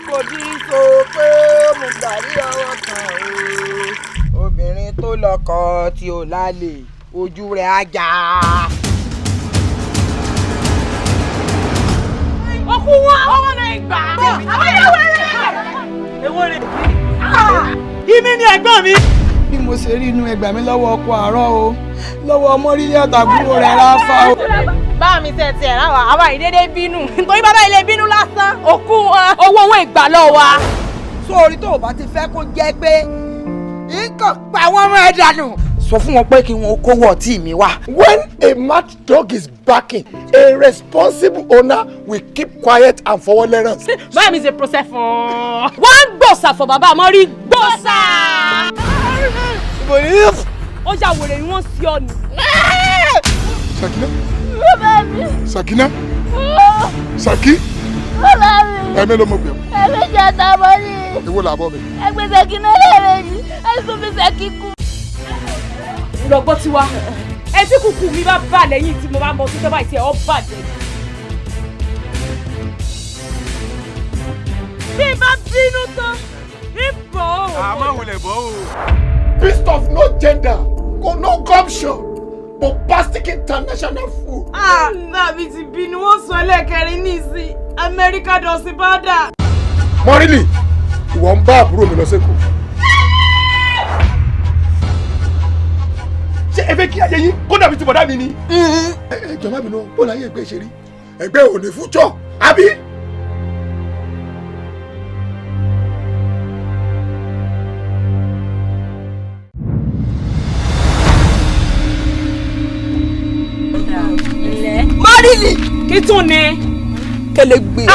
kò bí so pé mo gbà ní ọwọ́ kan o obìnrin tó lọ́kọ tí ò lálẹ́ ojú rẹ̀ á já. ọkùn wọn ọwọ́ náà gbà. èwo rẹ̀. ìmí ni ẹ̀gbọ́n mi. bí mo ṣe rí inú ẹgbàá mi lọ́wọ́ ọkọ àárọ̀ o lọ́wọ́ mọ́rílẹ̀ àtàkùrọ̀ rẹ̀ ráfà o. bá mi tẹ̀tì ẹ̀ láwa àwa ìdédé bínú nítorí bàbá ilé bínú lásán òkú owó owó ìgbà lọ wa. sórí tó o bá ti fẹ́ kó jẹ́ pé nǹkan pa wọ́n mọ́ ẹ dànù. sọ fún wọn pé kí wọn kó wọ tí mi wá. When a mad dog is barking, a responsible owner will keep quiet and follow learners. báyìí mi ṣe process fún. wọ́n ń gbòòsà fún bàbá àmọ́ rí gbòòsà. ó yà wèrè ni wọ́n sí ọ nù. Sakina. Bàbá mi. Sakina. Saki. Bàbá mi. Ẹ̀mí ló mọ̀ pé. Ẹ̀mí jẹ́ àtàbọ̀ ni. Èwo làbọ̀ mi. Ẹgbẹ́ Sakina lẹ́rẹ̀ ni. Ẹ̀sùn mi Saki kú. lọ́gbọ́n tí wá etí kùkù mi bá bà lẹ́yìn tí mo bá mọ sí tọ́ba ìtì ẹ̀ ọ́ bàjẹ́. bí bá bínú tán ìbò. àmọ́ wulẹ̀ bọ́ o. Beast of no gender, go no gumption, bombastic international fool. Nàbí ti bínú wọ́n sọ ẹlẹ́kẹrin nísìn Amẹ́ríkà dọ̀sí bọ́dà. Mọ́rílì, ìwọ ń bá àbúrò mi lọ sẹ́kọ̀ọ́. Ṣé ẹ fẹ́ kí ayé yín kó dàbí ti bọ̀dá mi ni? Jọ̀mọ́ mi náà, bó láyé ẹgbẹ́ ṣe rí? Ẹgbẹ́ ò ní fújọ́, àbí? Mọ́rílì kí tún ni. kẹlẹ gbé.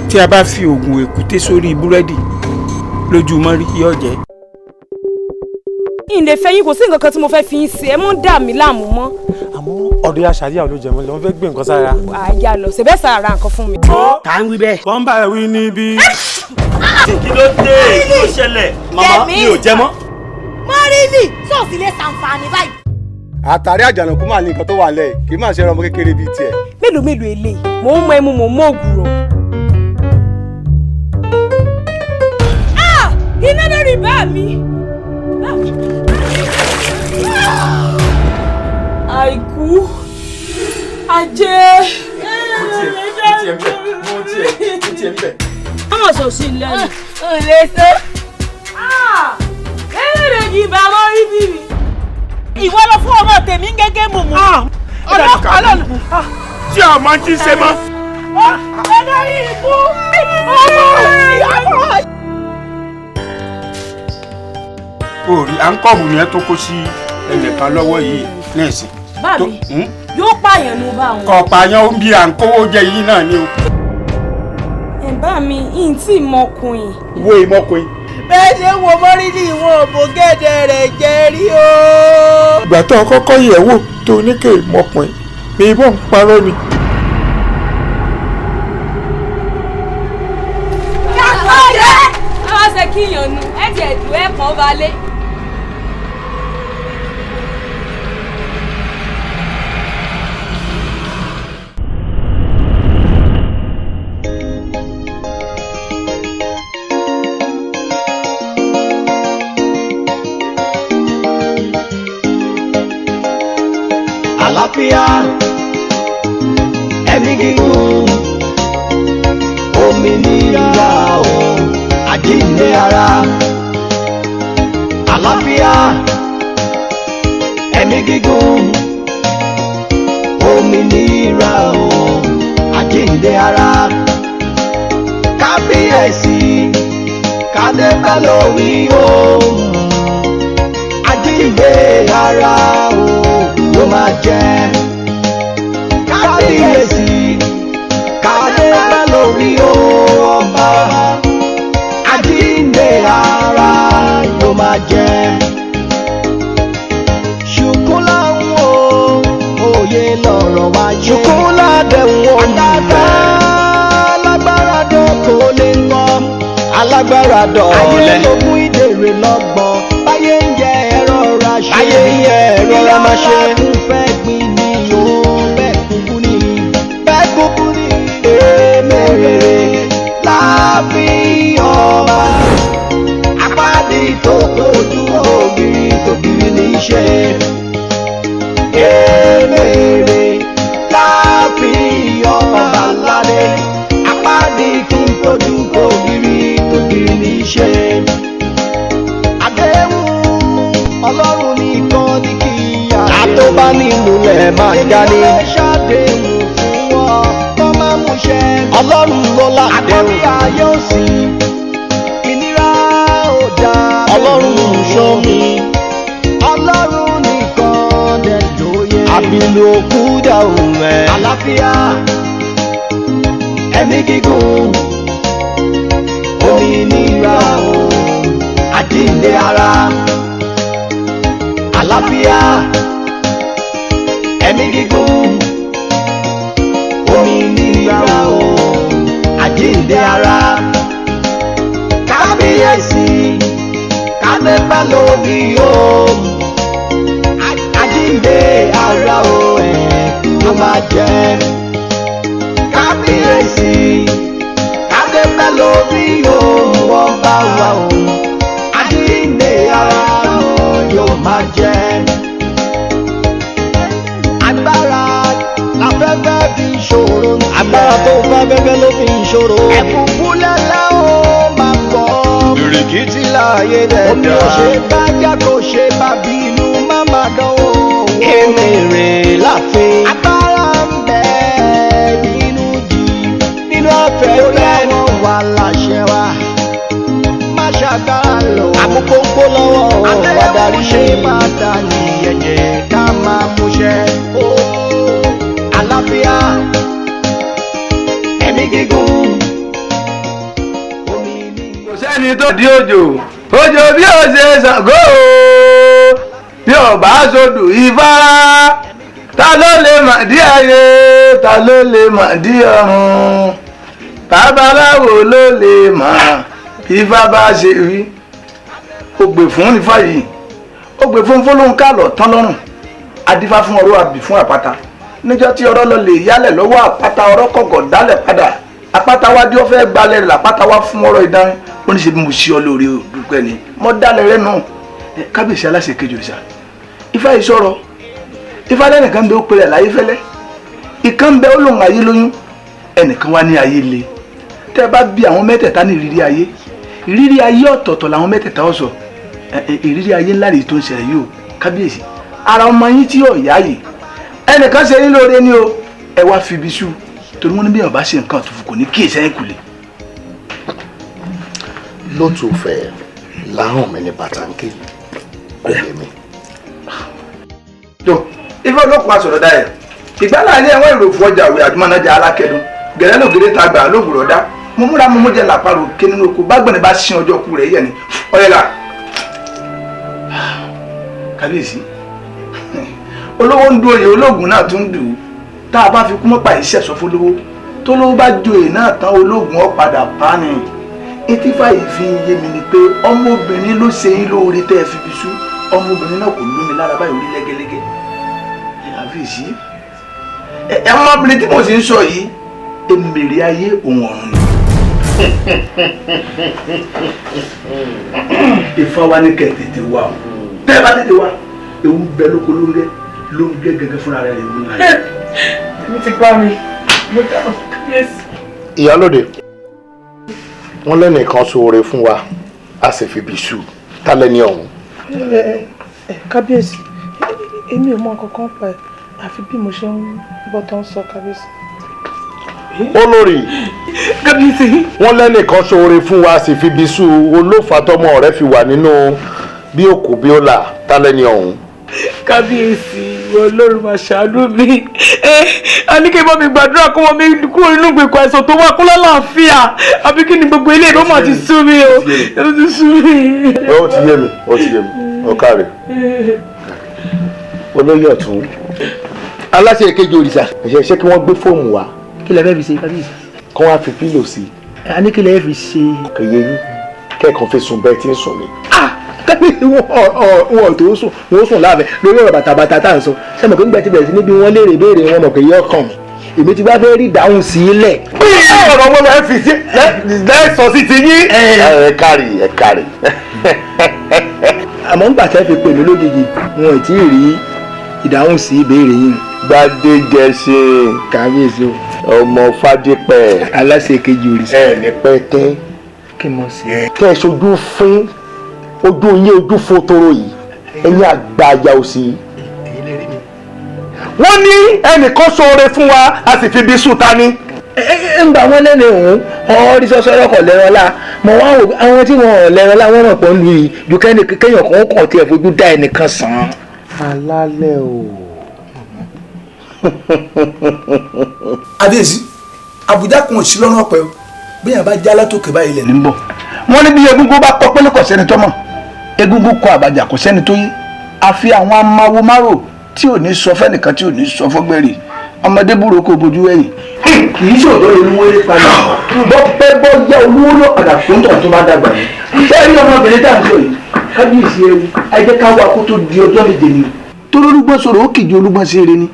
tí a bá fi oògùn èkúté sórí búrẹ́dì lójú mọ́rí yóò jẹ́. ìlè fẹ́ yín kò sí nǹkan kan tí mo fẹ́ fi yín ṣe ẹ mọ́ dà mí láàmú mọ́. àmọ́ ọ̀dọ̀ aṣáájú àwọn olójẹmọ ló ń fẹ́ gbé nǹkan sára. àyà lọ ṣe bẹ́ẹ̀ sára nǹkan fún mi. tá à ń wí bẹ́ẹ̀. wọ́n bá ẹ wí níbí. kí ló dé kí ló ṣẹlẹ̀ màmá mi ò jẹ mọ́. Mọ́rílì sọ́ọ̀sì lè ṣàǹfààní báyìí. àtàrí àjànàkú máa ní nǹkan tó wà lẹ́yìn kì í máa ṣe ọmọ kékeré bíi tiẹ̀. mélòó mélòó eléyìí mò ń mọ ẹmu mò ń mọ ògùrọ̀. iná lórí bá mi. àìkú ajé. mo tiẹ̀ ń bẹ̀. ọmọ sọ̀sì lẹ́yìn. lè ṣe. ẹ̀rẹ̀ yìí bá wọ́n rí bí mi. ìwọ lọ fún ọmọ tèmi gẹ́gẹ́ mùmú. ọlọ́run tí a máa ti ṣe mọ́. olórí ikú ọmọ ìyàwó. orí à ń kọ́ọ̀bù yẹn tó kó sí ẹnìkan lọ́wọ́ yìí nẹ́ẹ̀sì. báàmì yóò pààyàn ló bá wọn. kọ̀ọ̀pààyàn ó ń bí à ń kówó jẹ yìí náà ni o. ẹ̀bá mi yìí tí mọkùnrin. wo ìmọ̀kùnrin. bẹ́ẹ̀ ṣe wo Mọ́rílì ìwọ̀n òbò gẹ́gẹ́ rẹ̀ jẹ́ rí o. Ìgbà tó kọ́kọ́ yẹ̀ wò tó ní kè mọ́kùnrin, mi ìbọn ń parọ́ ni. ẹ wá ṣe kíyàn nu ẹ jẹ ẹdùn ẹ kàn balẹ̀. àlàáfíà ẹ̀mí gígùn òmìnira o àjíǹde ara àlàáfíà ẹ̀mí gígùn òmìnira o àjíǹde ara kábíyèsí kádé pẹ́ lórí o àjíǹde ara o ló máa jẹ́ kábíyèsí kádé pẹ́ lórí ọba àjíǹde ara ló máa jẹ́ ṣùkú láwọn òye lọ̀rọ̀ wáyé ṣùkú ládẹ̀wọ̀n àdàdà alágbára dọ́kọ̀ lè mọ́ alágbára dọ̀ọ̀lẹ̀ ayé lógún ìdèrè lọ́gbọ̀n báyé ń yẹ ẹ̀rọ ra ṣe báyé ń yẹ ẹ̀rọ ra máa ṣe fẹ́ gbin ní o bẹ́ẹ̀ kúkú ní ní ṣe. Èmèrè láàfin ọba aládé, apádi kí n tójú kògiri kògiri ní ṣe. Àdéhùn Ọlọ́run nìkan ní kí ìyá rẹ̀. Àtọ́bá ní ìmúlẹ̀ máa jáde. Èmi lè ṣàdéhùn fún wọn tó máa mú ṣẹ. Ọlọ́run ló ládéhùn. Àkọ́bí ayé ò sí, ìnira ò dáa. Ọlọ́run ń ṣọ́ mi. Ọlọ́run nìkan dẹ̀ lóye. Àbílù òkú dàrún ẹ̀. Àlàáfíà, ẹ̀mí gígùn, òmìnira o, àjíǹde ara. Àlàáfíà, ẹ̀mí gígùn, òmìnira o, àjíǹde ara. Kábíyèsí, kádépẹ́ lórí o, àjíǹde ara o ló máa jẹ́. Kábíyèsí, kádépẹ́ lórí o, wọ́n bá wà o, àjíǹde ara o yóò máa jẹ́. Agbára láfẹ́fẹ́ fi ṣòro. Agbára tó fẹ́ fẹ́fẹ́ ló fi ṣòro. Ẹ̀fúnfún lẹ́lẹ́ ó máa pọ̀. Bìrìkìtì láàyè dẹ̀ dá. Omi ò ṣe bá já kò ṣe bá bínú má máa dánwò. Èmèrè láàfin. Agbára ń bẹ nínú jì. Nínú ọ̀fẹ́ fẹ́ wọ́n wà láṣẹ wa. Má ṣàgbára lọ. Àmúkókó lọ́wọ́ wàdarí. Ṣé máa dà ní ẹ̀jẹ̀ ká máa múṣẹ́. Àlàáfíà, ẹ̀mí gígùn. Kò sẹ́ni tó di òjò bí ó ṣe Ṣàngó bí ọba sódù Ifá, ta ló lè mà dí ayé, ta ló lè mà dí ọ̀run, babaláwo ló lè mà Ifá bá ṣe rí. Ó gbè fún Ifá yìí, ó gbè fún Fọlọ́nkà lọ tán lọ́rùn, adífá fún ọ̀rọ̀ àbí fún àpáta. Níjọ́ tí ọ̀rọ̀ lọ lè yálẹ̀ lọ́wọ́ àpáta, ọ̀rọ̀ kọ̀gọ̀ dálẹ̀ padà. Àpáta wá dí ó fẹ́ gbalẹ̀ rẹ̀, àpáta wá fún ọ̀rọ̀ ìdán. Ó ní ṣe bí mo ṣe ọ lórí òdúpẹ́ ni mo dálẹ̀ rẹ̀ náà. Kábíyèsí aláṣẹ kejì òrìṣà, Ifá yìí sọ̀rọ̀. Ifá lẹ́nìkan bẹ ó pèrè láyé fẹ́lẹ́, ìkan bẹ ó lòun ayé lóyún, ẹnìkan wá ní ayé le. Tẹ́ bá bí àwọn mẹ́tẹ̀ẹ̀ta ní ìrírí ayé ọ̀tọ̀ọ̀tọ̀ làwọn mẹ́tẹ̀ẹ̀ta ó sọ. Ìrírí ayé ńlá rèé tó ń ṣẹlẹ̀ yìí o kábíyèsí. Ara ọmọ yín tí yóò yá yìí, ẹnìkan ṣe yín lóore ni o, ẹ wá fi ibi ṣú torí wọn ní bí ọba ṣe nǹkan àtúfù kò ní kí èsì ẹ̀yìn kùlé. Lótú fẹ́ láhùn mi ní bàtàǹkì kò yé mi. tó Ifá ọlọ́pàá sọ̀rọ̀ dáyẹ̀ ìgbàlá ní ẹ̀wọ̀n ìròfò ọjà òwe àdúmọ̀nájà alákẹ́dùn gẹ̀rẹ́ lògèrè ta gbà lóògùrọ̀ dá mo múra mo jẹ làpárò ké nínú oko bá gbọ̀nẹ̀ bá ṣin ọjọ́ ku rẹ̀ yẹ̀ ni ọ̀yẹ́là. Kábíyèsí, olówó ń du oyè ológun náà tún dù ú, tá a bá fi kú mọ́pà iṣẹ́ sọ fún olówó tó lówó bá joyè náà tán ológun ó padà pa ni. Etí fàyè fi ń yé mi ni pé ọmọbìnrin ló ṣe yín lóore tẹ́ ẹ fi fi sú, ọmọbìnrin náà kò lómi lára báyìí orí lẹ́gẹ́lẹ́gẹ́. Àfíìsí ọmọbìnrin tí mo sì ń sọ yìí èmèrè ayé òun ọ̀run ni. Ifá wa ní kẹ́ tètè wá o, tẹ́ ẹ bá tètè wá ewu bẹ lóko ló ń gẹ gẹ́gẹ́ fúnra rẹ̀ ewu náà. Èmi ti gbá mi, mo dáhùn kábíyèsí. Ìyálóde, wọ́n lẹ́nìkan ṣoore fún wa a sì fi bìṣù tálẹ́ ní ọ̀hún. Kábíyèsí, èmi ò mọ kankan pa ẹ̀ àfi bí mo ṣe ń bọ́ tán sọ kábíyèsí. Olórí, Kábíyèsí, wọ́n lẹ́nìkan ṣoore fún wa a sì fi bìṣù olófàtọ́mọ rẹ̀ fi wà nínú bí òkú bí ó là tálẹ́ ní ọ̀hún. Kábíyèsí, Ọlọ́run máa ṣàánú mi. A ní kí n bá mi gbàdúrà kó wọ́n mi kúrò nínú ìgbèkùn àìsàn tó wà kó lálàáfíà. Àbí kí ni gbogbo ilé ìbọn máa ti sú mi o. Ó ti sú mi. Ó ti yé mi, ó ti yé mi, ó káre. Olóyè ọ̀tún. Aláṣẹ ìkejì òrìṣà. Ṣé kí wọ́n gbé fóòmù wá? Kí lẹ fẹ́ fi ṣe kábíyèsí? Kí wọ́n á fi pílò sí i. A ní kí lẹ fi ṣe. Kò yé yín, kẹ́ẹ̀kan fi sùn bẹ́ẹ̀ tí ń sùn ni. Kábíyèsí wọn tó sùn, wọn sùn láàbẹ̀ lórí ọ̀rọ̀ bàtàbàtà tá à ń sọ. Ṣé mo kí n gbẹ ti bẹ̀rẹ̀ sí níbi wọn léèrè béèrè wọn mọ̀ pé yọ kàn mí. èmi ti bá fẹ́ rí ìdáhùn sí ilẹ̀. ọ̀rọ̀ wọn lọ́ọ́ fi sí lẹ́sọ̀ sí ti yín. ẹ kárí. àmọ́ ńgbà tẹ́ fi pè mí lójijì wọn ò tí ì rí ìdáhùn sí ìbéèrè yín. Gbádégẹṣe kábíyèsí o. ọmọ Fádípẹ̀ aláṣẹ kejì òrìṣà. ẹ ní pẹ́ẹ́tẹ́ kí mo sì. kẹ́ ẹ ṣojú fún ojú yín ojú fotoro yìí ẹ̀yin àgbàyà òsì. wọ́n ní ẹnìkan ṣoore fún wa a sì fi bí sùta ní. ń gbà wọ́n lẹ́nu òun ọ̀rí sọ́sọ́rọ́ kọ̀ lẹ́rọ la mọ̀ wá wò àwọn tí wọ́n lẹ́rọ la wọ́n mọ̀ pọ̀ ń lu yìí ju kéèyàn kan kàn tiẹ̀ fojú dá ẹnìkan sàn án. alálẹ̀ o. adéèsí àbújá kan ò sí lọ́rùn ọ̀pẹ o bí yàrá bá já látòkè báyìí lẹ̀. ń bọ̀ wọ́n ní bí egungun bá kọ pélé kò sẹ́ni tó mọ̀ egungun kọ àbàjá kò sẹ́ni tó yé àfi àwọn amáwo márò tí ò ní sọ fẹ́nìkan tí ò ní sọ fọ́gbẹ́rì ọmọdé búrò kò bójú ẹ̀yìn. kì í ṣòro olúwo eré padà bọ́ pẹ́ bọ́ yá olúwo náà padà fún tọ̀ tó bá dàgbà yìí. ṣé rí ọmọbìnrin tá à ń sọ yìí kábíyèsí ewu ẹ jẹ́ ká wá kó tó di ọjọ́ méje ni. torí olúgbọ́n sọ̀rọ̀ ó kìjì olúgbọ́n sí eré ni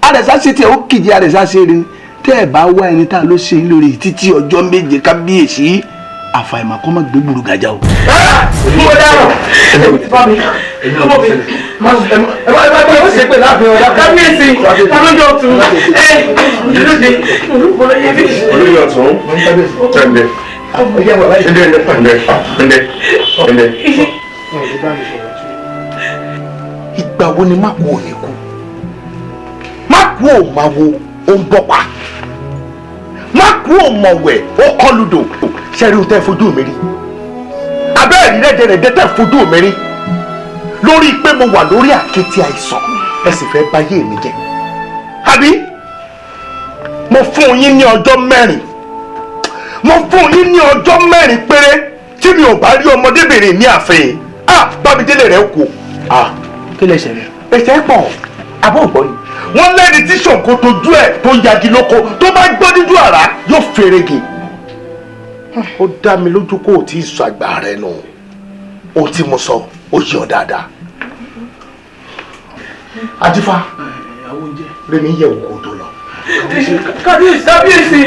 àrẹ̀sá ṣe tiẹ̀ ó kìjì àrẹ̀sá ṣe eré ni tẹ́ ẹ̀ bá wá ẹni tá a ló ṣe ń lórí títí ọjọ́ méje kábíyèsí àfàìmọ̀ kọ́ mọ̀ gbé gbùrù gàjà o. mo dárò bá mi ọmọ mi ẹ bá ṣe pé láàfin ọ̀dà kábíyèsí alójó ọ̀tún ìlúde olóyè ọ̀tún tẹ̀lé ǹdẹ̀. ìgbà wo ni má kú ò ní kú má kú ò máa wo ó ń bọ́ pa má kú ò mọ̀ wẹ̀ ó kọ́ ludò ṣẹ́rí tẹ́ fojú mi rí abẹ́rẹ́ rẹ́dẹ̀rẹ́dẹ́ tẹ́ fojú mi rí lórí pé mo wà lórí àkéte àìsàn ẹ sì fẹ́ báyé mi jẹ́ àbí mo fún yín ní ọjọ́ mẹ́rin péré tí mi ò bá rí ọmọdébìnrin ní ààfin bámidélé rẹ̀ kú. kí lè ṣẹlẹ̀. ẹ̀ṣẹ̀ pọ̀ abọ́ ògbọ́n ni wọ́n lẹ́ni tí ṣòǹkó tójú ẹ̀ tó yagi lóko tó bá gbọ́ níjú àrá yóò fèrègè. ó dá mi lójú kó o tí ì sọ àgbà rẹ nù ohun tí mo sọ ó yọ dáadáa. Adífá rèmi yẹ òkú tó lọ. kábíyèsí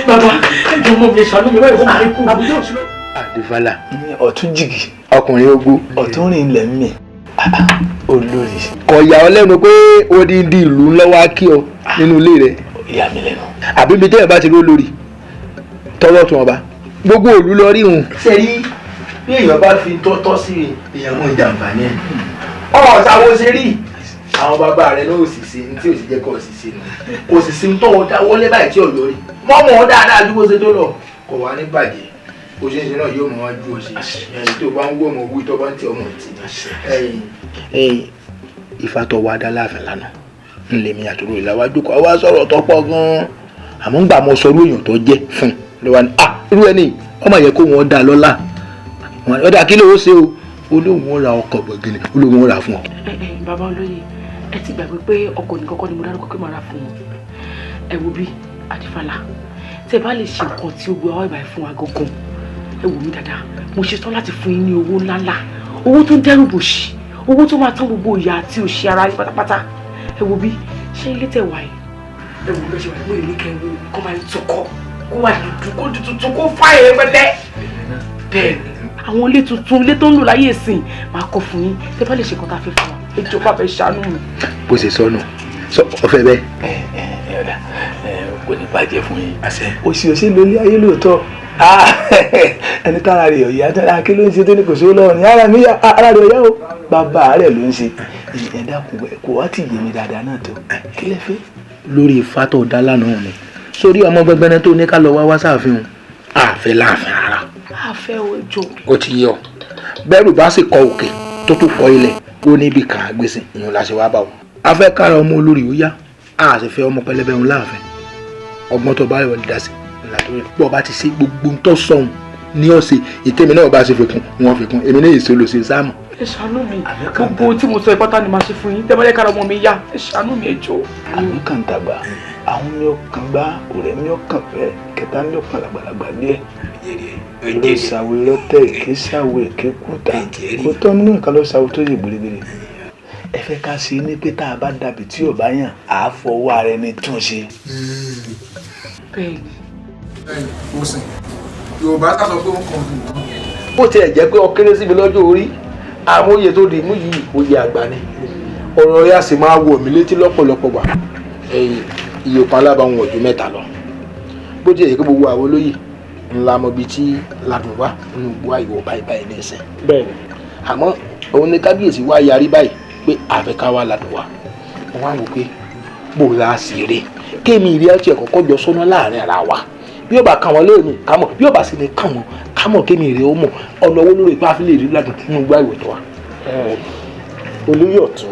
bàbá ẹjọ ọmọ mi ṣàánú mi báyìí wọ́n mi kú. Adífálà ọ̀tún jìgì ọkùnrin ogun ọ̀tún rìn ilẹ̀ mi olórí. kò yà ọ́ lẹ́nu pé odindi ìlú ńlá wá kí ọ nínú ilé rẹ. ìyá mi lẹ́nu. àbí mi tẹ́yẹ̀ bá ti rí olórí tọwọ́ tún ọba gbogbo òlu lọ rí òun. sẹ́rí bí èèyàn bá fi tọ́tọ́ sí èèyàn mú ìjàmbá ní ẹ̀. ọmọ ṣàwọ́ ṣe rí àwọn bàbá rẹ̀ náà ò sì ṣe ní tí ò sì jẹ́ kó o sì ṣe nù kò sì sí tó o dáwọ́lé báyìí tí ò lórí mọ́mọ́ ọ dáadáa ju bó ṣe tó lọ kò wá ní bàjẹ́ bó ṣe ń ṣe náà yóò mọ̀ wá ju òṣè ẹ̀yìn tó bá ń wọ́ ọmọ owó tó bá ń tẹ ọmọ tì ẹ̀yìn ìfàtọ̀ wa dá láàfin lánàá ńlẹ̀ mi àtúrò ìlàwájú kọ́ wá sọ̀rọ̀ tó pọ̀ gan-an àmọ́ ń gbà mọ́ sọ lóyún tó jẹ́ fún un lọ́wọ́ ni irú ẹni ọmọ yẹ kó wọn dá lọ́lá ọ̀dà kí ló ṣe o olóhùn ra ọkọ̀ gbọ̀gìnì olóhùn ra fún ọ. bàbá olóyè ẹ ti gbàgbé pé ọkọ̀ ní kọ́kọ́ ni mo dárúkọ pé mo ra fún wọn ẹ wo bí Adífálà tẹ bá lè ṣe nǹkan tí ó gbé ọwọ́ ìbàyẹ̀ fún wa gangan ẹ wò mí dáadáa mo ṣetán láti fún yín ní owó ńláńlá owó tó ń dẹ́rù bòṣì owó tó máa tán gbogbo ìyà àti òṣì ara yín pátápátá ẹ wo bí ṣé ilé tẹ wáyé ẹ wò lọ ṣe wà lóye ní kẹwò kó máa tọkọ kó wà dúdú kó tuntun kó fáyẹ pẹtẹ bẹ́ẹ̀ àwọn ilé tuntun ilé tó ń lò láyé ìsìn máa kọ fún yín tẹ bá lè ṣe nǹkan tá a fẹ́ fún wa ìjọba fẹ́ ṣàánú mi. bó ṣe sọnù ọfẹ bẹ́ẹ̀. kò ní bàjẹ́ fún yín. òsì òsì lórí ayé lóòótọ́ ẹni tára rẹ̀ ọ̀yá tára kí ló ń ṣe tó ní kò sí lọ́wọ́ ni ara rẹ̀ ọ̀yá o bàbá rẹ̀ ló ń ṣe ẹ̀dá kò wá tì yé mi dáadáa náà tó kí lẹ fẹ́. lórí ifá tó dá lánàá ni sórí ọmọ gbẹgbẹrẹ tó ní ká lọ wá sáàfin àfẹ́ láàfin rárá. àfẹ́ ojú. ó ti yọ bẹ́rù bá sì kọ òkè tó tún kọ ilẹ̀ ó níbi kan àgbèsè ìyẹn la ṣe wá bá wọn. a fẹ́ kára ọmọ olórí ó yá a sì fẹ́ ọmọ pẹlẹbẹ òun láàfin ọgbọ́n tó bá yọ dá sí bọ́ bá ti ṣe gbogbo ń tọ́ sọ̀hún ní ọ̀sẹ̀ ìtẹ́mi náà bá ṣe fi kún wọn fi kún èmi náà èso lò sí sáàmù. ẹ ṣàánú mi gbogbo tí mo sọ ìpátá ni màá ṣe fún yín tẹ́mọ́lẹ́ kára ọmọ mi yá ẹ ṣàánú mi ẹ jọ̀ọ́. àwọn kan dàgbà àwọn mi ò kàn gbá ọ̀rẹ́ mi ò kàn fẹ́ kẹta mi ò kàn làgbàlagbà díẹ̀. ló ṣàwé lọ́tẹ̀ kí ṣàwé kí kúta kó tọ́ nínú nǹkan ló ṣàwé tó yẹ gbèrègbèrè ẹ fẹ́ ká ṣe ní pé tá a bá dàbí tí ò bá yàn á fọwọ́ ara ẹni tún ṣe. bẹ́ẹ̀ni. ó sìn yorùbá sọ pé ó kàn fún un. bó tiẹ̀ jẹ́ pé ó kéré síbi lọ́jọ́ orí àwọn oyè tó di mú yìí oyè àgbà ni ọ̀rọ̀ rẹ̀ á sì máa wọ̀ mí létí lọ́pọ̀lọpọ̀ wà iye kan alábàáwọn ọ̀dún mẹ́ta lọ bó tiẹ̀ jẹ́ pé gbogbo àwọn olóyè ńlá mọ ibi tí Ládùn wá nínú gbọ́ àìwọ̀ báyìí ní ẹsẹ̀. bẹ́ẹ̀ni. àmọ́ òun ni kábíyèsí wá yarí báyìí pé àfẹ́ká wá Ládùn wá wọ́n á wò pé bò la sì rè kémi ìrí ẹ̀ tiẹ̀ kọ́kọ́ jọ sọ́nà láàrin ara wa bí ó bá kàn wọ́n lóòmì kámọ̀ bí ó bá sì lè kàn wọ́n kámọ̀ kémi ìrí ó mọ̀ ọ̀nà owó lórí ipá fi lè rí Ládùn nínú gbọ́ àìwọ̀ tó wá. olóyè ọ̀tún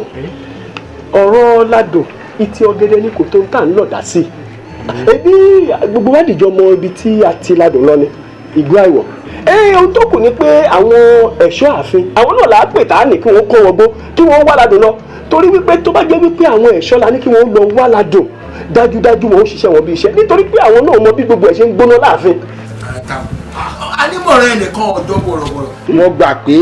ọ̀rọ̀ Ládùn ìtì ọ̀gẹ̀dẹ̀ ní kò tó ń tà ń lọ̀dá sí ebi gbogbo wa dìjọ mọ ibi tí a ti Ládùn lọ ni ìgbó àìwọ̀ ohun tó kù ni pé àwọn ẹ̀ṣọ́ ààfin àwọn náà làá pè tá a ní kí wọ́n kó wọn gbó kí wọ́n wá Ládùn lọ torí wípé tó bá jẹ́ wípé àwọn ẹ̀ṣọ́ la ní kí wọ́n lọ wá Ládùn dájúdájú wọn ó ṣiṣẹ́ wọn bí iṣẹ́ nítorí pé àwọn náà mọ bí gbogbo ẹ̀ ṣe ń gbóná láàfin. anímọ̀ràn ẹnìkan ọ̀dọ́ bọ̀rọ̀bọ̀rọ̀. wọ́n gbà pé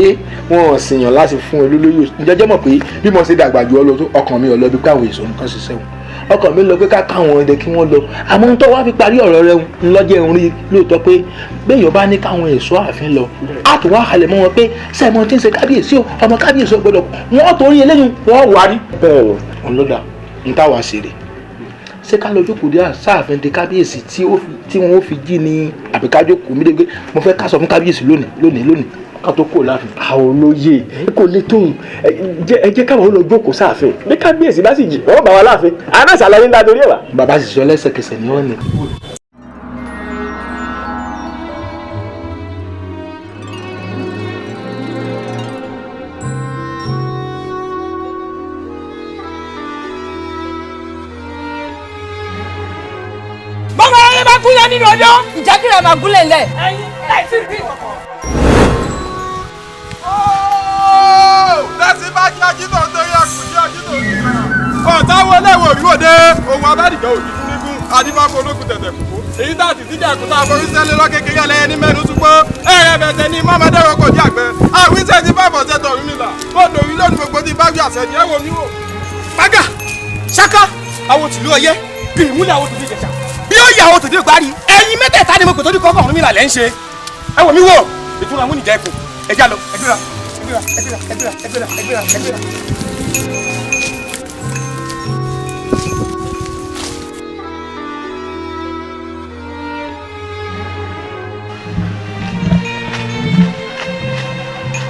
wọn ò ṣèyàn láti fún olólóyè jẹjẹ mọ̀ pé bí mo ṣe dàgbà jù ọ lọ tó ọkàn mi ò lọ bí pé àwọn èso nǹkan ṣiṣẹ́ wọn ọkàn mi lọ pé ká káwọn ọdẹ kí wọ́n lọ àmọ́ ń tọ́ wá fi parí ọ̀rọ̀ rẹ̀ ńlọ́jẹ́ ń rí lóòótọ́ pé béèyàn bá ní káwọn èso ààfin lọ á tún wá halẹ̀ mọ́ wọn pé sẹ́ẹ̀mọ́ tí ń ṣe kábíyèsí o ọmọ kábíyèsí ò gbọ́dọ̀ wọ́n tó rí eléyìí wọ́n wà rí. bẹ́ẹ̀ni ọlọ́dà ń táwa ṣe rè ṣé ká lọ jókòó dé sáàfin de kábíyèsí tí wọ́n ó fi jí ní àbíkájókòó mi dé pé mo fẹ́ ká sọ fún kábíyèsí lónìí ká tó kó láàfin. àwọn olóyè kò lè tóun ẹ jẹ́ káwọn lọ jókòó sáàfin bí kábíyèsí bá sì jì wọ́n bá wa láàfin àná ṣàlàyé ńlá torí ẹ̀ wá. bàbá sì sọ lẹ́sẹ̀kẹsẹ̀ ní wọ́n ní. bọ́mọ ayé bá gúnlẹ̀ nínú ọjọ́. ìjákìrà máa gúnlẹ̀ lẹ̀. ẹyin láìsí rí ìkọ̀kọ̀. lẹ́sìn bá jẹ́ ajínigbò tó yẹ kù sí ajínigbò ní ìlànà. ọ̀tá wọlé wò rí òde ohun abádìjọ òjì fún nígún adífáfó olókùn tẹ̀tẹ̀ kùkú. èyí tá a ti díjà kúta àforísẹ́lẹ̀ lọ́kẹ́kẹ́ lẹ́yìn ní mẹ́nu túpọ̀ ẹ̀rẹ́ bẹ̀tẹ̀ ní mọ́mọdéwọ̀ kò jẹ́ àgbẹ̀. àwíṣẹ́ ti bá bọ̀tẹ́ tọ̀rún mi là ó dòrí lónìí gbogbo ti bá wí àṣẹ ni ẹ wò mí wò. Págà ṣáká àwọn tìlú ọyẹ bí ìmúlẹ̀ àwọn tòdì ìjẹ̀ṣà bí ó yà àwọn tòdì ìparí ẹ̀yin mẹ́tẹ̀ẹ̀ta ni mo kò tó ní kọ́kọ́ ọ̀run mi là lẹ́ ń ṣe. ẹ wò mí wò ìtura múnìjà ẹkùn ẹja lọ ẹgbẹ́ra.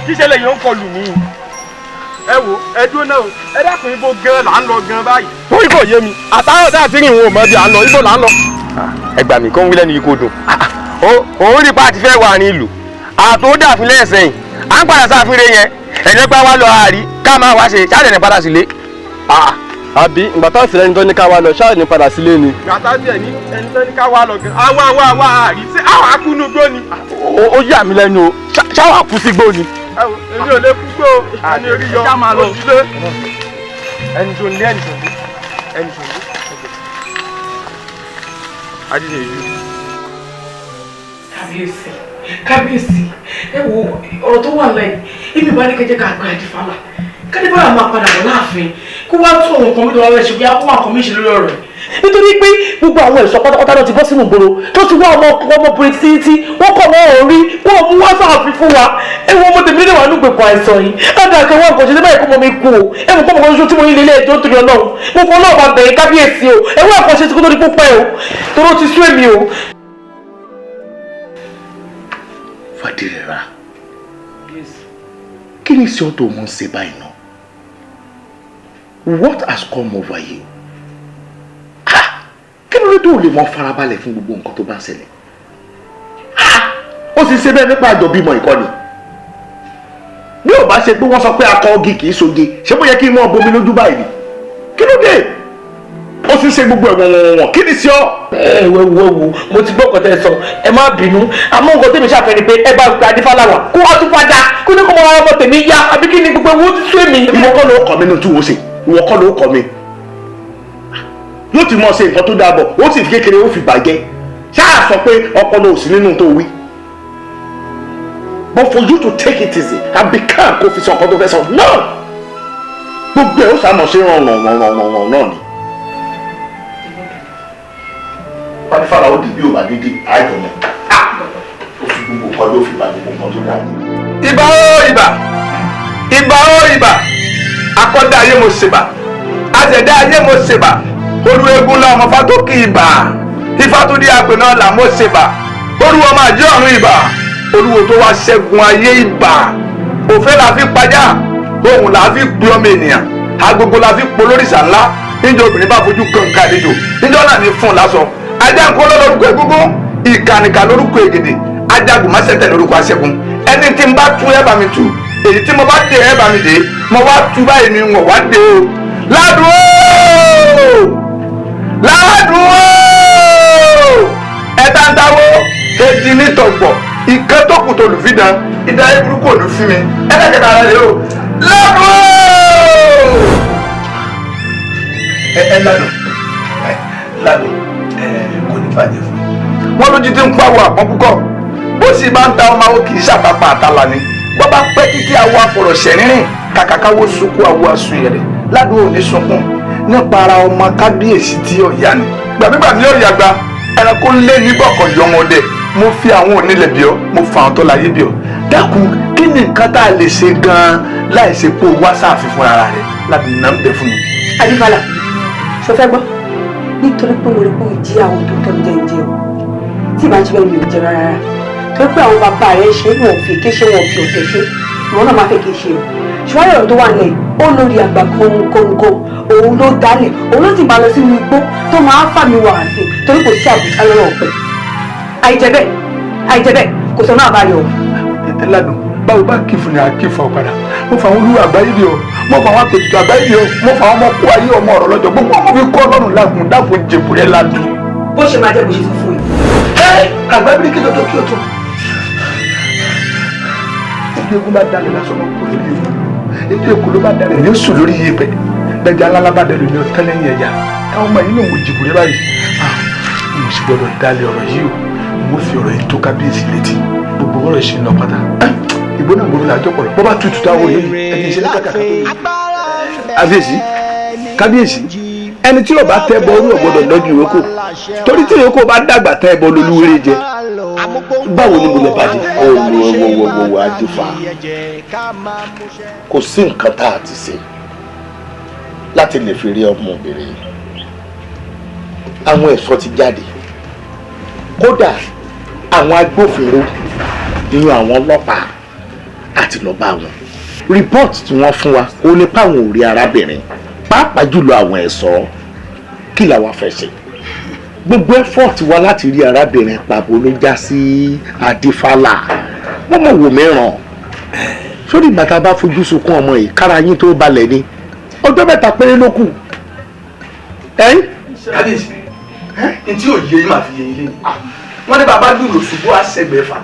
kí ṣẹlẹ̀ yìí ó ń kọlù mí ẹ wo ẹ dúró náà ẹ dákun ibo gan là ń lọ gan báyìí. torí kò yé mi àtàwọn tá a ti rìn wọn ò mọ bí à ń lọ ibo là ń lọ. ẹ gbà mí kó ń wí lẹ́nu yìí kó dùn. òun rí pa àti fẹ́ wà ní ìlú àtòdàfin lẹ́sẹ̀yìn à ń padà sáfìrè yẹn ẹ̀jẹ̀ pé wá lọ àárí ká máa wá ṣe ṣáà ní padà sílé. àbí ìgbà táwọn ìṣẹ̀lẹ̀ ẹni tó ní ká wá lọ ṣáà ní padà sílé ni. gàtá bí ẹni tó ní ká wá lọ gan àwa àárí ṣé àwọn akúnú gbó ni. ó yà mí lẹ́nu o ṣáà wà kú sí gbó ni. èmi ò lè kú gbó ẹni orí yọ òjìlé ẹni tó ń lé ẹni tó ń lé ẹni tó ń lé. adídè yìí. kábíyèsí ẹ wo ọ̀rọ̀ tó wà lẹ́yìn ibi ìbá ní kẹjẹ ká gba Adífálà kádífálà máa padà bọ̀ láàfin kó wá tún òun kan bí wọ́n rẹ̀ ṣe bí akó máa kọ́ mí ṣe lórí ọ̀rọ̀ nítorí pé gbogbo àwọn ẹ̀ṣọ́ pátápátá náà ti bọ́ sínú ìgboro tó ti wá ọmọbìnrin títí wọ́n kọ̀ wọ́n ò rí wọ́n mú wá sáàfin fún wa ẹ wo ọmọdé mi lè wà nígbèkùn àìsàn yìí ádàkẹ́ wọn kò ṣe débẹ̀ kó mọ mi kú o ẹ mọ̀ kó mọ̀ kó tí mo yí lélẹ̀ ẹjọ́ torí Ọlọ́run mo fọ́ náà bá bẹ̀rẹ̀ kábíyèsí o ẹ wọ́n àkọsí tí kò tó di púpẹ́ o toró ti sú èmi o. Fàdírẹ́ra kí ni sí ọ̀tọ̀ mọ̀ ń ṣe báyìí náà? What has come over you? Kí ló dé tó lè mọ farabalẹ̀ fún gbogbo nǹkan tó bá ń ṣẹlẹ̀? Ó sì ṣe bẹ́ẹ̀ nípa àjọ bímọ ìkọ́ni. Bí ò bá ṣe pé wọ́n sọ pé akọ ogi kì í ṣoge, ṣé bó yẹ kí n mọ bomi lójú báyìí ni? Kí ló dé? Ó sì ṣe gbogbo ẹ̀wọ̀n kí ni sí ọ? wo mo ti gbọ́ kọ́tẹ́ sọ ẹ má bínú àmọ́ nǹkan tèmi ṣàfẹ́ ni pé ẹ bá gba Adífálà wá kó wá tún padà kó ní kó mọ ọmọ tèmi yá àbí kí ni gbogbo ewu ti sú èmi. Ìwọ kọ́ ló kọ́ mi ní ojú wo ṣe, ìwọ kọ́ ló kọ́ mi. Yóò ti mọ̀ ṣe nǹkan tó dáa bọ̀, ó sì fi kékeré ó fi bàjẹ́. Ṣáà sọ pé ọpọlọ ò sí nínú tó wí. But for you to take it easy and be calm kó fi sọ nǹkan tó fẹ́ sọ, no! gbogbo ẹ̀ ó sàmọ̀ sí ràn náà ni. Fánífàlà ó di bí òbá dídí àìjọ mọ́ ó fi gbogbo nǹkan ló fi bàjẹ́ gbogbo tó dáa. Ìbà ó ìbà ìbà ó ìbà akọ́dá ayé mo ṣèbà àṣẹ̀dá ayé mo ṣèbà olúwegun la ọmọ Fátókì ìbà Ifátúndé àpè náà là mo ṣèbà olúwo máa jẹ́ ọ̀run ìbà olúwo tó wá ṣẹ́gun ayé ìbà òfé la fi pajá ohùn la fi pe ọmọ ènìyàn agogo la fi polórìṣà ńlá níjọ́ obìnrin bá fojú kànká àlejò níjọ́ náà ní fún un lásọ ajá ń kó lórúkọ egúngún ìkànnìkà lórúkọ ègèdè ajagun má ṣẹ̀tẹ̀ lórúkọ aṣẹ́gun ẹni tí n bá tú ẹ bá mi tú èyí tí mo bá dé ẹ bá mi dé mo wá tú báyìí ni wọ́n wá dé o ládùn ó ládùn ó ẹ̀dá ń dáwó èjì ní tọ̀gbọ̀ ìkẹ́ tó kù tó lùfídàn ìdáyé burúkú ò ní fi mi ẹ̀ẹ́dẹ̀kẹ̀ta rẹ̀ o ládùn ó. ládùn kò ní bàjẹ́ fún mi. wọ́n lójú tí ń pawọ́ àpọ́n púpọ̀ bó sì bá ń ta ọmọ àwọn kì í ṣàtàpà àtàlà ni bọ́ bá pẹ́ títí awọ afọ̀rọ̀ṣẹ̀ rírìn kàkàkáwó sunkún awọ asùnyẹ̀rẹ̀ ládùn òní sunkún nípa ara ọmọ kábíyèsí tí yóò yá ni gbàgbégbà ni yóò yàgbá ẹranko lé nígbọ̀kọ̀ yọmọdé mo fi àwọn onílẹ̀ bí ọ mo fa àwọn tó láyé bí ọ dákun kí ni nǹkan tá a lè ṣe gan-an láì ṣe pé o wá sáàfin fún ara rẹ ládùn náà ń bẹ fún mi. Adífálà ṣo fẹ́ gbọ́ nítorí pé mo rí pé ìjì àwọn tó tọ́ mi jẹ́ ìjẹ́ o tí ìbá ń ṣe bẹ́ẹ̀ mi ò jẹ́ rárá torí pé àwọn bàbá rẹ̀ ṣe wọn ò fi ké ṣe wọn ò fi òkè ṣe ìwọ náà máa fẹ́ ké ṣe o ṣùgbọ́n ọ̀rọ̀ tó wà nílẹ̀ ó lórí àgbà kọ̀ọ̀kan òun ló dálẹ̀ òun ló ti máa lọ sínú igbó tó máa fà mí wọ ààfin torí kò sí àbùsá lọ́rọ̀ ọ̀pẹ àìjẹ́bẹ̀ kò sọ náà àbáyọ. ládùn báwo bá kí fún ni àkí fún ọ padà mo fà wọn olú àgbáyé bí o mo fà wọn àpètùtù àgbáyé bí o mo fà wọn ọmọ kó ayé ọmọ ọ̀rọ̀ lọ́jọ́ gbogbo ọmọ fi kọ́ ọlọ́run lágùn dáàbò jèbùrẹ́ ládùn. bó ṣe máa jẹ́ bó ṣe sọ fún mi. àgbábírí kí ló tó kí o tó. ẹbí egun bá dalẹ̀ lásán ọmọ kúrò lórí egun ẹbí èkó ló bá dalẹ̀ ní oṣù lórí iye pẹ̀ bẹ́ẹ̀ alára bá dalẹ̀ ní ọtẹ́ lẹ́yìn ẹ̀yà káwọn ọmọ yìí lòun ò jèbùrẹ́ báyìí. mo sì gbọdọ̀ dalẹ̀ ọ̀rọ̀ yìí o mo fi ọ̀rọ̀ yìí tó kábíyèsí létí gbogbo ọ̀rọ̀ ìṣe ń lọ pátá ìbò náà gbọdọ̀ làjọ pọ̀ bọ́ bá tutù táwọn yìí ẹni ìṣe ní kàkà tó yẹ. kábíyèsí kábíyèsí ẹni tí yóò bá tẹ́ bọ orí ọ̀gbọ́dọ̀ lọ́jú ìrókò torí tí ìrókò bá dàgbà tẹ́ bọ lolúwere jẹ báwo ni mo lè bàjẹ́. wo Adífá kò sí nǹkan tá a ti ṣe láti lè fi rí ọmọbìnrin àwọn ẹ̀ṣọ́ ti jáde kódà àwọn agbófinró nínú àwọn ọlọ́pàá àti lọ́ba wọn report tí wọ́n fún wa ó ní páwọn ò rí arábìnrin pàápàá jùlọ àwọn ẹ̀ṣọ́ kí làwa fẹ́ ṣe gbogbo effort wa láti rí arábìnrin pàbó ló já sí Adífálà wọ́n mọ̀ wò mìíràn sórí bàtà bá fojú sunkún ọmọ yìí kára yín tó balẹ̀ ni ọjọ́ mẹ́ta péré ló kù. kábíyèsí ní tí yóò yé yín máa fi yé yín lé wọ́n ní bàbá lùlù ṣùgbó àṣẹgbẹ̀fà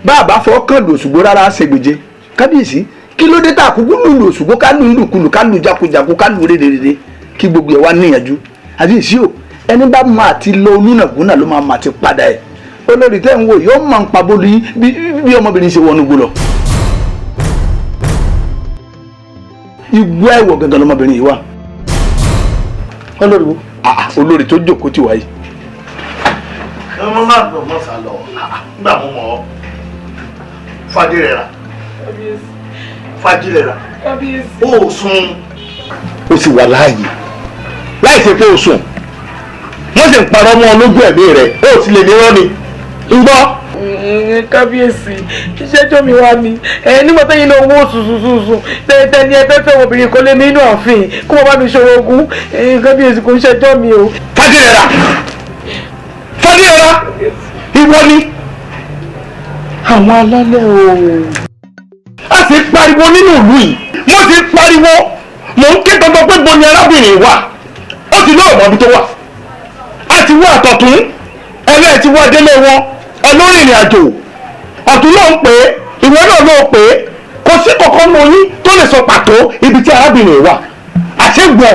bàbá fọkàn lò ṣùgbó rárá àṣẹgbèje kábíyèsí kí ló dé tá àkókò lùlù ṣùgbó ká lù ìlùkulù ká lù jakujaku ká lù rédèrèdè kí gbogbo ẹ̀ wá níyànjú àbíyèsí o ẹni bá máa ti lọ olúnàgúnà ló máa ti padà ẹ̀ olórí tẹ́ ń wò yóò máa ń pa bolo yín bí ọmọbìnrin ṣe wọnú gbó lọ. igbó ẹ̀wọ̀ gangan lọmọbìnrin yìí wà olórí wo olórí tó jókòó ti wáyé. ọmọ máa gbọ́ mọ́ sá lọ nígbà mo mọ̀ ọ́ Fadírẹ̀ra Fadírẹ̀ra ó sùn ó sì wà láàyè láì ṣe pé ó sùn wọ́n sì ń parọ́ mọ́ ọ lójú ẹ̀mí rẹ̀ ó sì lè ní rán ni ń gbọ́. kábíyèsí ìṣẹ́jọ́ mi wá ní nígbà tẹ́yìn náà owó sùsùsùsù tẹ́tẹ́ ní ẹgbẹ́ fẹ́ obìnrin kò lé mi inú ààfin kó wọ́n bá mi ṣòro ogun kábíyèsí kò ń ṣẹjọ́ mi o. Fadírẹ̀ra Fadírẹ̀ra ìwọ ni àwọn alálẹ̀ o. a sì pariwo nínú ìlú yìí mo ti pariwo mò ń ké tọ́tọ́ pé bo ni arábìnrin wà ó ti lóò mọ́ ibi tó wà a ti wá àtọ̀tún ẹlẹ́ẹ̀ ti wá délé wọn ẹlórí ìrìn àjò ọ̀tún náà ń pè é ìwọ náà ló pè é kò sí kankan mọ yín tó lè sọ pàtó ibi tí arábìnrin wà àṣegbọ̀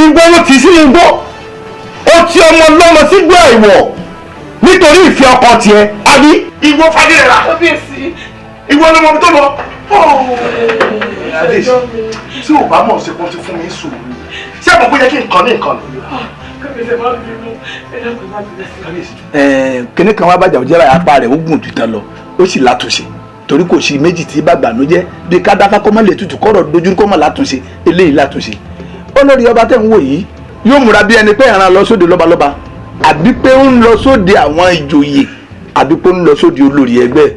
ìwọ ló ti sínú igbó ó ti ọmọ lọ́mọ sígbó àìwọ̀ nítorí ìfẹ́ ọkọ tiẹ̀ àbí ìwọ Fadírẹ̀ra ìwọ ló mọ ibi tó lọ. tí ò bá mọ̀ ṣe kó ti fún mi sùúrù ṣé àmọ́ bóyá kí n kàn ní nǹkan kíní kan wá bàjẹ́ òjẹ́ra apá rẹ̀ ó gùn jù tán lọ ó sì látúnṣe torí kò sí méjì tí bá gbànújẹ́ bí kádàká kó má lè tutù kọ́rọ̀ dojú kó má látúnṣe eléyìí látúnṣe olórí ọba tẹ̀ ń wò yìí yóò múra bí ẹni pé ìran lọ sóde lọ́balọ́ba àbí pé ó ń lọ sóde àwọn ìjòyè àbí pé ó ń lọ sóde olórí ẹgbẹ́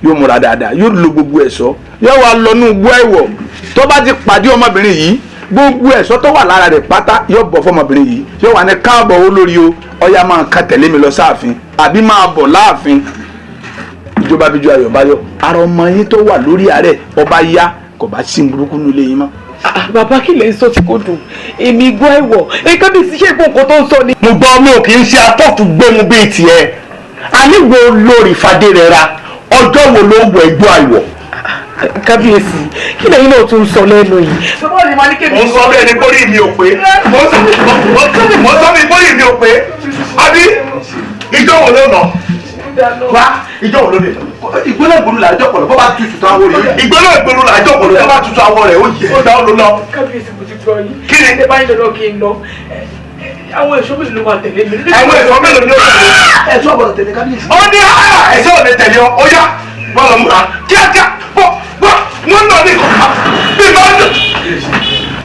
yóò múra dáadáa yóò lo gbogbo ẹ̀ṣọ́ yóò wá lọ ní ugbó ẹ̀wọ̀ tó bá ti pàdé ọmọbìnrin yìí gbogbo ẹ̀ṣọ́ tó wà lára rẹ̀ pátá yóò bọ̀ fọmọbìnrin yìí yóò wá ní káàbọ̀ olórí o ọya máa ka tẹ̀lé mi lọ sáàfin àbí máa bọ̀ láàfin ìjọba bíjú ayọ̀ báyọ̀ ara ọmọ yín tó wà lórí àárẹ̀ ọba yá kò bá sí burúkú nílé yín mọ́. bàbá kí lè sọ tí kò dùn èmi gbọ́ ẹ̀wọ̀ èyíká bí ti ṣe ìpò nǹkan tó ń sọ ni. mo gbọ́ mi ò kì í ṣe atọ́tù gbẹ́mu bíi tiẹ̀ anígbò lórí fadé rẹ̀ ra ọjọ́ wo ló wọ ẹgbọ́ àìwọ̀. kábíyèsí kí lẹ́yìn náà tún sọ lẹ́nu yìí. mo sọ bẹ́ẹ̀ ni kórìí mi ò pé mo sọ mi kórìí mi ò pé àbí ìjọ wo ló nà wá ìjọ wo ló dé ìgbóná ìgbóná là jọ pọ̀lọ́ bó bá tutù tó awọ rẹ̀ ìgbóná ìgbóná là jọ pọ̀lọ́ bó bá tutù awọ rẹ̀ ó yẹ ó dá ó lọ lọ. kábíyèsí mo ti gbọ́ yìí kí ni ẹ bá yín lọ́dọ̀ kí n lọ àwọn ẹ̀ṣọ́ mélòó ló máa tẹ̀lé mi. àwọn ẹ̀ṣọ́ mélòó ni ó tẹ̀lé ẹ̀ṣọ́ ọ̀bọ̀dọ̀ tẹ̀lé kábíyèsí. ó ní ẹ̀ṣọ́ ò lè tẹ̀lé ọ ó yá bọ́ọ̀lù múra kíákíá bọ́ wọ́n náà ní kọ̀ọ̀kan bí bá ń dùn.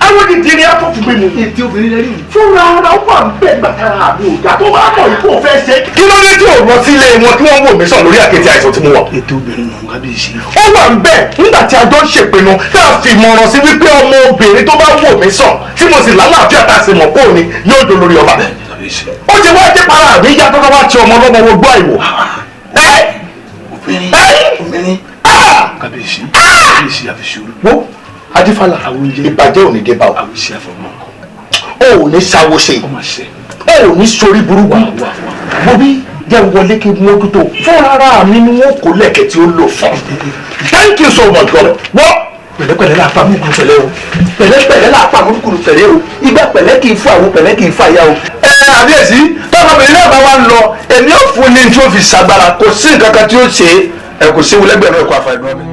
àwọn ìdí ni afọ́fù gbé mu. ètí obìnrin lẹ́yìn fúnra ara ó wà ń bẹ̀ gbàtàrà àbí òjà tó bá mọ̀ ìkó fẹ́ ṣe. kí ló dé tí ò lọ sílé wọn tí wọ́n wò mí sàn lórí àkéte àìsàn tí mo wà. ètò obìnrin náà kábíyèsí. ó wà ń bẹ̀ nígbà tí a jọ ń ṣèpinnu tá a fi ìmọ̀ràn sí wípé ọmọ obìnrin tó bá wò mí sàn tí mo sì lálàáfíà tá a sì mọ̀ pé òní yóò dó lórí ọba. ó ti wá jẹ́ para àbí ìyá tó wá ti ọmọ ọlọ́mọ wo gbọ́ àìwò. obìnrin kábíyèsí kábíyèsí àfisùúrù. wo adífàlà ìbàjẹ́ ò ní dé bá o. àwòṣe àfọmọ. o ò ní ṣàwòṣe o ò ní sori burúkú mo bí jẹ́ wọlé kí n mójútó fúnra mi ni wọ́n kó lẹ̀kẹ́ tí ó lò fún. thank you so much God. wọ́n pẹ̀lẹ́pẹ̀lẹ́ la pa múkúrú pẹ̀lẹ́ o pẹ̀lẹ́pẹ̀lẹ́ la pa múkúrú pẹ̀lẹ́ o ìgbà pẹ̀lẹ́ kì í fún àwọn pẹ̀lẹ́ kì í fún àyà o. àbíyèsí tọ́kọ̀bìnrin náà bá wá ń lọ èmi ò fún ní tí ó fi ṣàgbára kò sí nǹkan kan tí ó ṣe é kò sí wọlẹ́gbẹ̀rún ẹ̀kọ́ àfàìmọ́ mi.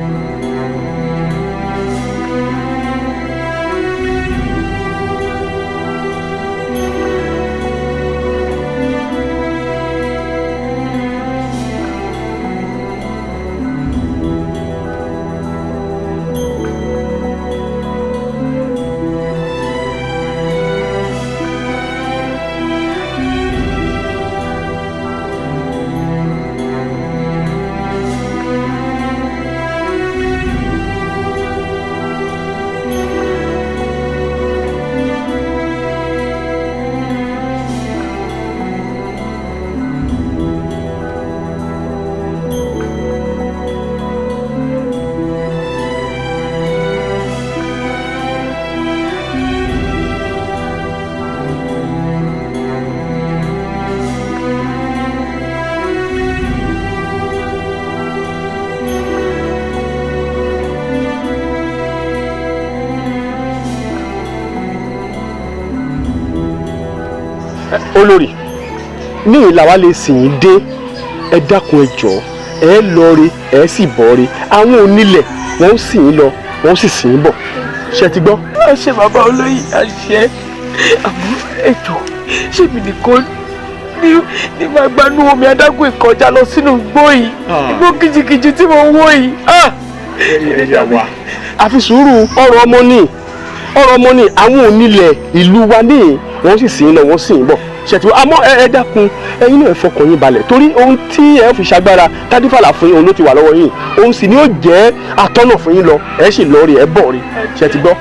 olórí ní ìlàwá lè sìn yín dé ẹ dákun ẹ jọ̀ọ́ ẹ lọ re ẹ sì bọ̀ re àwọn onílẹ̀ wọn ó sìn yín lọ wọn ó sì sìn yín bọ̀ ṣe ti gbọ́. àṣẹ bàbá olóyè àṣẹ àmọ́ ẹjọ́ ṣé mi nìkan ní máa gbanú omi adágún ìkọjá lọ sínú igbó yìí igbó kìjìkìjì tí mo wó yìí. àfi sùúrù ọ̀rọ̀ ọmọ ní àwọn onílẹ̀ ìlú wa ní wọ́n sì sìn ín lọ wọ́n sìn ín bọ̀ ṣètò àmọ́ ẹ dákun ẹ̀yin náà ẹ fọkàn yín balẹ̀ torí ohun tí ẹ fi ṣagbára tádífàlà fún yín òun ló ti wà lọ́wọ́ yín òun sì ni ó jẹ́ atọ́nà fún yín lọ ẹ sì lọ rí ẹ bọ̀ rí ṣètì gbọ́.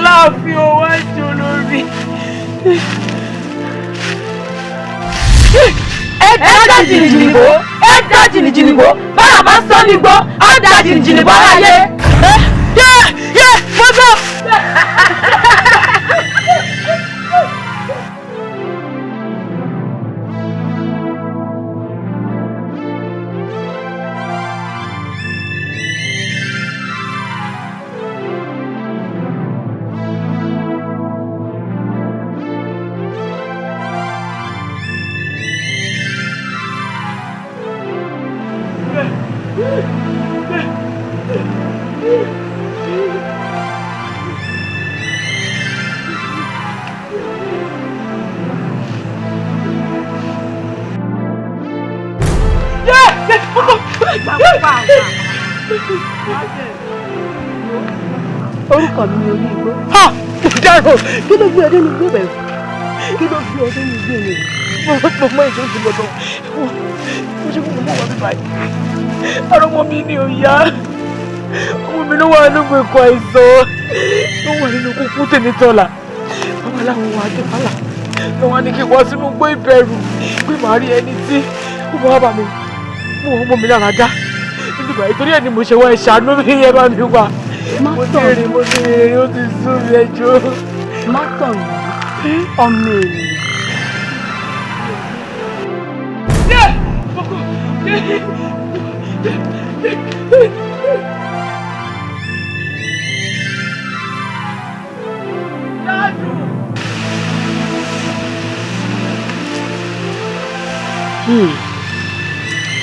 Láàfin owó ẹjọ́ lórí. Ẹ̀dá jìnnìjìnnìbó, ẹ̀dá jìnnìjìnnìbó, bára bá sọ ní gbọ́, á dá jìnnìjìnnìbó aráyé. Fọ́tò. Orúkọ mi ni orí igbó. Dárò. Kí ló gbé ọdún ní igbó bẹ̀rù? Kí ló gbé ọdún ní igbó mi? Mo mọ ètò ìdìbò lọ. Mo ṣe fún mi wọ́n mi báyìí. Ọ̀rọ̀ ọmọ mi ni ò yá. Ọmọ mi ló wà nínú ìkọ̀ àìsàn. Ló wà nínú kúkú tèmi tọ́la. Bàbá láwọn wà dé fàlà. Lọ́wọ́ ní kí n wá sínú gbó ìbẹ̀rù. Pé màá rí ẹni tí ó bá bà mí. Mo wọ́n mọ́ mi lára dá. Nígbà ìtorí ẹ̀ ni mo ṣe wá ìṣàánú mi yẹn bá mi wà. Mo ti rìn ó ti sún mi ẹjọ́. Má tọ̀ yìí, ọmọ ènìyàn.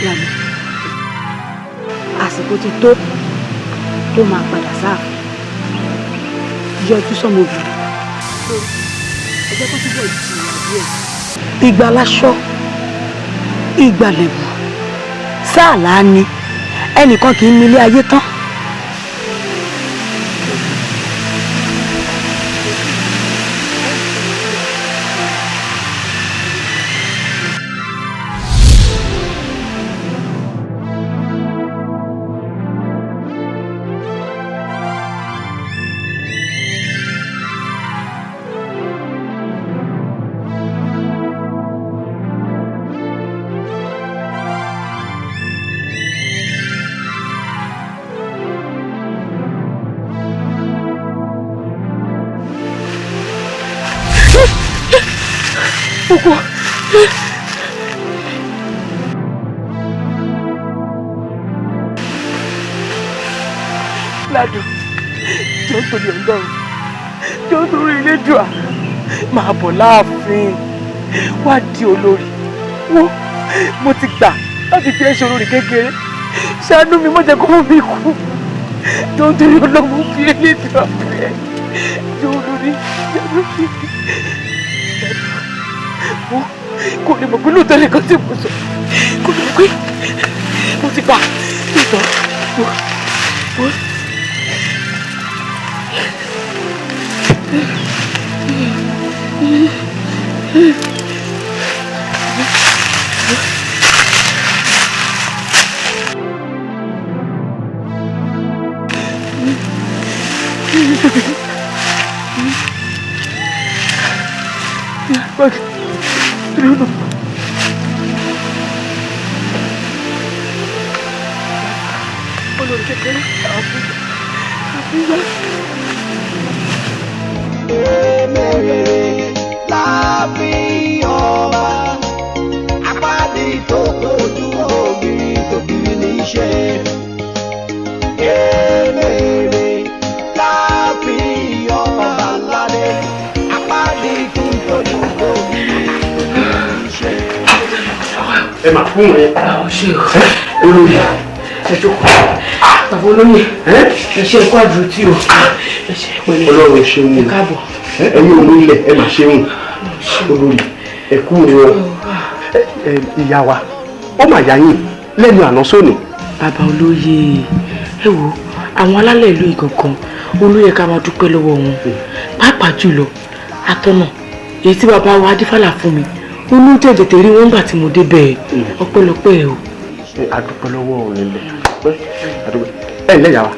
Lànà àsìkò ti tó máa padà sáàfin yọjú sọmọbìnrin ẹjẹ tó túbọ̀ jìnnà díẹ̀. Ìgbà láṣọ ìgbà lẹ̀bù sáà láàánú ẹnìkan kì í nílé ayé tán. Oko. Ládùn, jọ torí Ọlọ́run, jọ torí Elédùà, máa bọ̀ láàfin, wá di olórí. Wọ́n, mo ti gbà láti fi ẹ̀ṣọ́ olórí kékeré. Ṣàánú mi, má jẹ́ kó mú mi kú. jọ torí ọlọ́mọ fi elédùn àbẹ̀ jọ olórí kò lè mọ̀ pé lóòótọ́ nìkan tí mo sọ kò lè mọ̀ pé mo ti gbà lóòótọ́ olórí kékeré Èmèrè láàfin ọba, apádi tó kojú ògiri tògiri ní í ṣe. Èmèrè láàfin ọba ládé, apádi tó kojú ògiri tògiri ní í ṣe. Ẹ máa fún ẹ. ṣe o olórí ẹ jókòó bàbá olóyè ẹ ṣe ẹkọ àdúró tí o ẹ ṣe pẹ̀lẹ́ Ọlọ́run ṣeun ẹ káàbọ̀ ẹ̀yin olóyè ẹ máa ṣeun olórí ẹ kú wọn ìyá wa ó mà yá yín lẹ́nu àná sóní. bàbá olóyè ẹ wo àwọn alálẹ̀ ìlú ìgangan olóyè ká máa dúpẹ́ lọ́wọ́ wọn pàápàá jùlọ atọ́nà èyí tí bàbá wa adífàlà fún mi olóòjẹ́ tètè rí wọn gbà tí mo débẹ̀ ọpẹ́lọpẹ́ ẹ o. adúpẹ́ lọ́wọ́ òun lẹ̀ ẹ ǹlẹ́ yà wá.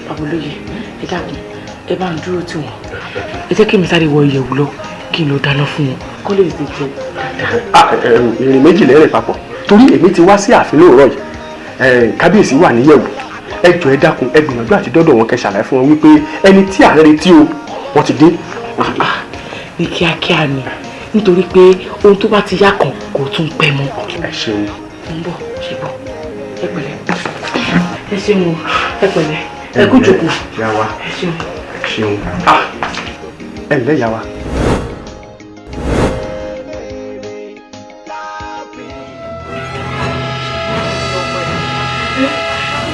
bàbá olóyè ẹ dákun ẹ bá ń dúró tì wọ́n ẹ jẹ́ kí mi sáré wọ ìyẹ̀wù lọ kí n lọ dáná fún wọn kó lè tètè jẹ dáadáa. ìrìn méjì lẹ́rìn papọ̀ torí èmi ti wá sí ààfin lóòrọ̀ yìí kábíyèsí wà níyẹ̀wù ẹ jọ̀ọ́ ẹ dákun ẹ gbìyànjú àti dọ́dọ̀ wọn kẹ́ ṣàlàyé fún wọn wípé ẹni tí à ń retí o wọ́n ti dé. ní kíákíá ni nítorí pé ohun tó bá ti yá kan kò tún pẹ́ mọ́. ẹ ṣeun. ń bọ̀ ṣe bọ̀ ẹ pẹ̀lẹ́ ẹ ṣeun ẹ pẹ̀lẹ́ ẹ kú jòkó yà wá ẹ ṣeun. ẹ ṣeun. ẹ ǹlẹ́ yà wá.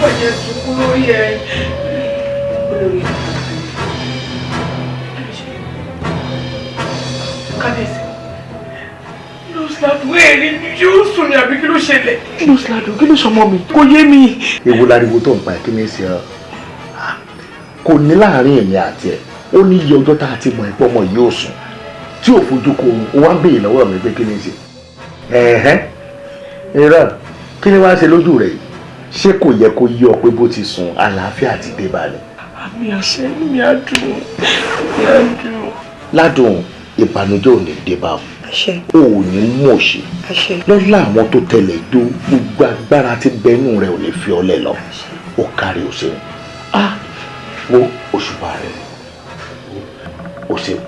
Ọjọ́ ìsìnkú lórí ẹ. Olórí kábíyèsí. Lọ́síládù èrè ni yóò sùn ní àbí kí ló ṣẹlẹ̀? Lọ́síládù kí ló sọmọ mi? Kò yé mi. Ewu láriwo tó ń pa kí ni ṣe ọ kò ní láàrin èmi àti ẹ ó ní iye ọjọ́ tá a ti mọ̀ ẹ̀pọ̀ ọmọ yìí ò sùn tí ò fojú ko o wá ń béèrè lọ́wọ́ mi pé kí ni ṣe irọ́ kí ni wàá ṣe lójú rẹ̀ yìí ṣé kò yẹ kó yí ọ pé bó ti sùn àlàáfíà ti dé balẹ̀. Àmì àṣẹ mi á dùn mi á dùn. ládùn ìbànújẹ́ ò ní dé bá o ò ní mú òṣì lọ́lá àwọn tó tẹ̀lé dó gbogbo agbára tí bẹ́ẹ̀nù rẹ̀ ò lè fi ọlẹ̀ lọ ó kárí òṣèlú wo òṣùpá rẹ̀ òṣèlú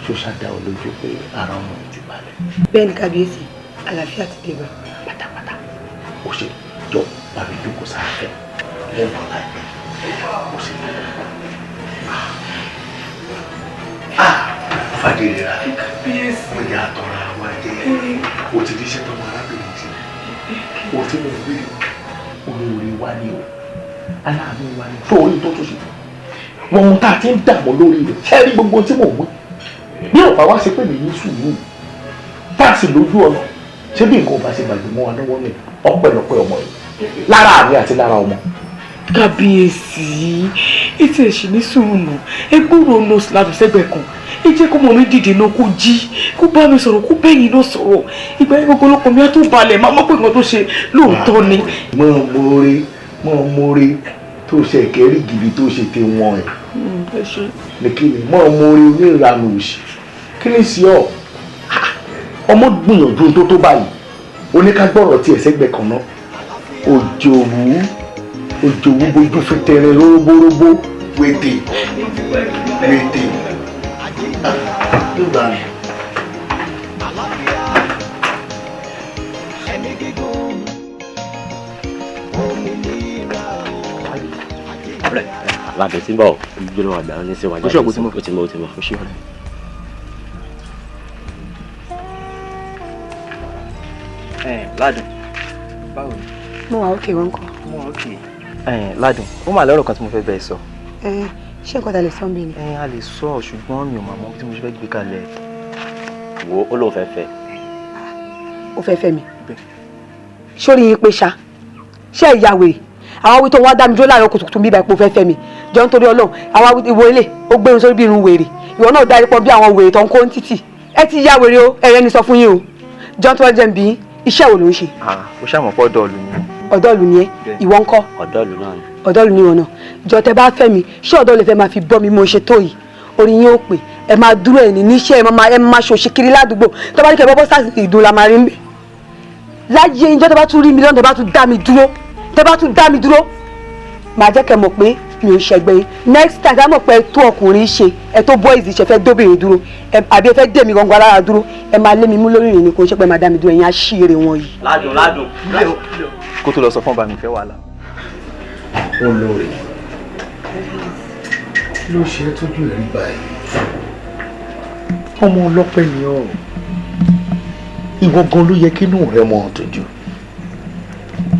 ṣó ṣáda ọ lójú pé ara ọmọ ti balẹ̀. bẹ́ẹ̀ ni kábíyèsí àlàáfíà ti dé bá. pátápátá òṣèlú jọ bàbí jókòó sáfẹ́ lẹ́nu láìpẹ́ òṣèlú. fàdéré ra mo yà àtọ̀rọ̀ àwọn ajẹ́ o ti díṣẹ́ tọmọ arábìnrin tí o ti mọ̀ wí olórí wa ni o aláàánú wa ni tó orí tó tó ṣe wọn mú tá a ti ń dààmú lórí rẹ̀ ṣẹ́ẹ́rí gbogbo tí mò ń wí bí ọ̀pá wá ṣe pé mi ní sùúrù tá a sì lójú ọ̀nà ṣé bí nǹkan ò bá ṣe gbàgbé mọ́ wa lọ́wọ́ mi ọpẹ́lọpẹ́ ọmọ yìí lára àmì àti lára ọmọ. kábíyèsí ètò ẹ̀sìn ní sùúrù ẹ gbúròó nọ́ọ̀sì ládùúsẹ́gbẹ̀ẹ́ kan ẹ jẹ́ kó mọ̀ mí dìde náà kó jí kó bá mi sọ̀rọ̀ kó bẹ́yìn náà sọ̀rọ̀ ìgbà yẹn gbogbo ọlọ́pàá mi á tó balẹ̀ máa mọ̀ pé nǹkan tó ṣe lóòótọ́ ni. mọ̀ mọ́re tó ṣe kẹ́rì gidi tó ṣe ti wọ́n ẹ̀ ní kí ni mọ̀ mọ́re onírànú òsì kí ni sí ọ ọmọ gbìyànjú tó tó báyìí oníkágbọ́rọ̀ tí ẹ̀sẹ̀gbẹ̀ kan náà òjòwú bójú fẹ́tẹ̀rẹ̀ lórógbórógbó wètè láti tí ń bọ̀ gbọ́dọ̀ àgbà ní sí wájú ó ti mọ̀ ó ṣí ọ̀rẹ́. Ládùn báwo ni. mo wà òkè wọn kọ. mo wà òkè. Ládùn ó mà lọ́rọ̀ kan tí mo fẹ́ bẹ́ẹ̀ sọ. ṣé nǹkan ta lè sọ ń bí ni. a lè sọ ṣùgbọ́n mi ò máa mọ bí mo ṣe fẹ́ gbé kalẹ̀. wo ó lóun fẹ́ fẹ́. ó fẹ́ fẹ́ mi. sórí yín pé ṣá ṣé ìyá wèrè àwọn awi tó wá dá mi dúró láàárọ̀ kùtùkùtù bíbá ipò fẹ́ fẹ́ mi jọ nítorí Ọlọ́run àwọn ìwọ ilé ó gbé irun sórí bí irun wèrè ìwọ náà darí pọ̀ bí àwọn wèrè tó ń kó ń títì ẹ ti ya wèrè o ẹ̀rẹ́ ni sọ fún yín o jọ nítorí jẹ́ ń bí iṣẹ́ wo ló ń ṣe. ó ṣàmọ̀pọ̀ ọ̀dọ́ọ̀lù ni. ọ̀dọ́ọ̀lù ni ẹ ìwọ ńkọ́. ọ̀dọ́ọ̀lù náà ni. ọ̀dọ́ọ̀lù ni wọn náà jọ tẹ bá fẹ́ mi ṣé ọ̀dọ́ọ̀lù fẹ́ máa fi bọ́ mi mo ṣe tó yìí orí yín ó pè ẹ máa dúró ẹ̀ ní níṣẹ́ ẹ máa ṣòṣì kiri ládùúgbò tó bá ní kẹ́ bọ́bọ́ sáà ìdùn la máa rí mbẹ́ láyé ìjọ tẹ bá tún rí mi lọ́nà tẹ bá tún dá mi dúró màá jẹ́ kẹ́ mọ̀ pé mi ò ṣẹgbẹ́ yín next time ká mọ̀ pé ẹ tó ọkùnrin ṣe ẹ tó boys ṣe fẹ́ dóbìnrin dúró àbí ẹ fẹ́ dé mi gangan lára dúró ẹ máa lé mi mú lórí ìrìn kò ń ṣe pé máa dá mi dúró ẹ̀yin aṣíire wọn yìí. ládùn. kó tó lọ sọ fún ọba mi fẹ́ wàhálà. olórí ló ṣe é tójú ẹ̀ rí báyìí ọmọ ọlọ́pẹ́ ni ọ́ ìwọ gan ló yẹ kí inú rẹ mọ́ tójú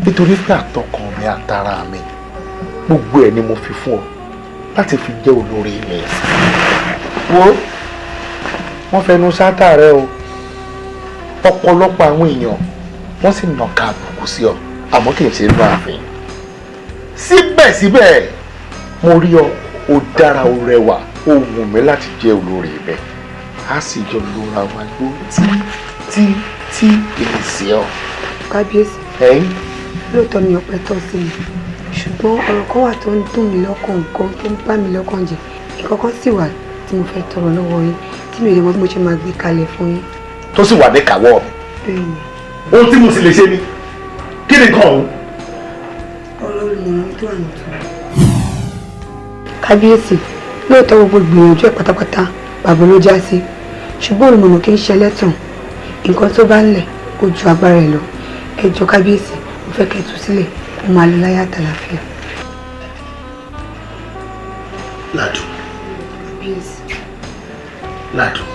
nítorí pé àtọkàn mi àtara mi gbogbo ẹ̀ ni mo fi fún ọ láti fi jẹ́ olórí mi wo wọ́n fẹnu sátà rẹ o ọ̀pọ̀lọpọ̀ àwọn èèyàn wọ́n sì nàka àbùkù sí ọ àmọ́ kì í ṣe inú ààfin síbẹ̀síbẹ̀ mo rí ọ ó dára ó rẹwà ó wù mí láti jẹ́ olórí mi a sì jọ lóra wa gbó tí èsì ọ. kábíyèsí lóòótọ́ ni ọpẹ́ tọ́ sí mi ṣùgbọ́n ọ̀rọ̀ kan wà tó ń dùn mí lọ́kàn gan tó ń bá mi lọ́kàn jẹ́ ìkọ̀kan sì wà tí mo fẹ́ tọrọ lọ́wọ́ yín tí mi ò lè mọ bí mo ṣe máa gbé kalẹ̀ fún yín. tó sì wà ní kàwọ́ mi. bẹ́ẹ̀ni. ohun tí mo sì lè ṣe ni kí ni kan òun. ọ̀rọ̀ olùmọ̀ràn tó wà nìkan. kábíyèsí lóòótọ́ gbogbo ìgbìyànjú ẹ̀ pátápátá bàbá ló já sí ṣùgbọ́n olùmọ̀ràn kì í ṣe ẹlẹ́tàn nǹkan tó bá ń lẹ̀ ó ju agbára ẹ̀ lọ ẹ jọ̀ọ́ kábíyèsí mo fẹ́ kẹ́ tú sílẹ̀ mo máa lọ láyé àtàlàfíà. Ládùn. Ládùn.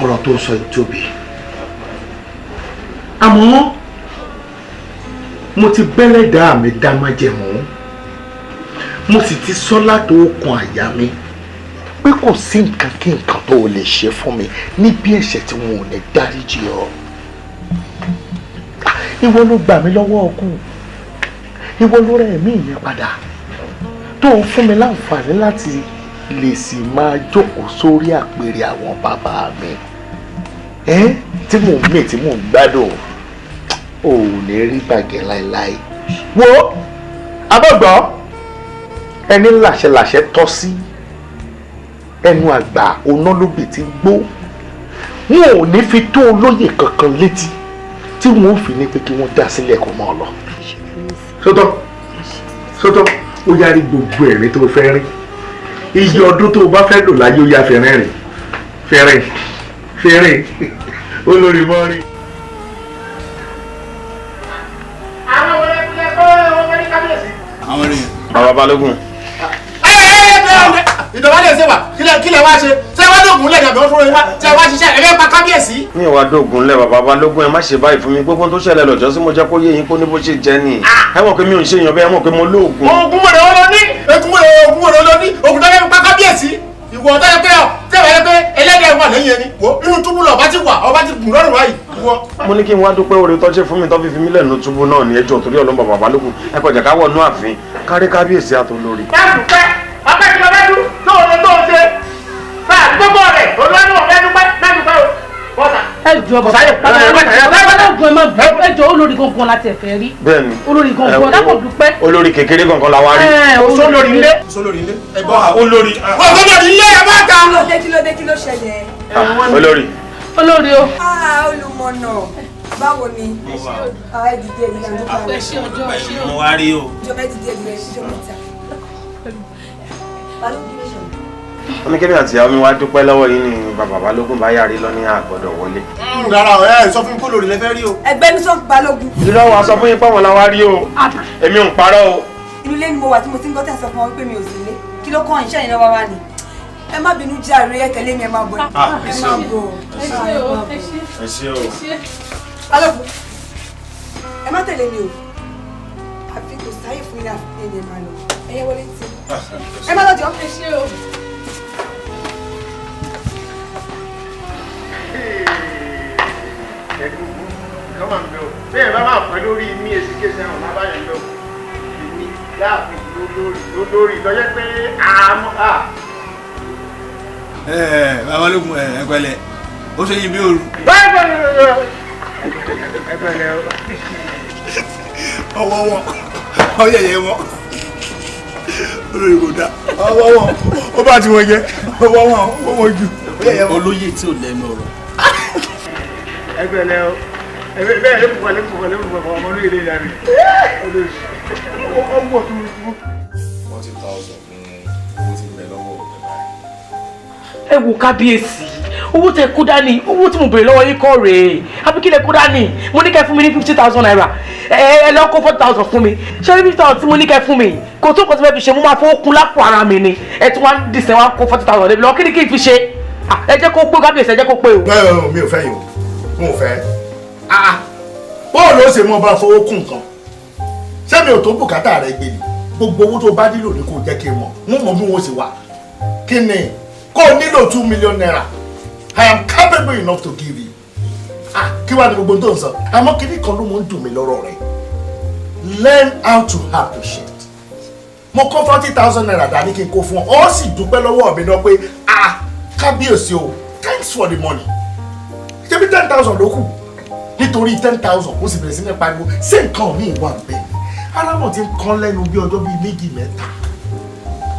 ọ̀rọ̀ tó sọ ìtóbi àmọ́ mo ti bẹ́lẹ̀dá mi dá májẹ̀mú mo sì ti sọ láti okùn àyà mi pé kò sí nǹkan kí nǹkan tó o lè ṣe fún mi níbi ẹ̀ṣẹ̀ tí wọn ò ní dáríjì ọ. ìwọ ló gbà mí lọ́wọ́ ọkùn ìwọ ló rẹ̀ mí ìyẹn padà tó ń fún mi láǹfààní láti lè sì máa jókòó sórí àpèrè àwọn bàbá mi tí mò ń mì tí mò ń gbádùn ò ní rí bàgẹ́ láéláé. wo abọ́gbọ́ ẹni làṣẹlàṣẹ tọ́ sí ẹnu àgbà onálóbì tí gbó wọn ò ní fi tó olóyè kankan létí tí wọn ò fi ní pé kí wọ́n dá sílẹ̀ kó mọ́ ọ lọ. sọ́tọ̀ ó yára gbogbo ẹ̀rín tó fẹ́ rí iye ọdún tó o bá fẹ́ lò láyé ó yá fẹ́rẹ̀ olórí mọ́rin. àwọn wọlé kúlẹ̀ kó wọ́n ní kábíyèsí. àwọn ènìyàn. bàbá balógun. ìjọba lè ṣe wà kílẹ̀ wá ṣe ṣé wá dóògùn lẹ̀ dàbí wọ́n fún wa ṣé wá ṣiṣẹ́ ẹ̀fẹ́ pa kábíyèsí. mi ò wá dóògùn lẹ bàbá balógun ẹ má ṣe báyìí fún mi gbogbo tó ṣẹlẹ̀ lọ́jọ́ sí mo jẹ́ kó yé yín kó ní bó ṣe jẹ́ ni ẹ mọ̀ pé mi ò ń ṣe èèyàn bẹ́ẹ̀ mọ̀ pé mo lóògùn. oògùn wèrè wọn lọ ní oògùn wèrè lọ ní oògùn tó fẹ́ pa kábíyèsí ìwọ ọ̀tá yẹ pé ọ tẹ́wọ̀ yẹ pé ẹlẹ́dẹ̀ wà lẹ́yìn ẹni wo inú túbú lọ ọba ti wà ọba ti gùn lọ́rùn báyìí wọ. mo ní kí n wá dúpẹ́ oore tó ṣe fún mi tó fi fi mí lẹ́nu túbú náà ní ẹjọ́ torí ọlọ́mọ bàbá balógun ẹ kọjá ká wọ̀ nú ààfin kárí kábíyèsí àtolórí. báàlù pẹ́ ọpẹ́ tí ọbẹ̀ dún lóòótọ́ tó ń ṣe báàlù gbogbo rẹ̀ olóyún ọbẹ̀ dúpẹ́ lẹ́nu pẹ́ o bọ́sà. ẹ jọ bọ ẹ jọ olórí gangan láti ẹfẹ rí. bẹ́ẹ̀ni olórí gangan lápò dúpẹ́. olórí kékeré gangan la wá rí. olórí ilé. olórí ilé. ẹ bọ́ olórí. olórí ilé ẹ bá ta. kí ló ṣẹlẹ̀. olórí. olórí o. olùmọ̀nà báwo ni. ẹ dìde ìlú àdúgbò àwọn. ọpẹ́ ṣe ọjọ́ ṣe o. mo wá rí o. ìjọba ẹ dìde ìlú ẹṣin ọjọ́ mẹ́ta. wọ́n ní kébì àti ìyàwó mi wá dúpẹ́ lọ́wọ́ yín ní bàbá balógun bá yàrí lọ ní àgbọ̀dọ̀ wọlé. rárá ẹ sọ fún mi kó lórí lẹ fẹ́ rí o. ẹgbẹ́ ní sọ́ọ̀bù balógun. irọ́ wa sọ fún yín pọ́wọ́n la wá rí o èmi ò ń parọ́ o. inú ilé ni mo wà tí mo ti ń gbọ́ tẹ̀sán fún wọn pé mi ò sí ilé kí ló kàn iṣẹ́ ìnáwó wa ni. ẹ má bínú jàre ẹ tẹ̀lé mi ẹ máa bọ̀. ẹ máa bọ̀. ẹ ṣé o. Balógun ẹ má tẹ̀lé mi o àfi kò sáyè fún ilé àfihàn ẹ máa lọ ẹyẹ wọlé tí ẹ má lọ́jọ́. ẹ ṣé o. Come on, bro. Bẹ́ẹ̀ bá máa pẹ́ lórí mi èsì kéṣe àwọn lábáyọ̀ lọ. Èmi láàfin lórí lọ́jọ́ pé àmọ́ à. Babalógun ẹgbẹ́lẹ̀ ó ṣe yín bí ooru. Ẹgbẹ́lẹ̀ ọwọ́ wọn ọyẹyẹ wọn olórí kò dá ọwọ́ wọn ó bá ti wọn jẹ ọwọ́ wọn ó wọn jù. olóyè tí ò lẹ́nu ọ̀rọ̀. Ẹgbẹ́lẹ̀ o. Bẹ́ẹ̀ ló fún ọmọ orí ilé ìyá rẹ̀. Ọmọ tó rú. 40,000 ní owó tí ń bẹ lọ́wọ́ òun báyìí. Ẹ wo kábíyèsí owó tẹ kó dání owó tí mo béèrè lọ́wọ́ yín kọ́ rèé àbí kí lẹ kó dání mo ní kẹ́ fún mi ní 50,000 naira ẹ lọ kó 40,000 fún mi ṣé 50,000 tí mo ní kẹ́ fún mi kò tó kọ́ tí fẹ́ fi ṣe mo máa fowó kún lápò ara mi ni ẹ tí wọ́n dìsẹ́ wọn kó 40,000 lébi lọ kí ni kí n fi ṣe ẹ jẹ́ kó pé kábíyèsí ẹ jẹ́ kó pé o. Mi ò fẹ́ yìí o mo fẹ́ bọ́ọ̀lù ó ṣe mọ́ bá fowó kún nǹkan ṣé mi ò tó bùkátà rẹ gbé ni gbogbo owó tó bá nílò ní kò jẹ́ kí n mọ̀ mo mọ̀ bí wọ́n ṣe wà kí ni kó o nílò 2 million naira I am capable enough to give you kí wàá ní gbogbo tó ń sọ àmọ́ kíní kan ló mọ̀ ń dùn mí lọ́rọ̀ rẹ learn how to appreciate mo kó 40,000 naira dání kí n kó fún ọ ó sì dúpẹ́ lọ́wọ́ mi náà pé kábíyèsí o thanks for the money ṣé bí 10,000 ló kù nítorí 10,000 ó sì bẹ̀rẹ̀ sí ní pariwo ṣé nǹkan mi wà bẹ́ẹ̀ ni alámọ̀ ti ń kán lẹ́nu bí ọjọ́ bíi méjì mẹ́ta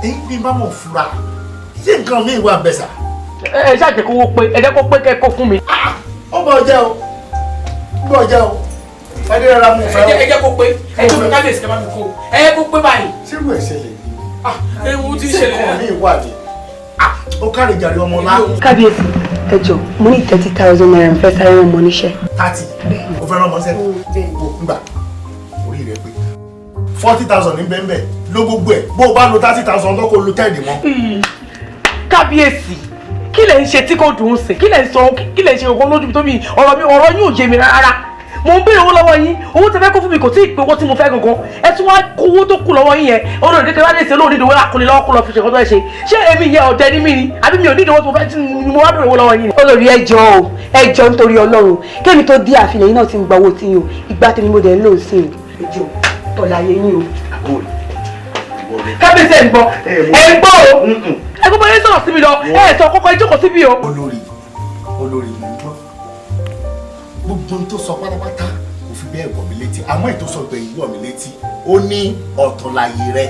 èyí bí bá mọ̀ fura ṣé nǹkan mi wà bẹ́ẹ̀ sà. ẹ ṣáà jẹ́ kó wó pé ẹ jẹ́ kó pé kẹ́ kó fún mi. ó bọ̀ jẹ́ o ó bọ̀ jẹ́ o ẹni rárá mo fẹ́ o. ẹ jẹ́ kó pé ẹ tó fi kábíyèsí kẹ́ bá mi kó ẹ jẹ́ kó pé báyìí. ṣé ìwé ṣẹlẹ̀ ni ewu ti ṣẹlẹ̀ ṣé nǹkan mi wà ni ó kárí jàre ọmọ ńlá. kábíyèsí ẹ jọ̀ọ́ mo ní 30,000 naira ń fẹ́ sáré rán ọmọ níṣẹ́. 30 o fẹ́ rán ọmọ sẹ́yìn o gbà orí rẹ pé 40,000 ní bẹ́ẹ̀ ló gbogbo ẹ̀ bó o bá lo 30,000 tó kó lo 10 mọ́. kábíyèsí kí lẹ̀ ń ṣe tí kò dùn ún sìn kí lẹ̀ ń sọ kí lẹ̀ ń ṣe ògùn lójú tó mi ọ̀rọ̀ yín ò yé mi rárá mo ń béèrè owó lọ́wọ́ yín owó tẹ fẹ́ kó fún mi kò tí ì pé owó tí mo fẹ́ gangan ẹ tún wá kó owó tó kù lọ́wọ́ yín yẹn olóòdì kí wọ́n lè ṣe olóòdì ìdòwò àkùnrin lọ́wọ́ kó lọ fi ṣe kọ́tọ́ ẹ ṣe ṣé èmi yẹ ọ̀dẹ ní mí ni àbí mi ò ní ìdòwò tí mo fẹ́ tí mo wá béèrè owó lọ́wọ́ yín. olórí ẹjọ́ nítorí Ọlọ́run kémi tó dé àfihàn yín náà ti ń gba owó tí yín o ìgbà tèmi mo dẹ̀ ń lò sí o ẹjọ́ tọ̀lá ayé yín o. kábíyèsí ẹ̀ ń gbọ́ ẹ̀ ń gbọ́ o ẹ gbọ́ bọ́lá sọ̀rọ̀ síbi lọ ẹ̀ sọ kọ́kọ́ ẹ jókòó síbi o. olórí mo ń gbọ́ gbogbo tó sọ pátápátá kò fi bẹ́ẹ̀ wọ̀ mí létí àmọ́ ètò sọ gbẹ̀yìn wọ̀ mí létí ó ní ọ̀tọ̀láyé rẹ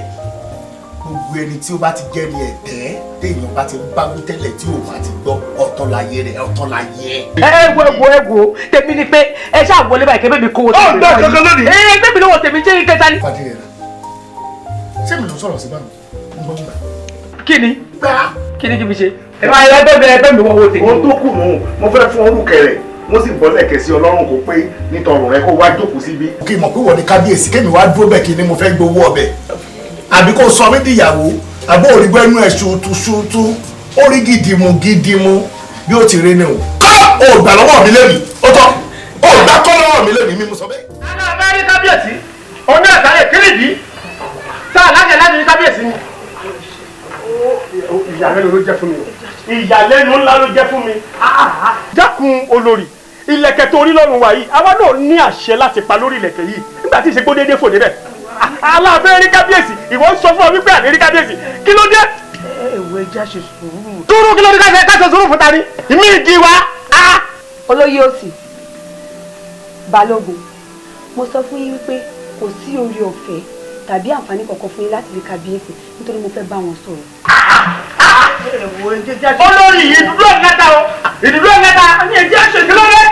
gbogbo ẹni tí ó bá ti jẹ́ ní ẹ̀tẹ́ téèyàn bá ti bá wí tẹ́lẹ̀ tí ò bá ti gbọ́ ọ̀tọ̀láyé rẹ ọ̀tọ̀láyé ẹ. ẹ wo tèmi ni pé ẹ ṣáà wọlé báyìí kébé mi kówó tèmi lọ́wọ́ yìí ẹ gbé mi lọ́wọ́ tèmi jẹ́ kẹta ni. ṣé mi lọ sọ̀rọ̀ sí báyìí ń gbọ́ gbà. kí ni kí ni kí mi ṣe. ẹ máa yẹ ẹgbẹ́ mi wọ́wọ́ tèmi. ohun tó kù nù mo fẹ́ fún orúkẹ rẹ̀ mo sì bọ́ lẹ̀kẹ̀ sí ọlọ́run kó pé nítorùn rẹ kó wá jókòó síbí. kí n mọ̀ pé wọ́n ní kábíyèsí kémi wá dúró bẹ́ẹ̀ kí ni mo fẹ́ gbowó ọbẹ̀ àbí kó sọ mí dìyàwó àbó òrìgbọ́ inú ẹ̀ ṣùtù orí gidimu bí ó ti rí ni o. kọ́ ò gbà lọ́wọ́ mi lẹ́nu ó tọ́ ò gbà kọ́ lọ́wọ́ mi lẹ́nu mi mo sọ bẹ́ẹ̀. àná abẹ́ rí kábíyèsí ọ̀nà àtàlẹ̀ kéréjì tá a lájẹ̀ láti rí kábíyèsí ni. ìyàlẹ́nu ló jẹ́ fún mi ìyàlẹ́nu ńlá ló jẹ́ fún mi. dákun olórí ilẹ̀kẹ̀ tó rí lọ́rùn wa yìí àwa náà ní àṣẹ láti pa lórí ilẹ̀kẹ̀ yìí nígbà tí ìṣègbè déédéé fò débẹ̀ aláàbẹ̀ rí kábíyèsí ìwọ ń sọ fún ọ wípé àlè rí kábíyèsí kí ló dé. ẹ̀wọ̀ ẹja ṣe sùúrù. dúró kí ló dé ká ṣe sùúrù fún ta ni ìmí ìdí wa. olóyè òsì balógun mo sọ fún yín wípé kò sí orí ọ̀fẹ́ tàbí àǹfààní kankan fún yín láti rí kábíyèsí nítorí mo fẹ́ bá wọn sọ̀rọ̀. olórí ìdúró ẹ̀ńgẹ́ta o ìdúró ẹ̀ńgẹ́ta ní ẹ̀jẹ̀ ṣèṣe lọ́rẹ́.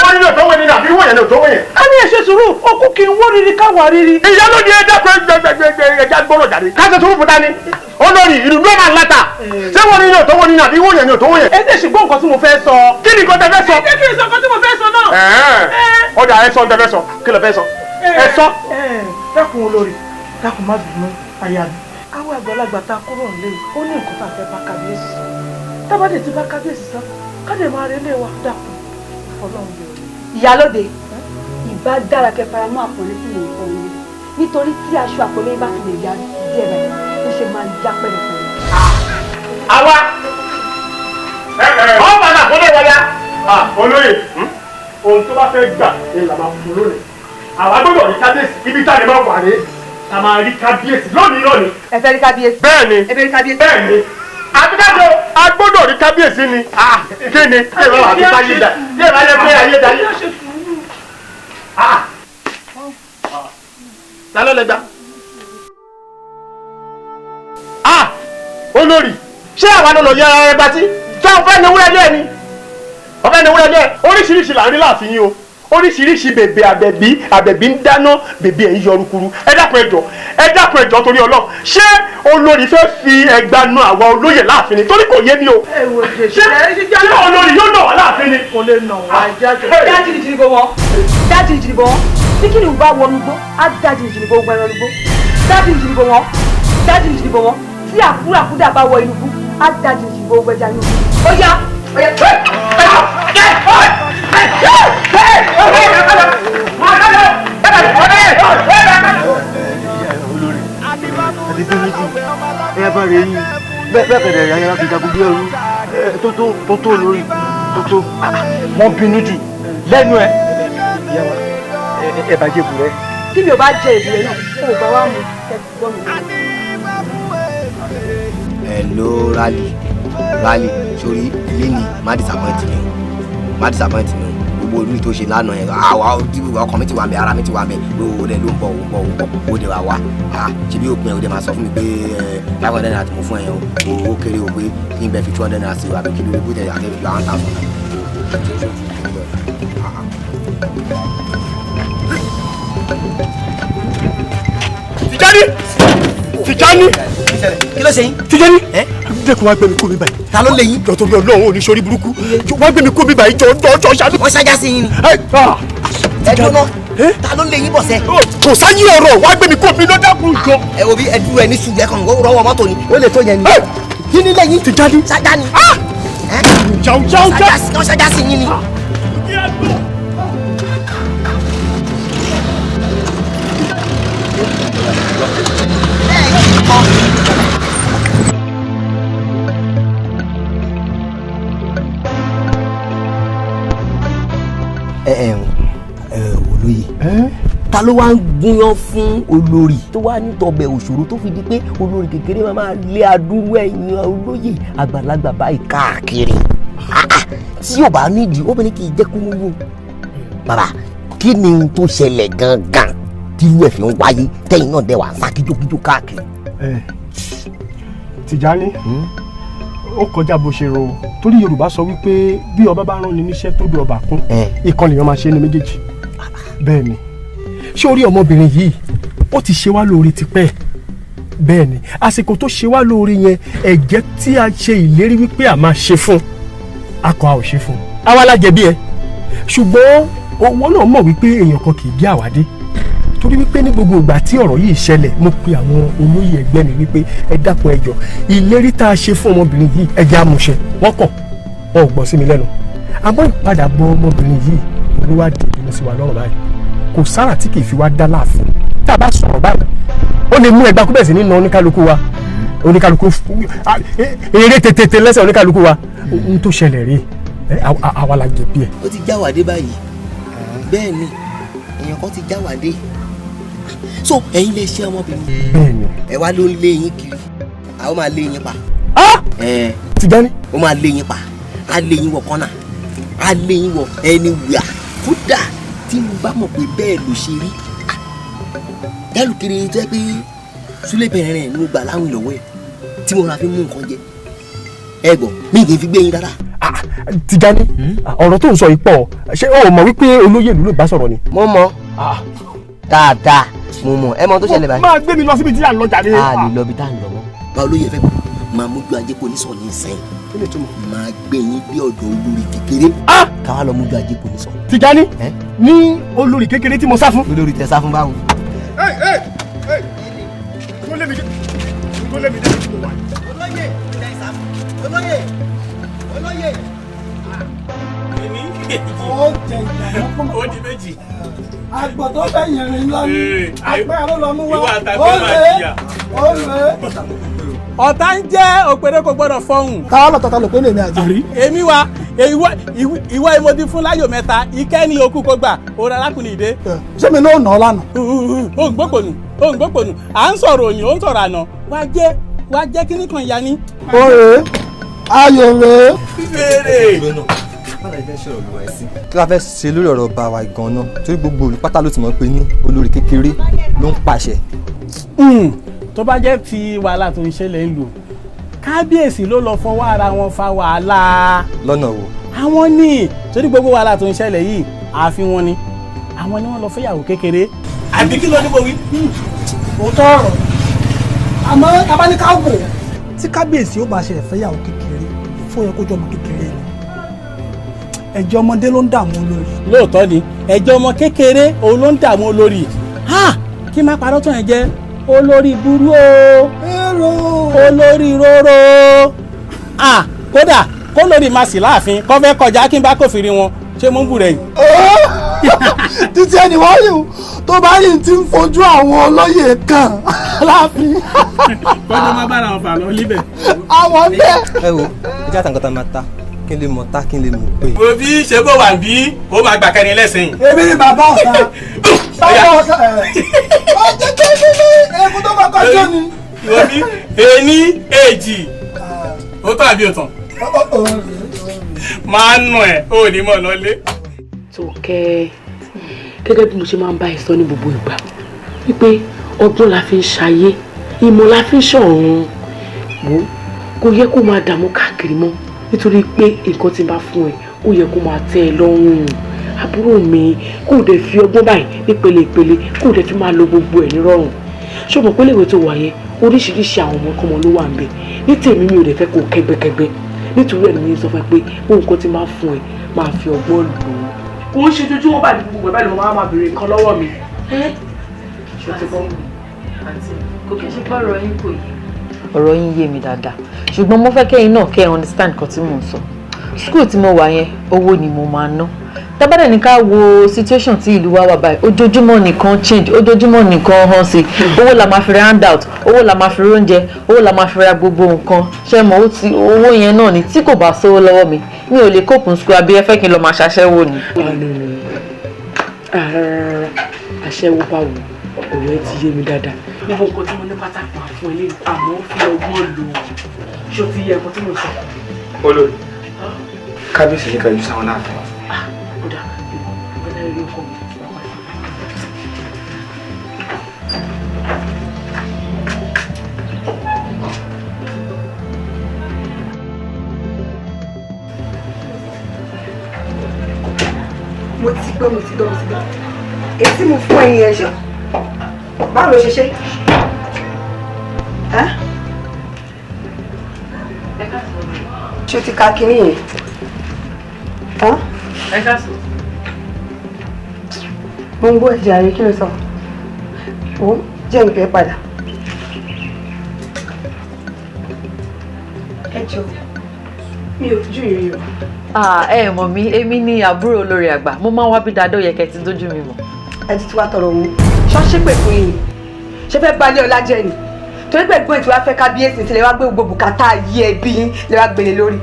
wọ́n nílò tó wẹ̀ ní àbí wọ̀nyẹn ní òtó wọ̀nyẹn. a ní ẹ̀ṣẹ̀ sùúrù okú kí n wó riri káwa riri. ìyálóde ẹja pé gbẹgbẹgbẹ ẹja gbọ́rọ̀ jáde. káṣẹ tó fún ta ni olórí ìdúró máa láta ṣé wọ́n nílò tó wọ̀ ní àbí wọ̀nyẹn ní òtó wọ̀nyẹn. ẹ ṣe ṣùgbọ́n nǹkan tí mo fẹ́ sọ. kí ni nǹkan tẹ fẹ́ sọ. ẹ kí ni sọ nǹkan tí mo fẹ́ sọ náà. ọjà ẹ sọ tẹ fẹ́ sọ kí ló fẹ́ sọ. ẹ sọ. dákun olórí dákun má bínú aya mi àwọn àgbàlagbà tá a kúrò nílé ó ní nǹkan tá a fẹ́ bá kábíyèsí sọ tábàdé ti bá kábíyèsí sọ káde máa relé wa dàpọ̀ Ọlọ́run bẹ̀rẹ̀. ìyálóde ìbá dára kẹ́ fara mọ́ àpọ́nlé tí mò ń fọ yín nítorí tí aṣọ àpọ́nlé bá fi lè ya díẹ̀ báyìí ó ṣe máa já pẹ́lẹ́pẹ́lẹ́. àwa ọ padà kọ́lé wọlé. olóyè ohun tó bá fẹ́ gbà ni là máa fún lónìí àwa gbọ́dọ̀ rí kábíyèsí ibi tá a lè máa wà rè ká máa rí kábíyèsí lónìí. ẹ fẹ́ rí kábíyèsí. bẹ́ẹ̀ni ẹ fẹ́ rí kábíyèsí. bẹ́ẹ̀ni àbíkájọ a gbọ́dọ̀ rí kábíyèsí ni kí ni kí ẹ bá wà fún ayé dá kí ẹ bá yẹ pé ayé dá yé. ta ló lè gbà. olórí ṣé àwa ló lọ yẹ ara rẹ bá tí tí wọn fẹ́ ní wúrẹ́ lé ni ọ̀fẹ́ ní wúrẹ́ lé oríṣiríṣi là ń rí láàfin yín o oríṣiríṣi bèbè àbẹ̀bí ń dáná bèbè ẹ̀ ń yọ orúkúrú ẹ dákun ẹjọ́ torí Ọlọ́run ṣé olórí fẹ́ fi ẹgbà nu àwa olóyè láàfin ni torí kò yé mi o ṣé olórí yóò nà wá láàfin ni. kò lè nà wá jáde. dájìrì jìrìbò wọn bí kí ni ìwà wọnú gbó á dájìrì jìrìbò gbẹran gbó dájìrì jìrìbò wọn tí àkúràkúdà bá wọ inú gbó á dájìrì jìrìbò gbẹja inú gbó. ó yá ẹ bá rẹ yín bẹ́ẹ̀ kẹ̀dẹ̀ ayára fi jagun bí ẹrú tó lórí tó wọ́n bínú jù lẹ́nu ẹ̀ ẹ bá jẹ́ ìbú rẹ. tí mi ò bá jẹ ìbú rẹ náà kó o bá wà mú kẹ́kẹ́ gbọ́ mi. hello rally sórí ilé ni má disappoint mi gbogbo olú tó ṣe lánàá yẹn àwa ọkàn mi ti wà mí ara mi ti wà mí gbogbo rẹ ló ń bọ̀ ó dé wa wá ṣe bí òpin ẹ̀ ó dé máa sọ fún mi pé 500 naira tí mo fún ẹ yẹn ó kéré o pé kí n bẹ fi 200 naira sí o àbí kí ló bó tẹ̀ àti fi 1000. Tijani kí ló ṣe yín. Tijani dẹ́kun wá gbé mi kó mi báyìí. ta ló lè yín. jọ torí Ọlọ́run ò ní sórí burúkú wá gbé mi kó mi báyìí jọ ṣáájú. wọ́n ṣáájá sí yín ni. ẹ dúró ta ló lè yín bọ̀ sẹ́. kò sáyé ọ̀rọ̀ wá gbé mi kó mi ló dákun jọ. ẹ wo bí ẹ dúró ẹ ní sùúrù ẹ kàn ń rọwọ́ mọ́tò ni ó lè tó yẹn ni. kí ni lẹ́yìn. Tijani ṣáájá ni. jàù wọ́n ṣáájá sí yín ni. olóyè ta ló wá ń gúnyán fún olórí tó wá nítọbẹ̀ òṣòro tó fi di pé olórí kékeré máa lé adúrú ẹ̀yìn olóyè àgbàlagbà báyìí káàkiri tí yóò bá nídìí obìnrin kì í jẹ́ kó wúwo bàbá kí ni tó ṣẹlẹ̀ gangan tí irú ẹ̀ fi ń wáyé tẹ́yìn náà dẹ̀ wá ń sá kíjokíjo káàkiri. Tìjání ó kọjá bó ṣe rò torí Yorùbá sọ wípé bí ọba bá rán ni níṣẹ́ tó bí ọba kún ìkan lèèyàn máa ṣe ní méjèèjì bẹ́ẹ̀ ni ṣé orí ọmọbìnrin yìí ó ti ṣe wá lóore tipẹ́ bẹ́ẹ̀ ni àsìkò tó ṣe wá lóore yẹn ẹ̀jẹ̀ tí a ṣe ìlérí wípé a máa ṣe fún akọ a ò ṣe fún àwa la jẹ̀bi ẹ̀ ṣùgbọ́n owó náà mọ̀ wípé èèyàn kan kì í gé àwádé torí wípé ní gbogbo ìgbà tí ọ̀rọ̀ yìí ṣẹlẹ̀ mo pe àwọn olóyè ẹgbẹ́ mi wípé ẹ dákun ẹ jọ̀ọ́ ìlérí tá a ṣe fún ọmọbìnrin yìí ẹ jẹ́ àmúṣẹ wọ́n kọ̀ wọn ò gbọ́ sí mi lẹ́nu àmọ́ ìpadàbọ̀ ọmọbìnrin yìí ló wá di ìbínú sí wa lọ́rùn báyìí kò sára tí kì í fi wá dá láàfin tá a bá sọ̀rọ̀ báyìí ó lè mú ẹgbàá kúbẹ̀ sí nínú oníkálukú wa eré tètè lẹ́sẹ̀ oníkálukú wa ohun tó ṣẹlẹ̀ rí àwa la jẹ̀bi ẹ̀. ó ti jáwàdé báyìí bẹ́ẹ̀ ni èèyàn kan ti jáwàdé so ẹ̀yin lè ṣe ọmọbìnrin bẹ́ẹ̀ni ẹ wá ló ń lé yín kiri àwọn máa lé yín pa. Tìjání. ó máa lé yín pa á lé yín wọ kọ́nà á lé yín wọ ẹni wíwà kódà tí mo bá mọ̀ pé bẹ́ẹ̀ ló ṣe rí dálù kiri tó yẹ pé súlẹ̀ bẹ̀rẹ̀ rẹ̀ ló gbà láwìn lọ́wọ́ ẹ̀ tí mo ra fi mú nǹkan jẹ ẹ gbọ́ mi kì í fi gbé yín rárá. Tìjání ọ̀rọ̀ tó ń sọ yìí pọ̀ ṣé o mọ̀ wípé olóyè ìlú ló bá sọ̀rọ̀ ni. mo mọ̀ dáadáa mo mọ̀ ẹ mọ̀ tó ṣẹlẹ̀ báyìí. máa gbé mi lọ síbi tí à ń lọ jàre. a lè lọ bí tá à ń lọ mọ́. bá olóyè fẹ́ máa mójú ajé kò ní sọ ní sẹ́yìn máa gbé yín bí ọ̀dọ̀ olórí kékeré káwá lọ mójú ajé kò ní sọ. Tìjání ní olórí kékeré tí mo sá fún. olórí tẹ sá fún báwo. ó jẹ ìyàwó fún mi. Ó di méjì. Àgbọ̀ tó fẹ́ yẹrin lọ ní àgbẹ̀ ló lọ mú wá. Ìwà àtàgbẹ́ máa jìyà. Ó lè. Ọ̀tá ń jẹ́ òpèrè kò gbọ́dọ̀ fọ́hùn. Káwá lọ́tọ̀ọ̀tọ̀ lò pé lèmi àjẹ́. Èmi wa ìwọ ìmọ̀dí fún láyò mẹ́ta ìkẹ́ ni okú kó gbà òun arákùnrin ìdè. Ṣé mi náà nà ọ́ lánàá? Ó ń gbópònù à ń sọ̀rọ̀ òyìn ó ń sọ̀rọ̀ àná wá jẹ́ kíní kan ìyá ní. Oore ayò rè. Bíbélì. Kí la fẹ́ ṣe lórí ọ̀rọ̀ ọba wa gan-an torí gbogbo olùpátá ló ti mọ̀ pé ní olórí kékeré ló ń pàṣẹ. Tó bá jẹ́ ti wàhálà tó ń ṣẹlẹ̀ ń lò kábíyèsí ló lọ fọwọ́ ara wọn fa wàhálà. Lọ́nà wo? Àwọn ní torí gbogbo wàhálà tó ń ṣẹlẹ̀ yìí ààfin wọn ni àwọn ni wọ́n lọ fẹ́yàwó kékeré. Àbí kí ló ní mo wí? Òótọ́ ọ̀rọ̀ àmọ́ abáníká wò tí kábíyèsí ó bá ṣe fẹ́yàwó kékeré fún yẹ kó jọ ọmọ kékeré ni ẹjọ́ ọmọdé ló ń dààmú olórí. Lóòótọ́ ni ẹjọ́ ọmọ kékeré òun ló ń dààmú olórí. Kí má parọ́ tó yẹn jẹ́ olórí burú o olórí róró kódà kó lórí máa sì láàfin kọ́ fẹ́ kọjá kí n bá kófìrí wọn ṣé mo ń bù rẹ̀ yìí. Títí ẹni wọ́n yìí tó bá yìí ti ń fojú àwọn olóyè kan láàfin. Kọ́jọ́ má bára wọn fà lọ níbẹ̀. Àwọn bẹ́ẹ̀. Ẹ wo ìjà àtàǹkọ́tà máa ta kí n lè mọ̀ ta kí n lè mọ̀ pé. Mo bí ṣe bó wà bí ó máa gbà kẹrin lẹ́sìn. Èmi ni bàbá ọ̀sán. Bàbá ọ̀sán ọjọ́ tó ní egun tó máa kọjú ni. Mo bí ení èjì ó tán àbí òtàn. Máa ń nù ẹ̀ ó ní mọ̀ lọ́lé. Tókẹ́ gẹ́gẹ́ bí mo ṣe máa ń bá ẹ sọ ní gbogbo ìgbà wípé ọgbọ́n la fi ń ṣayé ìmọ̀ la fi ń ṣọ̀run wò kò yẹ kó máa dààmú káàkiri mọ́ nítorí pé nǹkan tí n bá fún ẹ ó yẹ kó máa tẹ́ ẹ lọ́rùn àbúrò mi kó o dẹ̀ fi ọgbọ́n báyìí nípele ìpele kó o dẹ̀ fi máa lo gbogbo ẹ̀ nírọ̀rùn ṣé o mọ̀ pé léwe tó wà yẹn oríṣiríṣi àwọn ọmọkọ́mọ ló wà ń bẹ ní tèmi mi ò dẹ̀ fẹ́ kó o kẹ́gbẹ́kẹ́gbẹ́ nítorí ẹ̀ ni mo sọ fún ẹ pé bó nǹkan tí máa fún ẹ máa fi ọgbọ́n lò ó kò ń ṣe ojoojúmọ́ bá gbogbo ẹ̀ báyìí ló máa béèrè nǹkan lọ́wọ́ mi. Kò kí n ṣe pé ọ̀rọ̀ yín kò yé. Ọ̀rọ̀ yín yé mi dáadáa ṣùgbọ́n mo fẹ́ kẹ́yìn náà kẹ́ ẹ understand kan tí mò ń sọ. School tí mo wà yẹn owó ni mo máa ná. Tábàdàn ní ká wo situation tí ìlú wa wà báyìí ojoojúmọ́ nìkan change ojoojúmọ́ nìkan hàn sí owó la máa fi ra handout owó la máa fi ra oúnjẹ owó la máa fi ra gbogbo nǹkan ṣé mo owó yẹn náà ni tí kò bá sówó lọ́wọ́ mi mi ò lè cope ní school àbí ẹ fẹ́ kí n lọ máa ṣaṣẹ́wó ni. Aṣẹ́wó báwo ọ̀rọ̀ ẹ ti yé mi dáadáa gbogbo nǹkan tí mo ní pátákó àfún ẹ lé àmọ́ fi ọgbọ́n lò ṣó ti yẹ ẹ̀kọ́ tí mo sọ. Olórí kábíyèsí ní kẹjú sáwọn láàfin. Kódà ìgbẹ́lẹ́ rí ọkọ mi. Mo ti gbọ́. Èsì mo fún ẹyin ẹ̀ ṣọ́. Báwo ló ṣe ṣe? Ṣé o ti ka kínní yẹn? Ẹ káàsì. Mo ń gbọ́ ẹ̀jẹ̀ ààrẹ kí ló sọ? Ó jẹ́ nǹkan padà. Ẹ jọ, mi ò fojú ìrìn o. Ẹ mọ̀ mí èmi ni àbúrò olórí àgbà mo máa ń wá bí dáadọ́ yẹ kẹ́ ti dójú mi mọ̀. Ẹ ti ti wá tọrọ owó. Ṣọ́ọ́ṣì pè fún yín. Ṣé fẹ́ balẹ̀ ọlá jẹ́ ni? Torí pé ẹ̀gbọ́n tí wàá fẹ́ kábíyèsí sílẹ̀ wá gbé gbogbo bùkátà yí ẹbí yín lè wá gbélé lórí.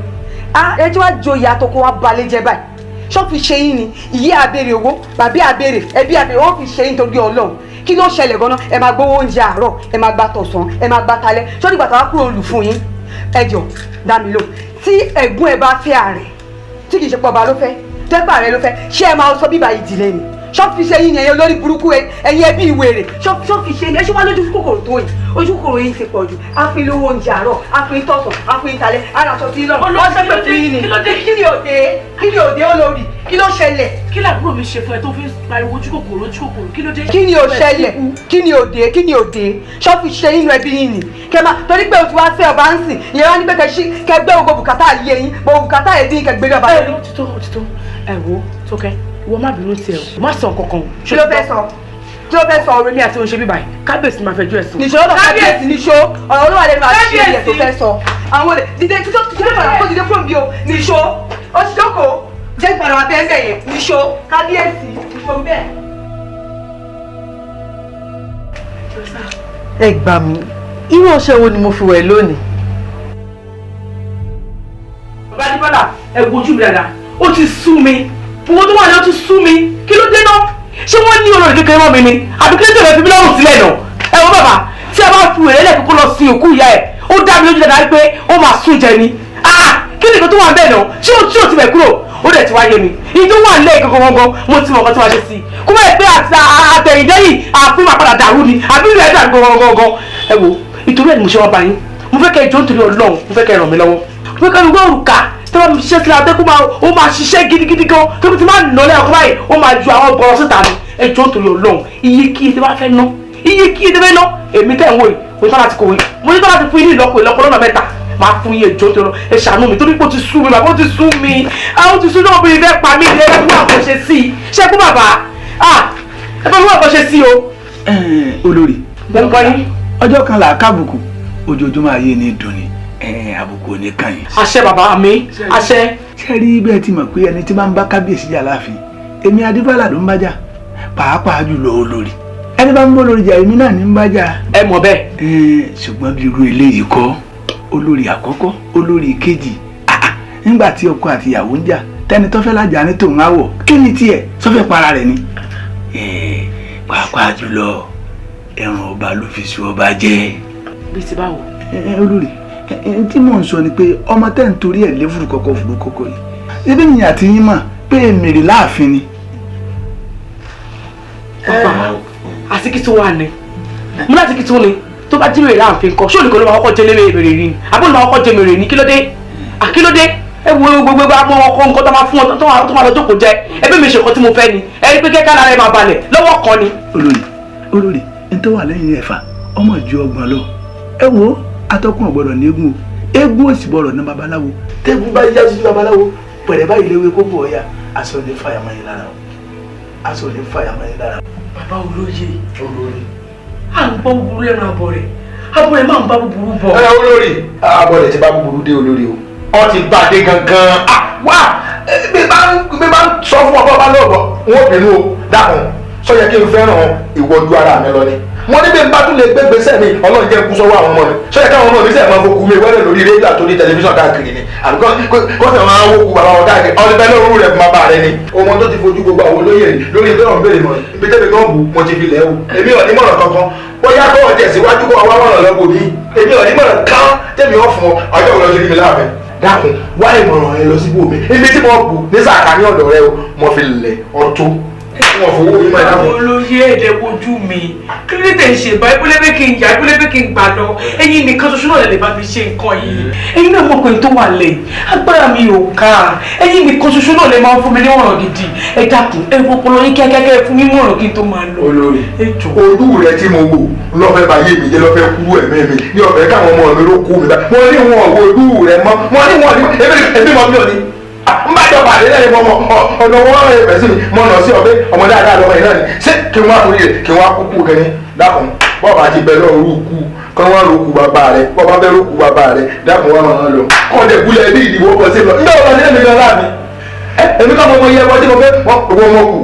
Ẹ tí wàá joyè àtọkọ wá balẹ̀ jẹ́ báyìí. Ṣọ́ fi ṣe yín ni ìyé àbèrè owó bàbí àbèrè ẹbí àbèrè wọ́n fi ṣe yín torí Ọlọ́run. Kí ló ṣẹlẹ̀ gan-an? Ẹ máa gbówó oúnjẹ àárọ̀, ẹ máa gba tọ̀sán, ẹ máa gba talẹ́. Ṣọ́ nígbà táwa kúrò lù fún yín. Ẹ jọ dá mi lò. Tí ẹ̀gbọ́n ẹ bá fẹ́ ààrẹ tí kì í ṣe pọ̀ ọba ló fẹ́ tẹ́gbà rẹ ló fẹ́ ṣé ẹ máa sọ bíbá ìdílé ni ṣọ́ọ̀fì ṣe yín ni ẹ̀yin olórí burúkú ẹ̀yin ẹbí ìwèrè ṣọ́ọ̀fì ṣe ni ẹ ṣe wá lójú kòkòrò tó yìí ojú kòkòrò yìí ti pọ̀ jù àfin lówó oúnjẹ àárọ̀ àfin tọ̀sán àfin ìtàlẹ̀ aráṣọ tí lọ́rùn wọ́n ṣẹ́pẹ̀ fún yín ni kí ni òde olórí kí ló ṣẹlẹ̀. kí làbúrò mi ṣe fún ẹ tó fi pariwo ojú kòkòrò kí ló dé. kí ni ó ṣẹlẹ̀ kí ni òde ṣọ́ọ̀fì ṣe yín ẹbí yín ni kẹ́mà torí pé o ti wá fẹ́ ọba ń sìn ìyẹn wá ní pé kẹgbẹ́ gbogbo bùkátà yé yín gbogbo bùkátà ẹbí kẹgbẹ́ ọba. ẹ òtítọ́ ẹ wo Tókẹ́ ìwọ má bínú tiẹ̀ o má sọ nǹkan kan o. kí ló fẹ́ sọ ọ̀rọ̀ mi àti oúnjẹ bíbáyìí kábíyèsí máa fẹjọ́ ẹ̀sùn. nìṣó lọ kábíyèsí nìṣó ọ̀rọ̀ olúwa lẹ́nu àti ṣe ilẹ̀ tó fẹ́ sọ àwọn olè dídé kí ló fara kó dídé kúrò bí o nìṣó ó ti jókòó jẹ́ ìpàdé wa bẹ́ẹ̀ bẹ́ẹ̀ yẹn níṣó kábíyèsí níṣó bẹ́ẹ̀. ẹ gbà mí irú ọṣẹ wo ni mo fi wẹ̀ lónìí. bàbá adébọ́lá ẹ wojú mi dáadáa ó ti sú mi gbogbo tó wà ní ó ti sú mi kí ló dé náà ṣé wọ́n ní olórí kékeré mọ́ mi ni àbí kí ló tẹ̀lé fi mí lọ́rùn sílẹ̀ náà ẹ wọ bàbá tí a bá fi wèrè lẹ́ẹ̀kọ́ kó lọ sin òkú ìyá ẹ̀ ó dá mi lójú dáadáa pé ó máa sún jẹ ni kí ni nǹkan tó wà bẹ́ẹ̀ náà ṣé ó ti bẹ̀ kúrò ó dẹ̀ ti wáyé mi ìyí tó wà nílẹ̀ gangan mo ti mọ̀ nǹkan tí wàá ṣe sí i kó bẹ́ẹ̀ pé àtẹ̀yìndẹ́yìn àfihàn máa padà dàrú ni àbí ìlú ẹ̀ dàrú gangan ẹ wo ìtorí ẹ̀ ni mo ṣe wá bá yín mo fẹ́ kẹ́ ẹ jọ nítorí Ọlọ́run mo fẹ́ kẹ́ ẹ ràn mí lọ́wọ́ mo fẹ́ kẹ́ ẹ gbọ́ òrùka tí wọ́n ṣiṣẹ́ sílẹ̀ àtẹ́kùn ó máa ṣiṣẹ́ gidigidi gan tó bí ti máa nà lẹ́yìn ọkọ báyìí ó máa ju àwọn bọ̀rọ̀ síta ni ẹ jọ nítorí Ọlọ́run iye kí ẹ bá fẹ́ ná iye kí ẹ fẹ́ ná èmi tẹ̀ ń wò yìí mo ní tọ́lá ti kòwé mo ní tọ́lá ti fún yín ní ìlọ́po lọ́nà mẹ́ta máa fún yín ẹjọ́ tó lọ ẹ ṣàánú mi torí pé ó ti sú mi bàbá ó ti sú mi ó ti sú náà obìnrin fẹ́ pa mí ilé ẹgbẹ́ àkọ́ ṣe sí i ṣé kú bàbá ẹ fẹ́ fún àkọ́ ṣe sí o. olórí gbẹ̀ngọ́ yín. ọjọ́ kan là á kábùkù ojoojúmọ́ ayé ní dùn ní àbùkù ò ní kàn yín. àṣẹ bàbá mi àṣẹ. ṣé rí bẹ́ẹ̀ ti mọ̀ pé ẹni tí máa ń bá kábíyèsí jà láàfin èmi adébálà ló ń bá jà pàápàá jùlọ olórí ẹni bá ń bọ́ lórí jà èmi náà ní ń bá jà. ẹ mọ̀ bẹ́ẹ̀. ṣùgbọ́n bí irú eléyìí kọ́ olórí àkọ́kọ́ olórí kejì nígbà tí ọkọ àti ìyàwó ń jà tẹni tó fẹ́ lájà ní tòun àwọ̀ kí ni tiẹ̀ sọ́fẹ́ para rẹ̀ ni. pàápàá jùlọ ẹran ọba ló fi sùn ọba jẹ́. bí ti báwo. olórí tí mò ń sọ ni pé ọmọ tẹ́ ń torí ẹ̀ lé fúrukọ́kọ́ yìí ebi yìnyín àti yín mọ̀ pé mèrè láàfin ni. àsìkìtì wà ní mo láti kìtì ní tó bá jẹ́mèrè láàfin kan ṣé olùkọ́ ló máa kọ́kọ́ jẹ́ lérè rí ni àbọ̀ ló máa kọ́kọ́ jẹ́ mèrè ní kílódé ẹ wo gbogbo àwọn ọkọ nǹkan tó máa fún wọn tó máa lọ jókòó jẹ ẹbí mi ṣe nǹkan tí mo fẹ́ ni ẹ rí pé kẹ́kẹ́ lára ẹ máa balẹ̀ lọ́wọ́ kan ni. olórí n tó wà lẹ́yìn ẹ̀fà ọmọ ju ọgbọ̀n lọ ẹ wo atọ́kùn ọ̀gbọ́dọ̀ ní eégún o eégún òsì bọ̀rọ̀ ní babaláwo tẹ́gùn bá yá sí babaláwo pẹ̀lẹ́ báyìí léwé kókó ọ̀ya aṣọ ní fàyàmọ́ yín lára o aṣọ ní fàyàmọ́ yín lára. bàbá olóye à ń gbọ́ búburú lẹ́nu àbọ̀ rẹ̀ àbọ̀ rẹ̀ máa ń bá búburú bọ̀. ẹ olórí àbọ̀ rẹ̀ ti bá búburú dé olórí o ọ ti bá dé gangan wá bí bá ń sọ fún ọba ọba lọ́wọ́ wọn ò bínú o dákun sọ yẹ kí n fẹ́ràn ìwọ́jú ara mi lọ ni mo ní bí n bá tún lè gbé gbèsè mi ọlọ́run jẹ́ kú sọ́wọ́ àwọn ọmọ mi sọ yẹ káwọn ọmọ mi sẹ́ẹ̀ máa fokùn mi wẹ́rẹ́ lórí rédíò àtòrí tẹlifíṣàn káàkiri ni àbíkọ́ kọ́sẹ̀ máa ń wókù bàbá wọn káàkiri ọdún bẹ́ẹ̀ lóru rẹ̀ máa bá rẹ ni ọmọ tó ti fojú gbogbo àwọn olóyè lórí ìgbẹ́ ọ̀hún bèrè mọ́ ibi tẹ́mi kan bù mo ti fi lẹ̀ wò èmi ò ní mọ̀ràn kankan bóyá kọ́ ọ̀tẹ̀ síwájú kọ́ ọwọ́ mọ̀ràn lọ́gbọ̀ mi èmi ò ní mọ̀ràn kán tẹ́mi ọ̀ fún ọjọ́ òun lọ sí mi láàfin dákun wá ìmọ̀ràn ẹ lọ síbò mi ibi tí mo bù ní sàkání ọ̀dọ̀ rẹ o mo fi lẹ̀ ọ̀tún wọn fowó yín máa dáhùn. olóyè èdè wojú mi kí ló dé ṣe bá ìpínlẹ̀ kí n yà ìpínlẹ̀ kí n gbà lọ ẹ̀yin nìkan ṣoṣo náà lè bá mi ṣe nǹkan yìí ẹ̀yin náà mọ̀ pé tó wà lẹ̀ agbára mi ò ká ẹ̀yin nìkan ṣoṣo náà lè máa fún mi ní ọ̀rọ̀ gidi ẹ dákun ẹ wo ọpọlọ yín kíákíá fún mi ní ọ̀rọ̀ kí n tó máa lọ. olórí ojú rẹ tí mo wò lọ́fẹ́ bá yé mi jẹ́ lọ́fẹ́ kú ẹ̀mí mi ní ọ̀fẹ́ káwọn ọmọ mi ló kú mi bá mo ní wọn wo ojú rẹ mọ́ mo ní wọn ẹbí mọ́ mi ò ní n bá jọba àdé lẹ́yìn mọ́ ọ̀nà wọn rẹ̀ bẹ̀ sí mi mọ́ nà sí ọ̀bẹ ọmọ dáadáa lọ́mọ yìí náà ni ṣé kí n wá torí rẹ̀ kí n wá kúkú kẹ́ni dákun bọ́ọ̀bù àti bẹ́ẹ̀ lọ́ọ́ rú kú kán wá rú kú bàbá rẹ̀ bọ́ọ̀bù bẹ́ẹ̀ rú kú bàbá rẹ̀ dákun wá máa lọ kọ́ọ̀dẹ̀ gúlẹ̀ bí ìdìbò ọkọ̀ sí lọ nígbà wọn ní ẹ̀mí gan láàmì èmi kọ́ mọ iye ẹ̀kọ́ tí mo fẹ́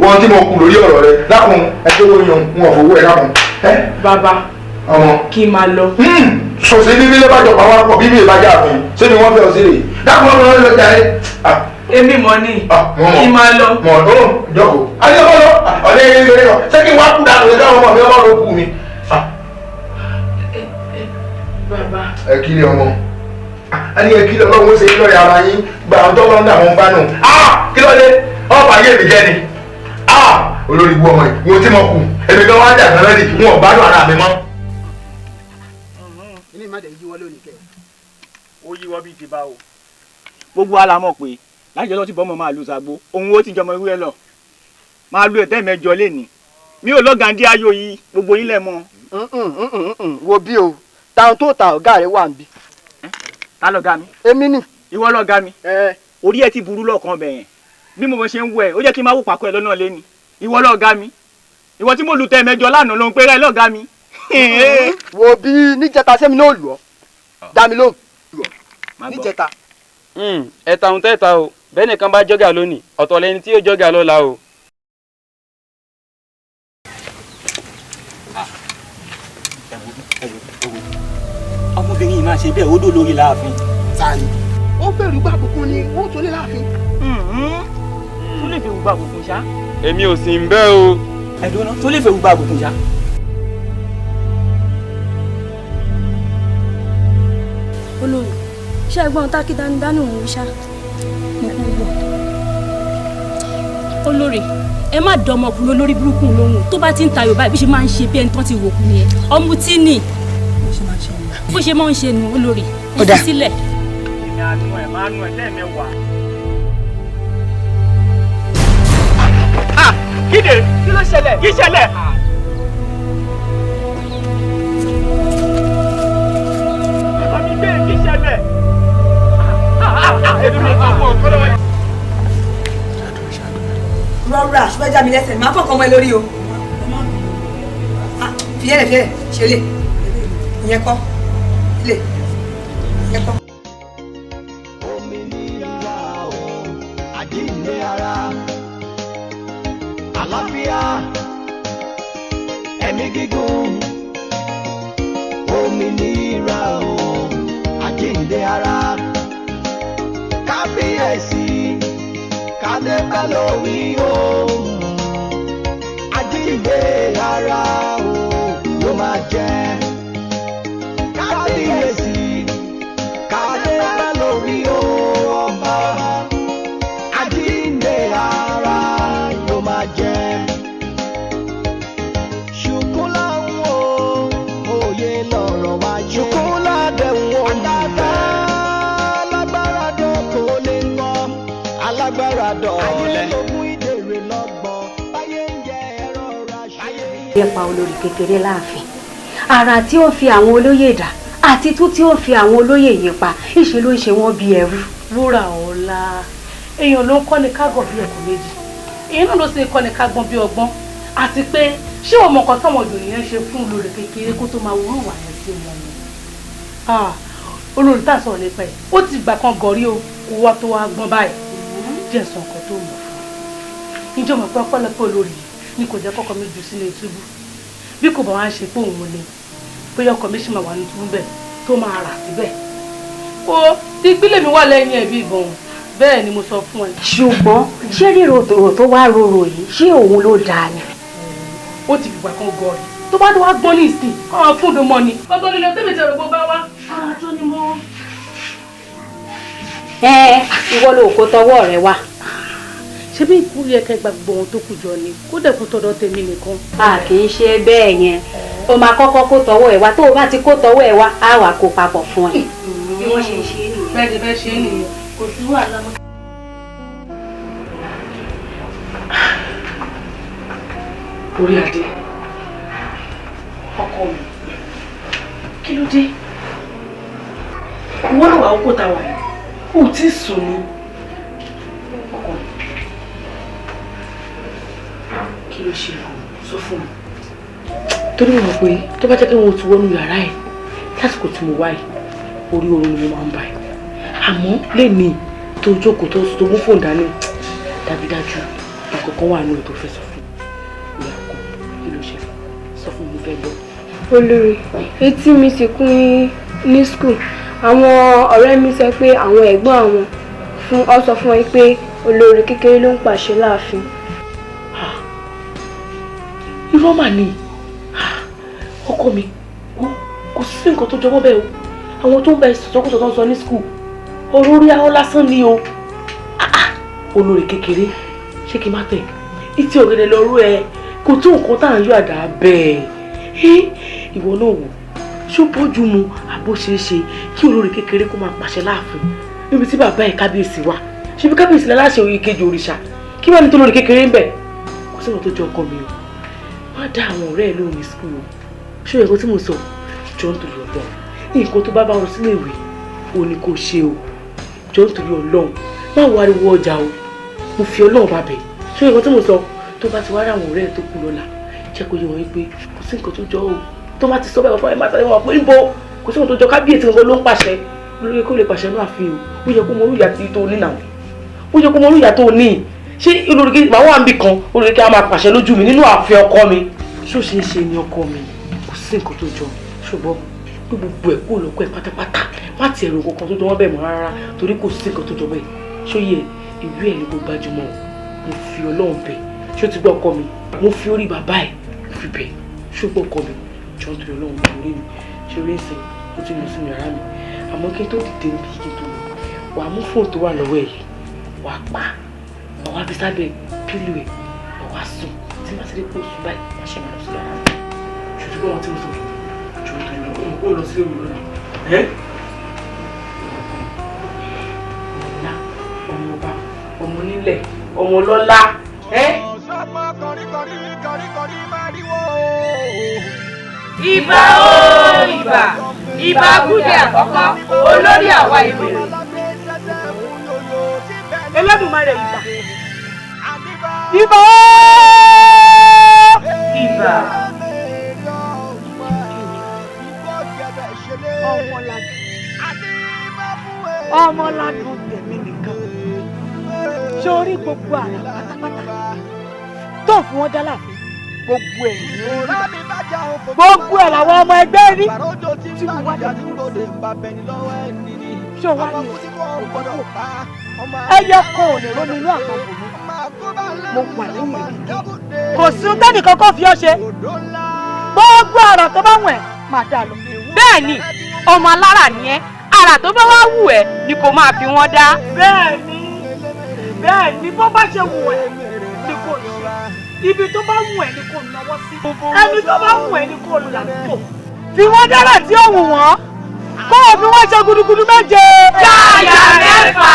wọ́n tí mo kú lórí ọ̀rọ̀ rẹ̀ dákun ẹ̀ tó wọ́n yan wọn fowó ẹ̀ dákun. bàbá kí n máa lọ. sọ̀sẹ̀ ní bílẹ̀ bàjọ́ pa wá pọ̀ bí mi ìbàjẹ́ àfin ṣé ni wọ́n fẹ́ ọ sí rè dákun ọmọ náà lọ jáde. èmi mọ̀ ní kí n máa lọ. mọ̀ ọ́ jọ̀kọ̀ ayé ọmọ lọ ọ̀dẹ́ yẹn lórí ọ ṣé kí n wá kú dànù lè káwọn ọmọ mi ọmọ ló kú mi. bàbá. ẹ kí ni ọmọ ẹni ẹ kí ni ọlọ́run ṣe lọ́ọ̀rẹ́ ara yín gba ọjọ́ lọ́ńdà wọn bá nù kí ló dé ọ̀pá yé mi jẹ́ ni olórí ibú ọmọ yìí wọn tí mo kù èmi kan wá jà náà rí wọn ò gbádùn ara mi mọ́. ilé má dẹ̀ yíwọ́ lónìí kẹ́ ó yíwọ́ bíi ti bá o. gbogbo ala mọ̀ pé láti ọjọ́ tí bọ́mọ máa lu ṣàgbó òun ó ti jọmọ ewúrẹ́ lọ máa lu ẹ̀tẹ́ mẹ́jọ lénìí mi ò lọ́gàndí ayò yìí gbogbo yín lẹ̀ mọ́. wo bí o táwọn tó ta ọ̀gá rẹ̀ wà ń bí. ta lọ̀gá mi. èmi ni. ìwọ lọ̀gá mi. orí ẹ ti burú lọ́ọ̀kan bẹ̀yẹn bí mo ṣe ń wọ ẹ ó jẹ́ kí n máa wò pàkó ẹ lọ́nà lẹ́ni ìwọ lọ̀gá mi ìwọ tí mo lù tẹ́ mẹ́jọ lánàá ló ń pẹ́rẹ́ lọ̀gá mi. wo bí níjẹta sẹ́mi náà lù ọ́ dá mi lóhùn níjẹta. ẹ̀ta ohun tẹ́ta o bẹ́ẹ̀ nìkan bá jọ́gà lónìí ọ̀tọ̀ lẹni tí yóò jọ́gà lọ́la o. ọmọbìnrin yìí máa ṣe bẹ́ẹ̀ ó dò lórí láàfin. sani ó fẹ́rù gbà bùkún ni ó tó lé láàfin. tó lè fẹ́ gbà bùkún ṣá. èmi ò sì ń bẹ́ o. ẹ̀dùn náà tó lè fẹ́ gbà bùkún ṣá. olórí ṣé ẹ̀gbọ́n tákì dánidánù òun ṣá. mo kú gbọ́. olórí ẹ má dán ọmọkùnrin olórí burúkú lóhùn tó bá ti ń tayò báyìí bí ṣe máa ń ṣe bí ẹni tán ti wò kú nìyẹn ọmọtí ni bó ṣe máa ń ṣe nù olórí ẹ fi sílẹ̀. èmi àánú ẹ̀ máa nú ẹ̀ lẹ́ẹ̀mẹ́wàá. kíde kí ló ṣẹlẹ̀ kí ṣẹlẹ̀. àmì bẹ́ẹ̀ kí ṣẹlẹ̀. rọra ṣùgbọ́n mi lẹ́sẹ̀ máa fọkàn ọmọ ẹ lórí o fiyẹ́lẹ̀ ṣe lè ìyẹn kọ́ lè ìyẹn kọ́. òmìnira o àjíǹde ara àlàáfíà ẹ̀mí gígùn òmìnira o àjíǹde ara kábíyèsí kádé pẹ́ lórí o àjíǹde ara o ló máa jẹ́ kábíyèsí kádé pẹ́ lórí o ọba àjíǹde ara ló máa jẹ́ ṣùkú láwọn òye lọ̀rọ̀ wá jẹ́ ṣùkú ládẹ̀wọ̀n àdáta lágbára dọ́kọ̀ lè ngọ́ alágbára dọ̀ọ̀lẹ́ ayélujára ìdèrè lọ́gbọ̀n báyé ń jẹ ẹ̀rọ raṣẹ́. nípa olórí kékeré láàfin ara tí ó fi àwọn olóyè dà àti tú tí ó fi àwọn olóyè yìí pa ìṣe ló ń ṣe wọ́n bí ẹrú. wúrà ọ̀la èèyàn ló ń kọ́ ni kágọ̀ bí ẹ̀kọ́ méjì èèyàn náà ló sì kọ́ ni kágbọ́n bí ọgbọ́n àti pé ṣé ọmọ kan táwọn òjò nìyẹn ṣe fún olórí kékeré kó tó máa wúrò wà yẹn sí wọn ni. olórí tá a sọ̀rọ̀ nípa ẹ̀ ó ti gbà kan gọ̀rí o kó wá tó wá gbọ́n báyìí díẹ̀ sọ nǹkan tó mọ̀ fún ìjọ mọ̀ pé ọpẹ́lọpẹ́ olórí ni kò jẹ́ kọ́kọ́ mi jù sínú ìtúbú bí kò bá wá ṣe pé òun ni bóyá ọkọ̀ mi sì máa wà ní túbú bẹ́ẹ̀ tó máa rà síbẹ̀ ó ti ìpínlẹ̀ mi wà lẹ́yìn ẹ̀ bí ìbọn bẹ́ẹ̀ ni mo sọ fún ẹ. ṣùgbọ́n ṣé ríro tòrò tó wá rorò yìí ṣé òun ló dáa ni. ó ti fìgbà kan gọ̀ọ̀rì tó bá tó wá gbọ́n ní ìsìn ọ̀hún fún un mọ́ ni. ọgbọ́n nílẹ̀ tẹ́lẹ̀ tẹ̀rọ gbọ́ bá wá ara tó ní mọ́. ìwọ ló kó tọwọ́ rẹ wá. ṣé bí ikú yẹ kẹ́ gba gbogbo ohun tó kù jọ ni kó dẹ̀ kó tọ̀dọ̀ tèmi nìkan. a kì í ṣe bẹ́ẹ̀ yẹn o máa kọ́kọ́ kó tọwọ́ ẹ̀ wá tó o bá ti kó tọwọ́ ẹ̀ wá á wà kó papọ̀ fún ẹ. bí wọ́n ṣe ṣe é nìyẹn. bẹ́ẹ̀ ni bẹ́ẹ̀ ṣe é nìyẹn kò sí wàhálà mọ́. orí adé ọkọ mi kí ló dé ìwọ náà wà ókó ta wà ó tí ì sùn ní ọkọ mi kí ló ṣe sọ fún mi torí mo mọ̀ pé tó bá jẹ́ kí wọ́n ti wọnú yàrá ẹ̀ lásìkò tí mo wá yìí orí oorun ni mo máa ń bá ẹ̀ àmọ́ lẹ́ni tó jókòó tó mú fóònù dání dájúdájú àkọ́kọ́ wà nínú ètò ìfẹ́ sọ fún ìyá ọkọ kí ló ṣe sọ fún mi fẹ́ gbọ́. olórí etí mi sì kún ní skul àwọn ọ̀rẹ́ mi sọ pé àwọn ẹ̀gbọ́n àwọn ọ sọ fún wọn pé olórí kékeré ló ń pàṣẹ láàfin. irọ́ mà ni ọkọ mi kò sí nǹkan tó jọmọ́ bẹ́ẹ̀ o àwọn tó ń bẹ sọ́kùsọ̀ tó ń sọ ní skul ọ̀rọ̀ orí ahọ́n lásán ni o olórí kékeré ṣé kí n má tẹ̀ ìtì ọ̀gẹ̀dẹ̀ lọ́rú ẹ kò tó nǹkan tá à ń yọ àdá bẹ́ẹ̀ ìwọ náà wò ṣó bójú mu àbó ṣeé ṣe kí olórí kékeré kó máa pàṣẹ láàfin níbi tí bàbá ẹ̀ kábíyèsí wà ṣebí kábíyèsí la láṣẹ orí kejì òrìṣà kí wọ́n ní tó lórí kékeré ń bẹ̀ kò sí wọn tó jọ ọkọ mi o má dá àwọn ọ̀rẹ́ ẹ̀ lóhùn ní skul o ṣó yẹ kó tí mo sọ jọ ń torí ọlọ́run nǹkan tó bá bá wọn sílé ìwé o ní kò ṣe o jọ ń torí ọlọ́run má wariwo ọjà o mo fi ọlọ́run bá bẹ̀ ṣó yẹ kó tí mo sọ tó bá ti wá rí àwọn ọ̀rẹ́ ẹ̀ tó kú lọ́la jẹ́ kó yé wọn wípé kò sí nǹkan tó jọ o tó bá ti sọ bẹ́ẹ̀ fún ẹ máa tẹ̀lé wọn pé níbo kò sí nǹkan tó jọ kábíyèsí nǹkan ló ń pàṣẹ lórí kó lè pàṣẹ náà fi o ó yẹ kó mọ orí ìyá tí tó nínà ó yẹ kó mọ olóyà tó ní ṣé olórí màá wà níbì kan olórí kí a máa pàṣẹ lójú mi nínú ààfin ọkọ mi ṣó ṣe é ṣe ni ọkọ mi kò sí nǹkan tó jọ ṣùgbọ́n pé gbogbo ẹ̀ kó lọ́kọ́ ẹ̀ pátápátá má ti ẹ̀rọ kankan tó jọ wọ́n bẹ̀ mọ́ rárá torí kò sí nǹkan tó jọ bẹ́ẹ̀ ṣóyè ìwé ẹ̀ ní gbogbo gbajúmọ̀ mo fi Ọlọ́run bẹ̀ ṣó ti gbọ́ ọkọ mi mo fi orí bàbá ẹ̀ fi bẹ̀ ṣó gbọ́ ọkọ mi jọ́ nítorí Ọlọ́run mi lórí mi ṣe rí ẹ̀sìn ó ti mú sínú yàrá mi àmọ́ kí n tó dìde níbi kí n tó lọ wà á mú fóònù tó wà lọ́wọ́ ẹ̀ yìí wà á pa wà wá fi sábẹ́ pílù ẹ̀ wà wá sùn tí màá ti rí kó sùn báyìí má ṣe máa lọ sí yàrá mi ṣojú bọ́ wọn tí mo sọ jù ú tó lọ kó lọ sí òru lọ́la ẹ́ ọ̀la ọmọ ọba ọmọ onílẹ̀ ọmọ ọlọ́lá ẹ́. Ìbà o ìbà ìbà Gúdé àkọ́kọ́ olórí àwa ìbèrè. Ẹlẹ́dùmarè ìbà. Ìbà o ìbà. Ọmọládùn tèmi nìkan. Sórí gbogbo àrà pátápátá tó fún wọn dá láàfin gbogbo ẹ̀ ní orí gbogbo ẹ̀ làwọn ọmọ ẹgbẹ́ rí tí mo wá dé ṣé wàá ní ògbọ́dọ̀ ẹyẹ kan ò lè rómi inú àpapọ̀ mi mo wà lẹ́yìn ìdíje kò sí tẹ́nì kankan fi ọ́ ṣe gbogbo àrà tó bá wù ẹ́ máa dà lọ. bẹ́ẹ̀ ni ọmọ alára ni ẹ́ àrà tó bá wá wù ẹ́ ni kò máa fi wọ́n dá. bẹ́ẹ̀ ni bó bá ṣe wù ẹ́ ni kò ṣe ibi tó bá wù ẹ́ ni kò náwó sí ẹni tó bá wù ẹ́ ni kò là pò fi wọ́n dára tí ó wù wọ́n kó o fi wọ́n ṣe gudugudu méje. yáyà mẹ́fà.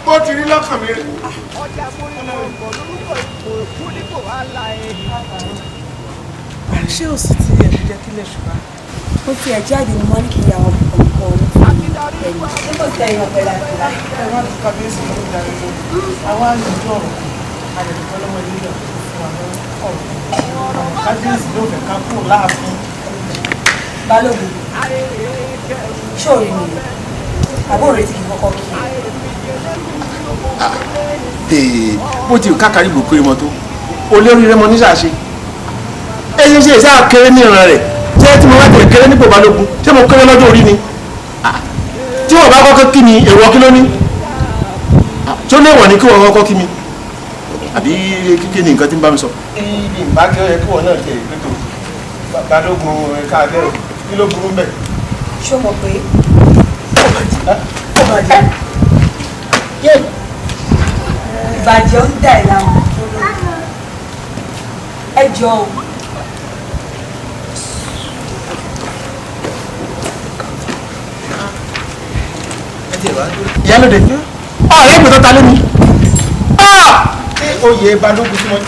bó ti rí lọ́kàn mi. ṣé o sì ti ẹ̀mí jẹ́ kílẹ̀ ṣùgbọ́n ó fi ẹ̀ jáde ní wọ́n ní kí ìyàwó ọkọ̀ ọ̀hún fún mi ẹ̀yìn. ó tẹ ìwọ̀n pẹ̀lú àtìlá. ẹ̀wọ̀n ti kábíyèsí ló ń darí lọ àwọn àlejò ọ̀rọ̀ àyẹ̀dẹ̀kọ́ lọ́wọ́ ilé fún àwọn ọ̀rọ̀ kábíyèsí ló fẹ́ ká kúrò láàfin. Balógun ṣé òye mi àbó rẹ ti kí kọ́kọ́ kí. bó ti kákàrí gbòkó ìmọ̀ tó olórí rẹ mọ níṣàṣe ẹyin ṣe ìṣá kéré ní ìran rẹ̀ jẹ́ tí mo bá tẹ̀ kéré nípò Balógun ṣé mo kéré lọ́jọ́ orí ni tí wọ́n bá kọ́kọ́ kí mi èèwọ̀ kí ló ní tí ó léwọ̀n ní kí wọ́n kọ́kọ́ kí mi àbí kíkẹ́ ní nǹkan tí ń bá mi sọ. ibi ìbákẹ́ ó yẹ kí wọ́n náà tẹ̀ ètò Balógun ẹ̀ka abẹ́rẹ́ kí ló burú mbẹ̀. ṣó mọ̀ pé ìbàjẹ́ ń dà ẹ̀ láwọn ẹ jọ o. ìyálóde ọ̀rẹ́ ìpè tó ta lé mi. oyè Balógun tí wọ́n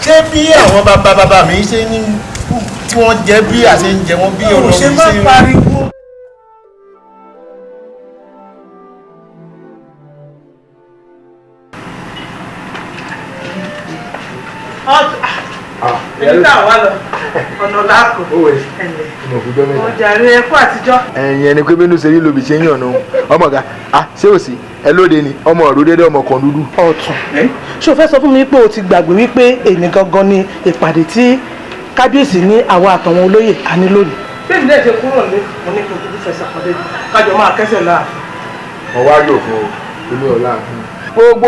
ṣé bí àwọn bàbá mi ṣe ní tí wọ́n jẹ́ bí àṣẹ ń jẹ wọ́n bí ọ̀rọ̀ mi ṣe ń pariwo. èyí tá a wá lọ ọ̀nà làákò ọjà rẹ ẹkú àtijọ́. ẹ̀yin ẹni pé bínú ṣe rí lóbi ṣe ń yànnà ọmọ ga ṣé ò sí ẹ lóde ni ọmọ ọ̀rọ̀ dédé ọmọ kan dúdú. ọ̀tún ṣé o fẹ́ sọ fún mi pé o ti gbàgbé wípé èmi gangan ni ìpàdé tí kábíyèsí ní àwọn àtàwọn olóyè á ní lónìí. bẹ́ẹ̀ ni ẹ̀ ṣe kúrò ní mo ní kí n kúkú fẹsẹ̀ pàdé kájọ máa kẹ́sẹ̀ láàfin. mo wá yóò fún inú ọ̀la. gbogbo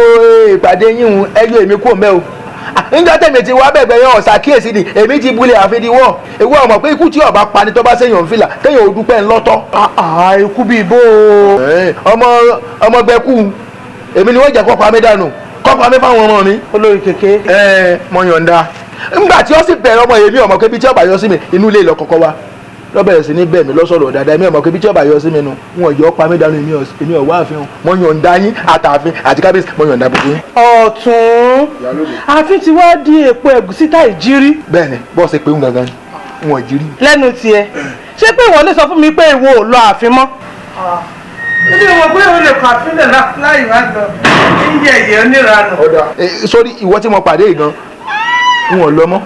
ìpàdé yín ẹgbẹ́ èmi kò mẹ́ o nígbà tẹ̀mí ti wá bẹ̀gbẹ̀ yẹn ọ̀sà kíyèsí ni èmi ti bulẹ̀ àfidíwọ́ ewu ọmọ pé ikú tí ọba pani tó bá sẹ́yìn fìlà kéèyàn ò dúpẹ́ ńlọ́tọ́. ikú bíi bó o. ọmọ gbẹkú èmi ni wọ́n jẹ́ kọ́pa mi dànù kọ́pa mi fáwọn ọmọ mi. olórí kékeré. mo yọ̀ǹda nígbà tí ó sì bẹ̀rẹ̀ ọmọ èmi ọmọ kébi tí ọba yọ sí mi inú ilé ìlọ kọ́kọ́ wa lọ́bẹ̀rẹ̀ sí ní bẹ́ẹ̀ mi lọ́sọ̀rọ̀ dáadáa èmi ọmọ kébi tí ọba yọ sí mi nu wọn yọ pa mí dànù èmi ọ̀wá àfihàn mo yọ̀ǹda yín àtàfin àti kábíyèsí mo yọ̀ǹda gbogbo yín. ọ̀tún àfin ti wá di èpo ẹ̀gúsí táì jírí. bẹ́ẹ̀ni bọ́ọ̀sì pé ń gangan wọn jírí. lẹ́nu tiẹ̀ ṣé pé ìwọ lè sọ fún mi pé ìwọ ò lọ àfin mọ́. Ebi mo pé o lè kọ àfilẹ̀ láì wá lọ. Ìyẹ̀ ẹ̀yẹ oníranù. Ọ̀dà sórí ìwọ tí mo pàdé yìí gan, n ò lọ mọ́.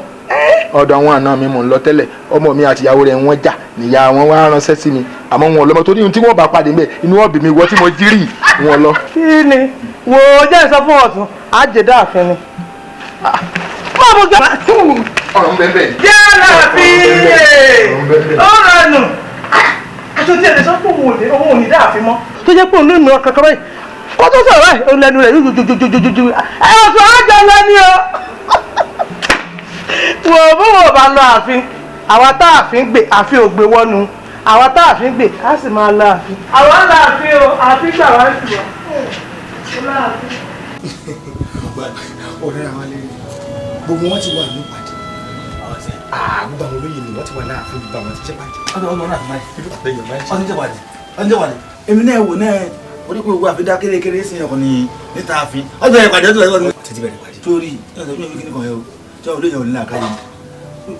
Ọ̀dọ̀ àwọn àna mi mò ń lọ tẹ́lẹ̀, ọmọ mi àti ìyàwó rẹ̀ wọ́n jà, níyà wọn wá ránṣẹ́ sí mi, àmọ́ wọn ò lọ́mọ torí ohun tí wọ́n bá pàdé mbẹ̀ inú ọ̀bì mi wọ́n tí mo jí rí wọn lọ. Kí ni wo jẹ́ ìsọ fún ọ̀tún àjẹdá àfin ni. Má bọ̀ gẹ́. Ọ̀rọ̀ ń bẹ́ẹ̀ bẹ́ẹ̀. Jẹ́ láàfin yé ọ̀rọ̀ nù. Aṣọ tí ẹ̀ lè sọ fún òun ò ní dáàfin mọ́. Tó jẹ́ pé òun ló nù ọ kankan báyìí. Kó tó sọ̀rọ̀ báyìí, òun lẹnu rẹ̀ yóò jojojojojojo. Ẹ ọ̀sán àjọ lọ ni o. Wò ó bó wò bá lọ ààfin, àwa tá ààfin gbè ààfin ò gbé wọnú, àwa tá ààfin gbè á sì máa lọ ààfin. Àwa ń lọ ààfin o, ààfin gbà wá sí wa. Ọ̀rẹ́ àwọn alẹ́ gbogbo wọn ti wà ní ìpàdé. Gbogbo àwọn olóyè ni wọ́n ti wà láàfin gbogbo àwọn ti ṣe pàdé. Ọ̀nà náà máa ọdún jẹ́ wàdí. Èmi náà wò náà orí pé gbogbo àfin dá kéré sí ọkàn ní níta àfin. Ọjọ́ ìpàdé ọjọ́ ìpàdé. Títí bẹ̀rẹ̀ ìpàdé. Torí ọjọ́ ìpàdé kí ni kàn yẹ o. Tí wọ́n olóyè ò ní làákàyè ni.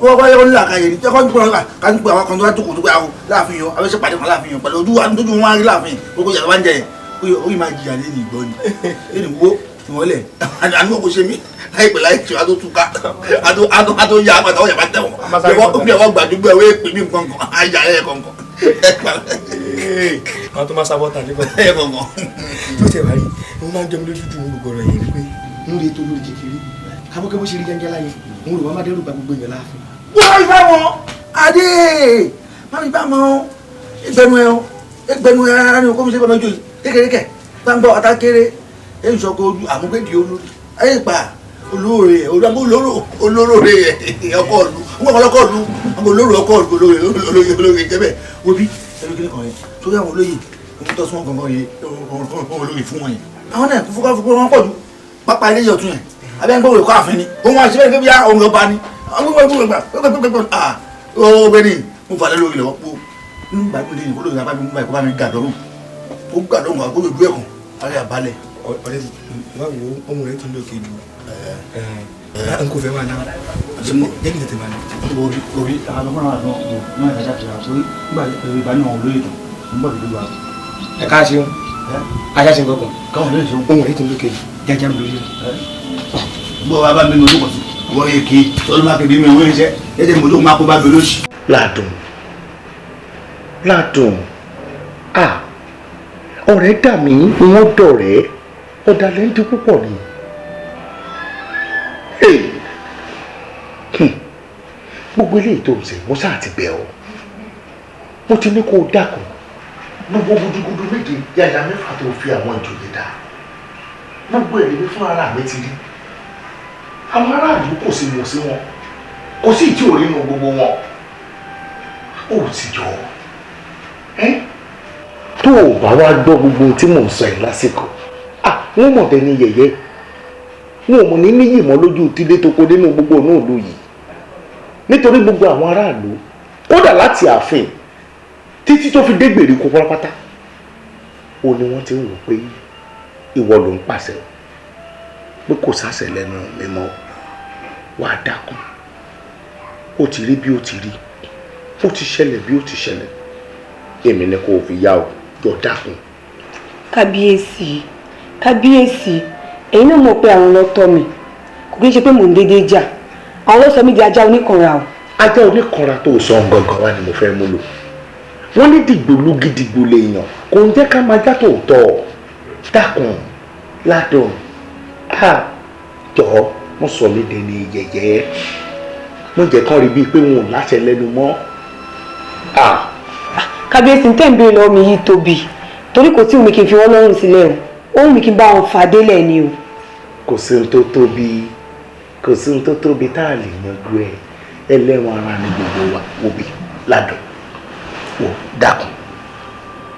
Wọ́n kọ́ yẹ wọ́n ní làákàyè ni. Tí wọ́n kọ́ ká ń pè àwọn kan tó wá jókòó tó pé àwọn láàfin yan àwọn ìṣèpàdé kan láàfin yan pẹ̀lú ojú wa nítorí wọn á rí láàfin gbogbo ìyàtọ̀ bá ń jẹ yẹn. Ó yìí máa jìyà lé ní ìgbọ́ ni. Ẹni wo ìwọlẹ̀ àánú kò ṣe mí láìpẹ́ láìpẹ́ àtó túká àtó yá àpàtà ọ̀yà bá tẹ̀wọ̀n bí ẹ̀wọ̀n gbàdúgbò ẹ̀wọ̀ èpè mí nǹkan àyà ẹ̀ kọ̀ọ̀kan. Àwọn tó máa sábọ́ta nígbà ẹ̀ kọ̀ọ̀kan. Tó tẹ̀ wáyé wọ́n máa ń jẹ́ mi lójú dùn ní gbogbo ọ̀rọ̀ yẹn wípé ń rí ètò olórí kékeré kábọ́kẹ́ bó ṣe rí jẹ́ńjẹ́ láyé òun rò wọ́n má dẹ́rù gba gbogbo èèyàn láàfin. wọ́n rí bá wọn adé má rí bá wọn ẹgbẹ̀nu ẹ̀ rárá ni kò fi ṣe bọ́ mẹ́jọ kékeré kẹ̀ gbàgbọ́ ọ̀tá kéré èyí sọ pé ojú àmúgbèdì olórí ayé pa olóore olóore ọkọ ìlú wọn ọlọkọ ìlú wọn olóore ọkọ ìlú olóore jẹbẹ obi ẹbí kiri kan yẹn sórí àwọn olóyè wọn tọ́ sún gangan yẹn olóyè fún wọn yẹn àwọn náà fúnfún wọn pọ̀ jù pápá ilé yọtún yẹn abẹ́ ń gbọ́ òkú àfin ni òun àti bẹ́ẹ̀ kébí ohun ọba ni ọgbẹ́ni mo fà lẹ́lórí lọ́wọ́ pọ̀ nígbà tó lè ní olóyè abámi mú báyìí kó bá mi gàdọ́rùn ó gàdọ́rùn àgbóyè ojú ẹ̀kọ́ ayé àbálẹ̀. Ọ̀rẹ́ báwo ọmọ rẹ tún lókè jù n kò fẹ́ máa ná jẹ́ kí tètè máa ná. orí àwọn ọmọ náà náà ìdájà tó yà sórí nígbà ìgbà náà wọn olóyè tó ń bọ̀ lójú wa. Ẹ ká ṣeun ajá ṣe gbọ́kàn káwọn olóyè tó ohun rẹ tún lókè jù jájá mi lórí. gbọ́ wa bá mi ní olùkọ́ sí wọ́n yẹ kí olùmọ̀kẹ́ bí mi wọ́n ṣe jẹ́jẹ́ mo tó máa kó bá bẹ lóṣì. Ládùn ọ̀rẹ́ dà mí wọ́n dọ̀rẹ́ ọ̀dàlẹ̀ ń di púpọ̀ ni. Gbogbo eléyìí tó ń ṣe mo ṣáà ti bẹ̀ ọ́ mo ti ní kó o dákun gbogbo gudugudu méje yàyà mẹ́fà tó fi àwọn ìjòyè dá gbogbo èrè mi fún ara mi ti rí àwọn aráàlú kò sí mọ̀ sí wọn kò sí ìtí òrí nu gbogbo wọn ó sì jọ tó o bá wá gbọ́ gbogbo tí mò ń sọ yìí lásìkò wọ́n mọ̀ tẹ́ ní yẹ̀yẹ́ wọn ò mọ̀ ní níyì mọ́ lójú tílé tó kó nínú gbogbo náà lù yìí nítorí gbogbo àwọn aráàlú kódà láti ààfin títí tó fi dé gbèríko pátápátá ó ní wọ́n ti ń wò pé ìwọ ló ń pàṣẹ pé kò sáṣẹ lẹ́nu mi mọ́ wàá dákun ó ti rí bí ó ti rí ó ti ṣẹlẹ̀ bí ó ti ṣẹlẹ̀ èmi ni kò fi yá o jọ dákun. kábíyèsí ẹ̀yin náà mọ̀ pé àwọn lọ́tọ̀ mi kò kí n ṣe pé mò ń dédé jà àwọn ló sọ mí di ajá oníkanra o. ajá oníkanra tó sọ gangan wá ni mo fẹ́ mú lò wọ́n ní dìgbòlú gidigbo lèèyàn kò ń jẹ́ ká máa já tòótọ́ dákun Ládùn jọ̀ọ́ wọ́n sọ mí dẹni yẹ̀yẹ́ wọ́n jẹ́ kán rí bíi pé wọn ò láṣẹ lẹ́nu mọ́. kábíyèsí tẹ́ ń béèrè lọ́wọ́ mi yìí tóbi torí kò tí ò mi kì í fi wọ́n lọ́rùn sílẹ̀ o ó mi kì í bá wọn fà délẹ̀ ni o. kò sí ohun tó tóbi tá a lè yanjú ẹ ẹlẹ́wọ̀n ara ni gbogbo wa òbí Ládùn wò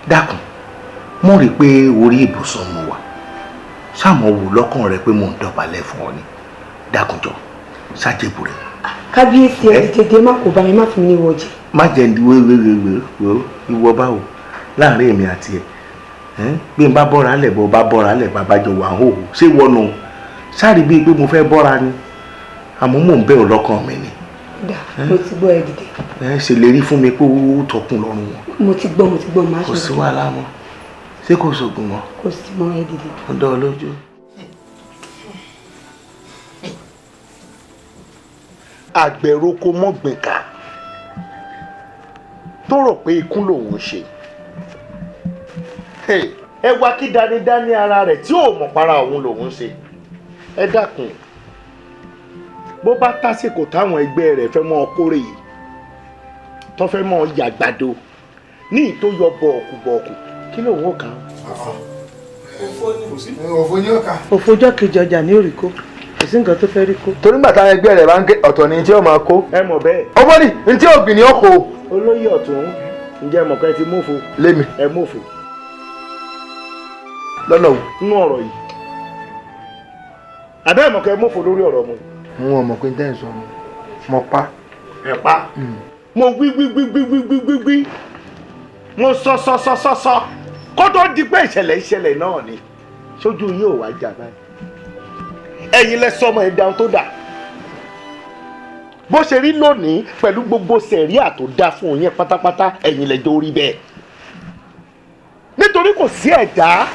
dákun mo rí i pé orí ibùsùn mo wà sáàmù wò lọ́kàn rẹ pé mo ń dọ̀bálẹ̀ fún ọ ni dákun jọ ṣàjẹbù rẹ. kábíyèsí ẹ tètè má kó bá mi má fi mi níwọ jẹ. má jẹ́ ní wéwéwéwé ìwọ báwo láàrin èmi àti ẹ bí n bá bọ́ra lẹ̀ bọ́ bá bọ́ra lẹ̀ bàbá jọ wà hó ṣé wọnú sáré bíi pé mo fẹ́ bọ́ra ni àmọ́ mò ń bẹ̀ ọ́ lọ́kàn mi ni. mo ti gbọ́ ẹ dìde. ṣèlérí fún mi pé ó tọkùn lọ́rùn wọn. mo ti gbọ́ máa ṣe. kò sí wàhálà mọ́ ṣé kò sògùn mọ́. kò sí mọ́ ẹ dìde. ó dán ọ lójú. àgbẹ̀roko mọ́gbìnkà tó rò pé ikú lòun ṣe ẹ wá kí dánidáni ara rẹ̀ tí ò mọ̀ para òun lòun ṣe ẹ dákun bó bá tásìkò táwọn ẹgbẹ́ rẹ̀ fẹ́ mọ́ kórè yìí tó fẹ́ mọ́ yàgbàdo ní ìtó yọ bọ̀ọ̀kù kí lòun ò kàn. òfò ní ọkà. òfojọ́ kejì ọjà ní òrìkó kò sí nǹkan tó fẹ́ rí kó. torí gbàtà ẹgbẹ́ rẹ̀ bá ń ké ọ̀tọ̀ ni tí ó máa kó. ẹ mọ̀ bẹ́ẹ̀. ọmọ ní ntí ògbìn ni ó kó. olóyè ọ̀tún ǹjẹ́ mọ̀kẹ́ ti mófo. lémi. ẹ mófo. lọ́nà wo. nínú ọ̀rọ̀ yìí. àbẹ́ mọ̀kẹ́ mófo lórí ọ̀rọ̀ mu. n ò mọ̀ pé tẹ́ ẹ̀ sọ mo pa. ẹ pa. mo wí mo sọ kó tó di pé ìṣẹ̀lẹ̀ náà ni sójú yìí ò wá jà báyìí. ẹ̀yin lẹ sọmọ ẹ̀ dáhùn tó dà bó ṣe rí lónìí pẹ̀lú gbogbo sẹ̀ríà tó dá fún yín pátápátá ẹ̀yin lẹ dórí bẹ́ẹ̀ nítorí kò sí ẹ̀dá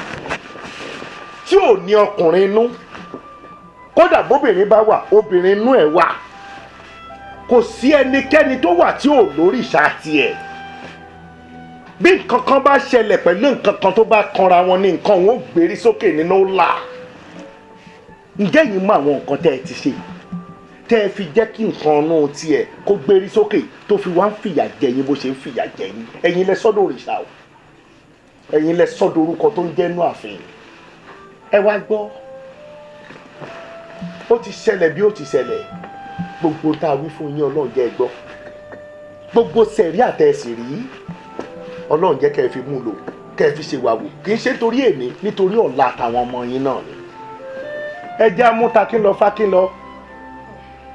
tí ò ní ọkùnrin inú kódà bóbìnrin bá wà obìnrin inú ẹ̀ wà kò sí ẹnikẹ́ni tó wà tí ò lóríṣà tiẹ̀ bí nǹkan kan bá ṣẹlẹ̀ pẹ̀lú nǹkan kan tó bá kanra wọn ní nǹkan wọn ò gbérí sókè nínú ńlá ǹjẹ́ yìí mọ àwọn nǹkan tẹ́ ẹ ti ṣe tẹ́ ẹ fi jẹ́ kí nǹkan ọ̀nà tiẹ̀ kó gbérí sókè tó fi wá ń fìyà jẹ yín bó ṣe ń fìyà jẹ yín ẹ̀yin lẹ sọ́dọ̀ òrìṣà o ẹ̀yin lẹ sọ́dọ̀ orúkọ tó ń jẹ́nu ààfin ẹ wá gbọ́ ó ti ṣẹlẹ̀ bí ó ti ṣẹlẹ̀ gbogbo tá a wí fún yín ọlọ́run jẹ́ ẹ gbọ́ gbogbo sẹ̀rí àtẹ̀sì rí ọlọ́run jẹ́ kẹ́ ẹ fi mú lò kẹ́ ẹ fi ṣe wà wò kì í ṣe torí èní nítorí ọ̀la àtàwọn ọmọ yín náà ni ẹ jẹ́ amútakín lọ fákín lọ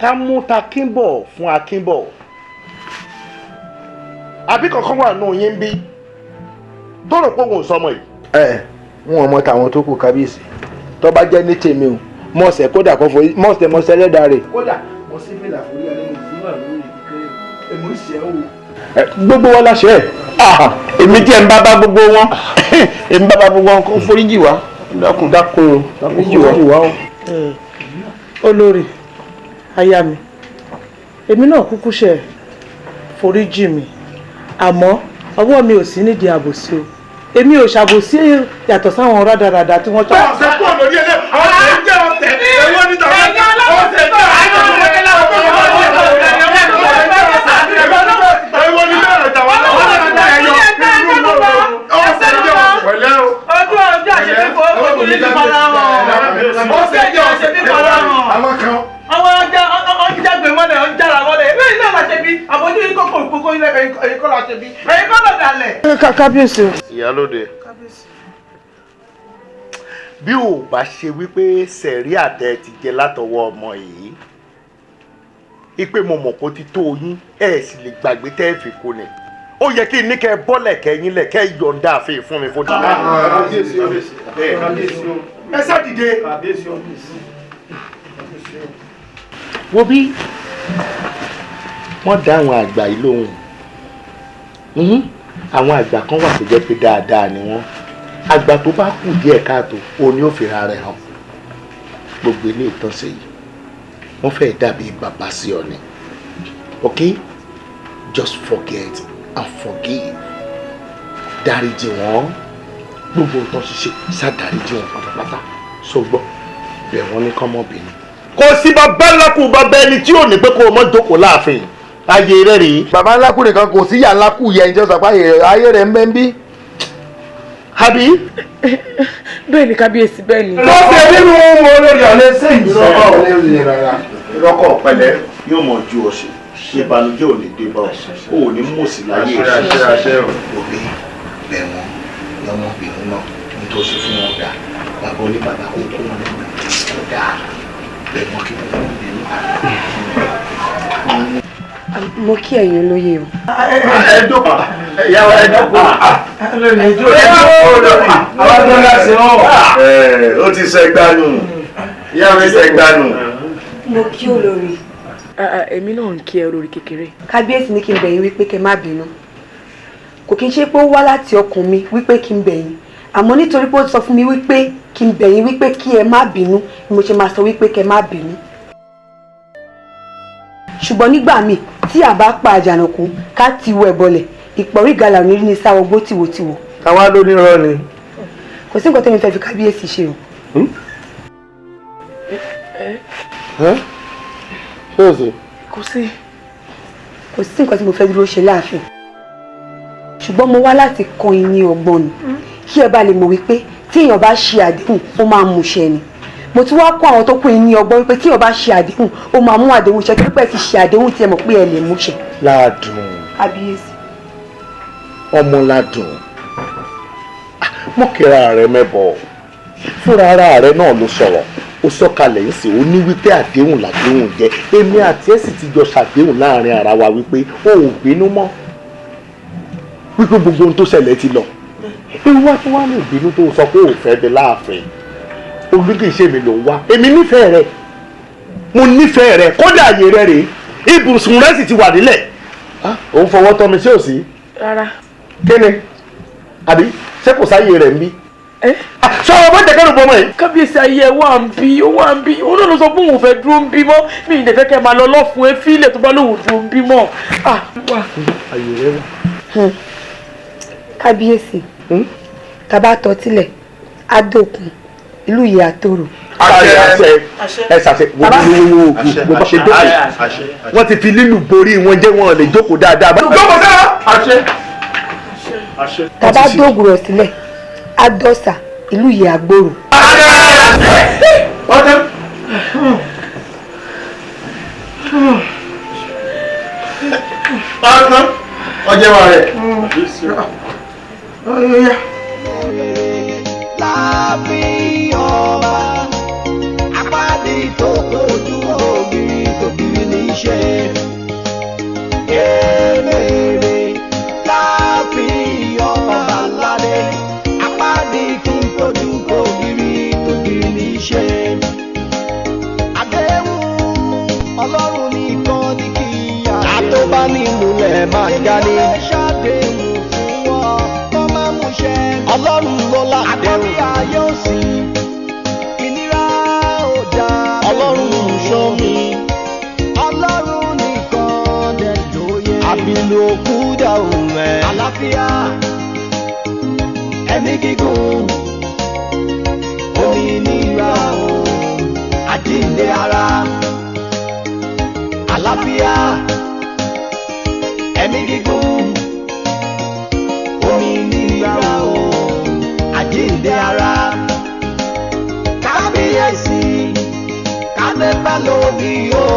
ká mútakín bọ̀ fún akín bọ̀ àbí kankan wà nù yín bí tó rò pé òun ò sọmọ yìí. wọn mọ tàwọn tó kù kábíyèsí tó bá jẹ́ ní tèmi o mọ̀ọ́sẹ̀ kódà kó forí mọ̀ọ́sẹ̀ mọ̀ọ́sẹ̀ lẹ́dàá rẹ̀. kódà mo sì fìlà forí alẹ́ mo sì wà lórí kékeré èmo ìṣẹ́ o. gbogbo wọn láṣẹ èmi tí ẹ ń bá gbogbo wọn èmi bá gbogbo wọn kó foríjì wá dákun foríjì wá o. olórí aya mi èmi náà kúkú ṣe foríjì mi àmọ́ ọwọ́ mi ò sí nídìí àbòsí o èmi ò ṣàbòsí yàtọ̀ sáwọn rádaràdà tí wọ́n ṣe. ọ̀sẹ̀ kúrò lórí ẹlẹ́ àwọn ọ̀sẹ̀ ń jẹ́ ọ̀sẹ̀ ẹ̀wọ́n ní tàwọn ọ̀sẹ̀ tó àwọn ọjà gbé mọ́lẹ̀ ọjà mọ́lẹ̀ lẹ́yìn náà la ṣe bí àbójú yìí kókó ìkókó ilẹ̀ ẹ̀yìn kọ́ la ṣe bí ẹ̀yìn kọ́ lọ dalẹ̀. kábíyèsí o. ìyálóde bí ò bá ṣe wípé sẹ̀rí àtẹ ti jẹ látọwọ́ ọmọ yìí ipe mo mọ̀ kó ti tó yín ẹ̀ sì lè gbàgbé tẹ́ ẹ fi kú ni ó yẹ kí ní kẹ́ bọ́lẹ̀ kẹ́yìn lẹ̀ kẹ́ yọ̀ǹda àfihàn fún mi fún ti. ẹ sá dìde. wo bí wọ́n dá àwọn àgbà yìí lóhùn àwọn àgbà kan wà tó jẹ́ pé dáadáa ni wọ́n àgbà tó bá kù díẹ̀ káàtó òun ni ó fi ra rẹ̀ hàn gbogbo ilé ìtọ́sẹ̀ yìí wọ́n fẹ́ dàbí bàbá sí ọ ni okay just forget and forgive dáríjì wọ́n gbogbo nǹkan ṣiṣẹ́ ṣàdáríjì wọ́n pátápátá sọgbọ́ bẹ̀ wọ́n ní kọ́mọ́bìnrin. kò sí bàbá ńlákù bàbá ẹni tí ò ní pé kó o mọ́ jókòó láàfin ayé rẹ̀ rèé. bàbá ńlákù nìkan kò sí ìyá ńlákù yẹ ìjọ sàpá ayé rẹ̀ ń bẹ́ ń bí. àbí. bẹ́ẹ̀ ni kábíyèsí bẹ́ẹ̀ ni. ló ṣe nínú mo lórí ọ̀lẹ́ sẹ́yìn sọ́kọ̀ ọ̀lẹ́ òye rárá rọ́kọ̀ pẹ̀lẹ́ yóò mọ̀ ju ọ̀sẹ̀ ìbànújẹ́ ò ní dé bá ọ ò ní mú sí láyé rẹ̀. òbí bẹ̀ wọ́n lọ́mọbìnrin náà nítòsí fún wọn dà bàbá oníbàbà kò kó wọn lẹ́nu ọ̀dà bẹ̀ wọ́n kí wọ́n bínú. mo kí ẹ̀yin olóye o. ẹ̀ẹ́dọ́gbà ìyàwó ẹ̀ẹ́dọ́gbà ó ti sẹ́gbàánu ìyàwó sẹ́gbàánu. mo kí olórí. èmi náà ń kí ẹ olórí kékeré. kábíyèsí ní kí n bẹ̀ yín wípé kẹ́ má bínú kò kí n ṣe pé ó wá láti ọkàn mi wípé kí n bẹ̀ yín àmọ́ nítorí pé ó sọ fún mi wípé kí n bẹ̀yìn wípé kí ẹ má bínú ni mo ṣe máa sọ wípé kẹ má bínú. ṣùgbọ́n nígbà míì tí a bá pa àjànàkú ká ti wọ ẹ̀bọlẹ̀ ìpọ̀rí ìgalà òní ní sáwọ́ gbó tìwòtìwò. àwa ló ní rọ ni. kò sí nǹkan tẹ́mi fẹ́ fi kábíyèsí ṣe o. kò sí nǹkan tí mo fẹ́ dúró ṣe láàfin ṣùgbọ́n mo wá láti kọ́ yín ní ọgbọ́n ni kí ẹ bá lè mọ̀ wípé tí èèyàn bá ṣe àdéhùn ó máa mú ṣẹ ni mo tún wá kọ́ àwọn tó kún yín ní ọgbọ́n wípé tí èèyàn bá ṣe àdéhùn ó máa mú àdéhùn ṣẹ tó pẹ́ ti ṣe àdéhùn tí ẹ mọ̀ pé ẹ lè mú ṣẹ. Ládùn. kábíyèsí. ọmọ Ládùn mọ́kìrá rẹ mẹ́bọ̀ fúnra ara rẹ náà ló sọ̀rọ̀ ó sọ̀kalẹ̀ ń sè ó ní wípé àdéhùn làdéhùn jẹ́ èmi àti ẹ̀ sì ti jọ ṣàdéhùn láàrin ara wa wípé o ò bínú mọ́ wípé gbogbo ohun tó ṣẹlẹ̀ ti lọ ewu wá tó wá ní ìbínú tó sọ pé ò fẹ́ dé láàfin olùdíje mi ló ń wá èmi nífẹ̀ẹ́ rẹ mo nífẹ̀ẹ́ rẹ kódà àyè rẹ rèé ibùsùn rẹ sì ti wà nílẹ̀ òun fọwọ́ tọ́ mi sí òsì. rárá. kí ni àbí ṣé kò sáyé rẹ̀ ń bí. sọ ọmọ jẹkẹrù bọmọ yìí. kábíyèsí ayé ẹ wà ń bí ó wà ń bí òun náà ló sọ pé òun fẹ́ dúró ń bí mọ́ mi ì dẹ̀fẹ́ kẹ́ máa lọ lọ́fun ẹ fílẹ̀ tó bá lóun dúró ń bí mọ́. ayé rẹ wà. kábíyèsí tàbá tọ́ tilẹ̀ adókun ìlú yìí àtòrò. ẹ ṣàṣẹ wo bá ṣe dókòó wọ́n ti fi lílù borí wọn jẹ́ wọn lè jókòó dáadáa. tàbá dógùrọ̀ sílẹ̀ adọ́sà ìlú yìí àgbòrò. ọjọ́ wa rẹ̀. láàfin ọba apádi tó kojú ògiri tògiri ní í ṣe èmèrè láàfin ọba aládé apádi tó kojú ògiri tògiri ní í ṣe àdéhùn ọlọ́run nìkan ní kí ìyá rẹ̀ tó bá ní ìmúlẹ̀ máa jáde ṣàdéhùn fún wọn tó máa mú ṣẹ ọlọ́run ló ládéhùn ayé òsì ìnira ò dá ọlọ́run ṣọ́ mi ọlọ́run nìkan dẹ̀ lóye àbílò òkú dà òun ẹ̀ àlàáfíà ẹ̀mí gígùn òmìnira ò àjíǹde ara àlàáfíà ẹ̀mí gígùn òmìnira ò àjíǹde ara kábíyèsí kádẹ́pẹ́ lórí o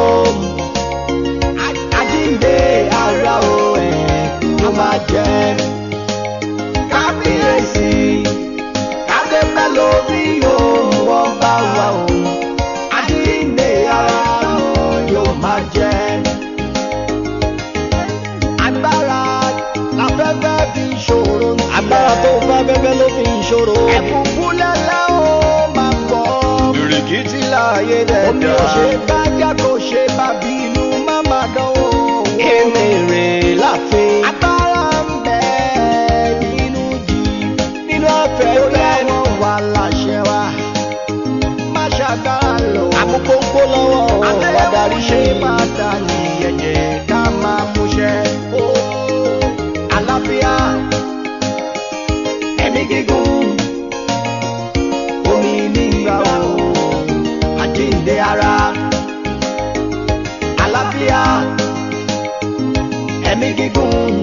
àjíǹde ara ò ló máa jẹ́ kábíyèsí kádẹ́pẹ́ lórí o wọ́n bá wà o àjíǹde ara ò yóò máa jẹ́ agbára láfẹ́fẹ́ fi ṣòro agbára tó fẹ́ fẹ́fẹ́ ló fi ṣòro ẹ̀fúnfú lẹ́lẹ́ ó máa pọ̀ ìrìkìtì láàyè dẹ̀dẹ̀ omi ò ṣe bá já kó ṣe bá bínú má máa dánwò èmèrè láàfin agbára ń bẹ nínú jì nínú ọ̀fẹ́ lẹ́wọ̀n wà láṣẹ wa má ṣàgbára lọ àmúkóńkó lọ́wọ́ wàdarí ṣe máa ta ní ẹ̀jẹ̀ ká máa múṣẹ́ àlàáfíà ẹ̀mí gígùn òmìnira o àjíǹde ara àlàáfíà ẹ̀mí gígùn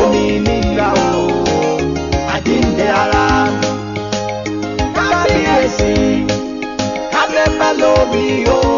òmìnira o àjíǹde ara kábíyèsí kádẹ́pẹ́ lórí o.